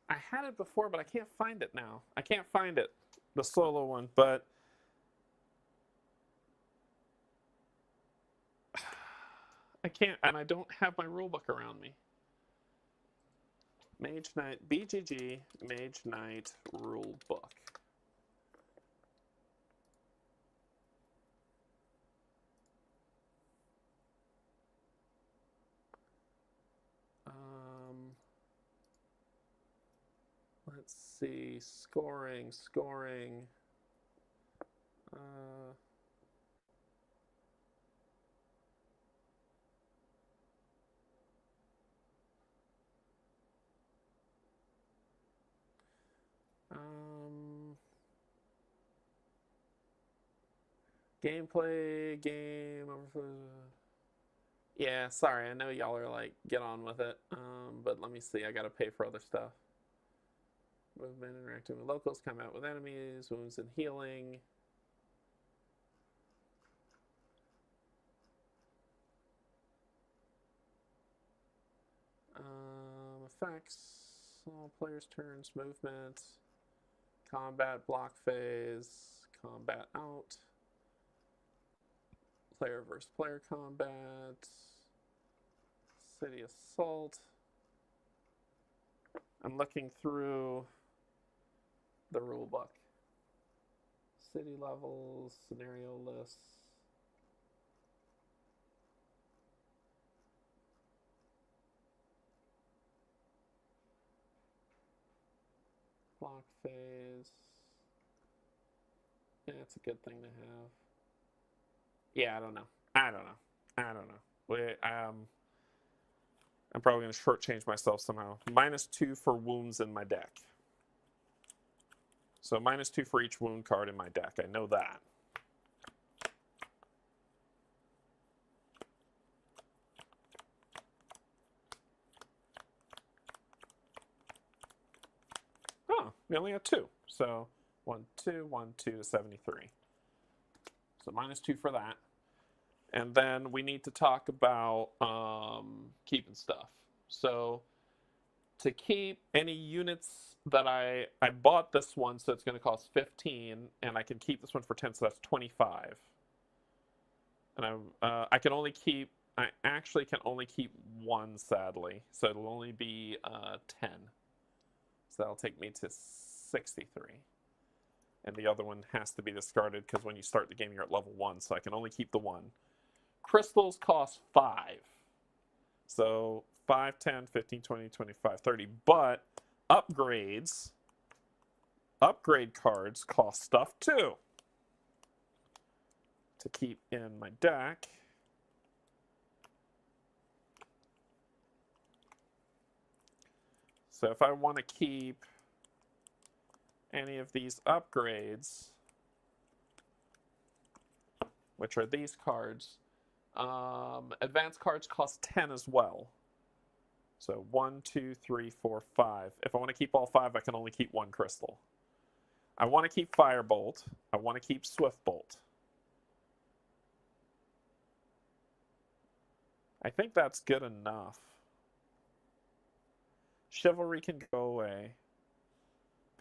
I had it before, but I can't find it now. I can't find it, the solo one, but I can't, and I don't have my rulebook around me. Mage Knight, BGG, Mage Knight rulebook. Let's see, scoring. Gameplay, game over. Yeah, sorry, I know y'all are like, get on with it. But let me see, I gotta pay for other stuff. Movement, interacting with locals, combat with enemies, wounds and healing. Effects, all players' turns, movement, combat, block phase, combat out, player versus player combat, city assault. I'm looking through the rule book. City levels, scenario lists. Block phase. Yeah, it's a good thing to have. Yeah, I don't know. I'm probably going to shortchange myself somehow. -2 for wounds in my deck. So -2 for each wound card in my deck. I know that. Oh, we only have 2. So 1, 2, 1, 2 to 73. So -2 for that. And then we need to talk about keeping stuff. So to keep any units that I bought this one, so it's going to cost 15, and I can keep this one for 10, so that's 25. And I actually can only keep 1, sadly, so it'll only be 10. So that'll take me to 63. And the other one has to be discarded because when you start the game, you're at level 1, so I can only keep the 1. Crystals cost 5. So 5, 10, 15, 20, 25, 30. But upgrade cards cost stuff too to keep in my deck. So if I want to keep any of these upgrades, which are these cards, advanced cards cost 10 as well. So 1, 2, 3, 4, 5. If I want to keep all 5, I can only keep 1 crystal. I want to keep Firebolt. I want to keep Swiftbolt. I think that's good enough. Chivalry can go away.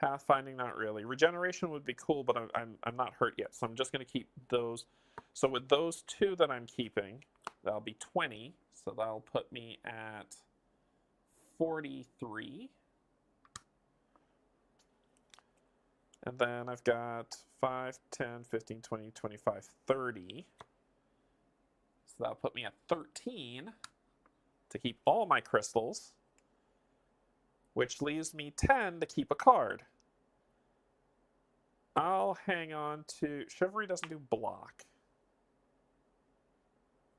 Pathfinding, not really. Regeneration would be cool, but I'm not hurt yet, so I'm just going to keep those. So with those 2 that I'm keeping, that'll be 20. So that'll put me at 43. And then I've got 5, 10, 15, 20, 25, 30. So that'll put me at 13 to keep all my crystals, which leaves me 10 to keep a card. I'll hang on to... Chivalry doesn't do block.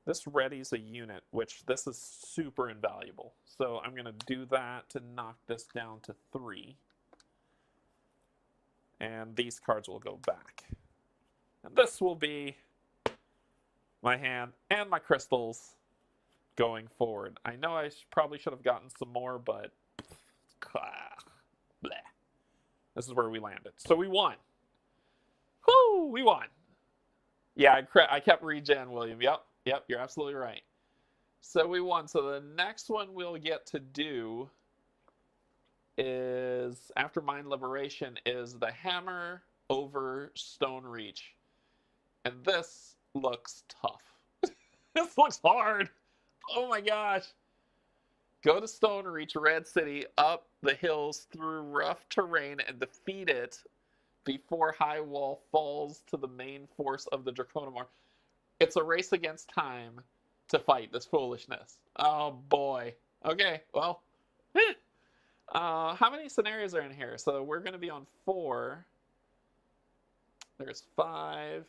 This readies a unit, which this is super invaluable. So I'm going to do that to knock this down to 3. And these cards will go back. And this will be my hand and my crystals going forward. I know I probably should have gotten some more, but bleh. This is where we landed. So we won. Woo, we won. Yeah, I kept regen, William. Yep, you're absolutely right. So we won. So the next one we'll get to do is, after Mind Liberation, is the Hammer over Stone Reach. And this looks tough. This looks hard. Oh my gosh. Go to Stone Reach, Red City, up the hills through rough terrain, and defeat it before High Wall falls to the main force of the Draconomor. It's a race against time to fight this foolishness. Oh boy. Okay, well. How many scenarios are in here? So we're going to be on 4. There's 5,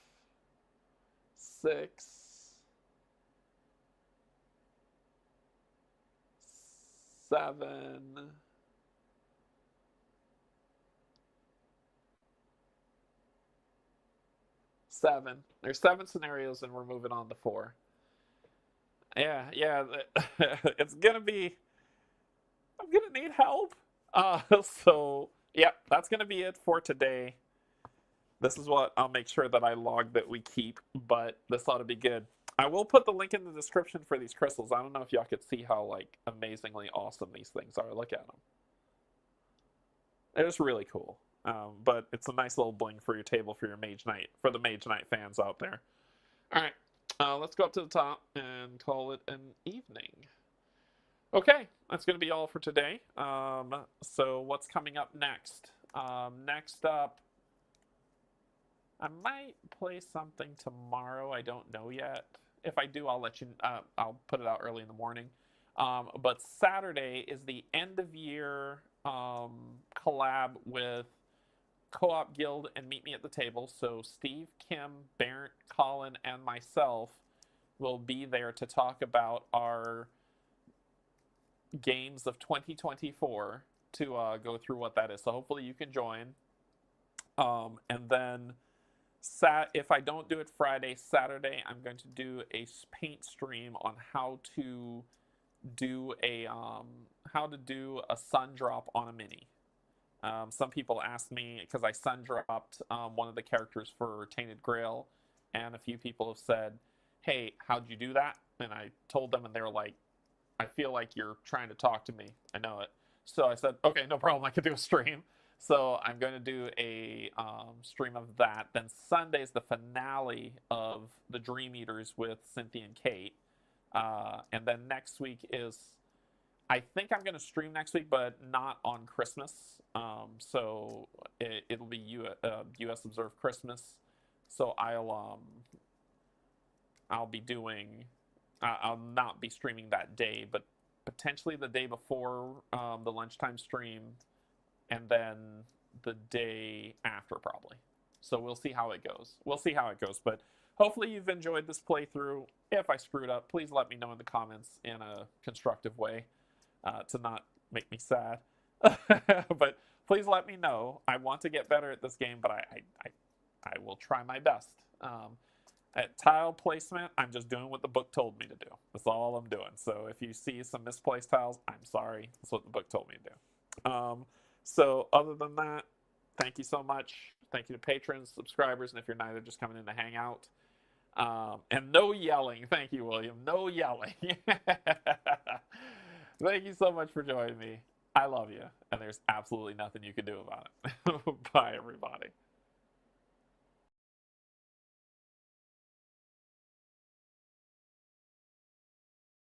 6, 7, 7. There's 7 scenarios, and we're moving on to 4. Yeah, it's gonna be. I'm gonna need help. So yeah, that's gonna be it for today. This is what I'll make sure that I log that we keep, but this ought to be good. I will put the link in the description for these crystals. I don't know if y'all could see how like amazingly awesome these things are. Look at them. They're just really cool. But it's a nice little bling for your table for your Mage Knight, for the Mage Knight fans out there. All right, let's go up to the top and call it an evening. Okay, that's going to be all for today. So what's coming up next? Next up, I might play something tomorrow. I don't know yet. If I do, I'll let you. I'll put it out early in the morning. But Saturday is the end of year collab with Co-op Guild and Meet Me at the Table. So Steve, Kim, Barrett, Colin, and myself will be there to talk about our games of 2024 to go through what that is. So hopefully you can join. And then if I don't do it Friday, Saturday, I'm going to do a paint stream on how to do a sun drop on a mini. Some people asked me, because I sun dropped one of the characters for Tainted Grail, and a few people have said, hey, how'd you do that? And I told them, and they were like, I feel like you're trying to talk to me. I know it. So I said, okay, no problem. I can do a stream. So I'm going to do a stream of that. Then Sunday is the finale of the Dream Eaters with Cynthia and Kate. And then next week is, I think I'm going to stream next week, but not on Christmas. So it'll be U.S. Observe Christmas. So I'll be doing, I'll not be streaming that day, but potentially the day before the lunchtime stream, and then the day after probably. So we'll see how it goes. But hopefully you've enjoyed this playthrough. If I screwed up, please let me know in the comments in a constructive way to not make me sad. But please let me know. I want to get better at this game, but I will try my best. At tile placement, I'm just doing what the book told me to do. That's all I'm doing. So if you see some misplaced tiles, I'm sorry. That's what the book told me to do. So other than that, thank you so much. Thank you to patrons, subscribers, and if you're neither, just coming in to hang out. And no yelling. Thank you, William. No yelling. Thank you so much for joining me. I love you, and there's absolutely nothing you can do about it. Bye, everybody.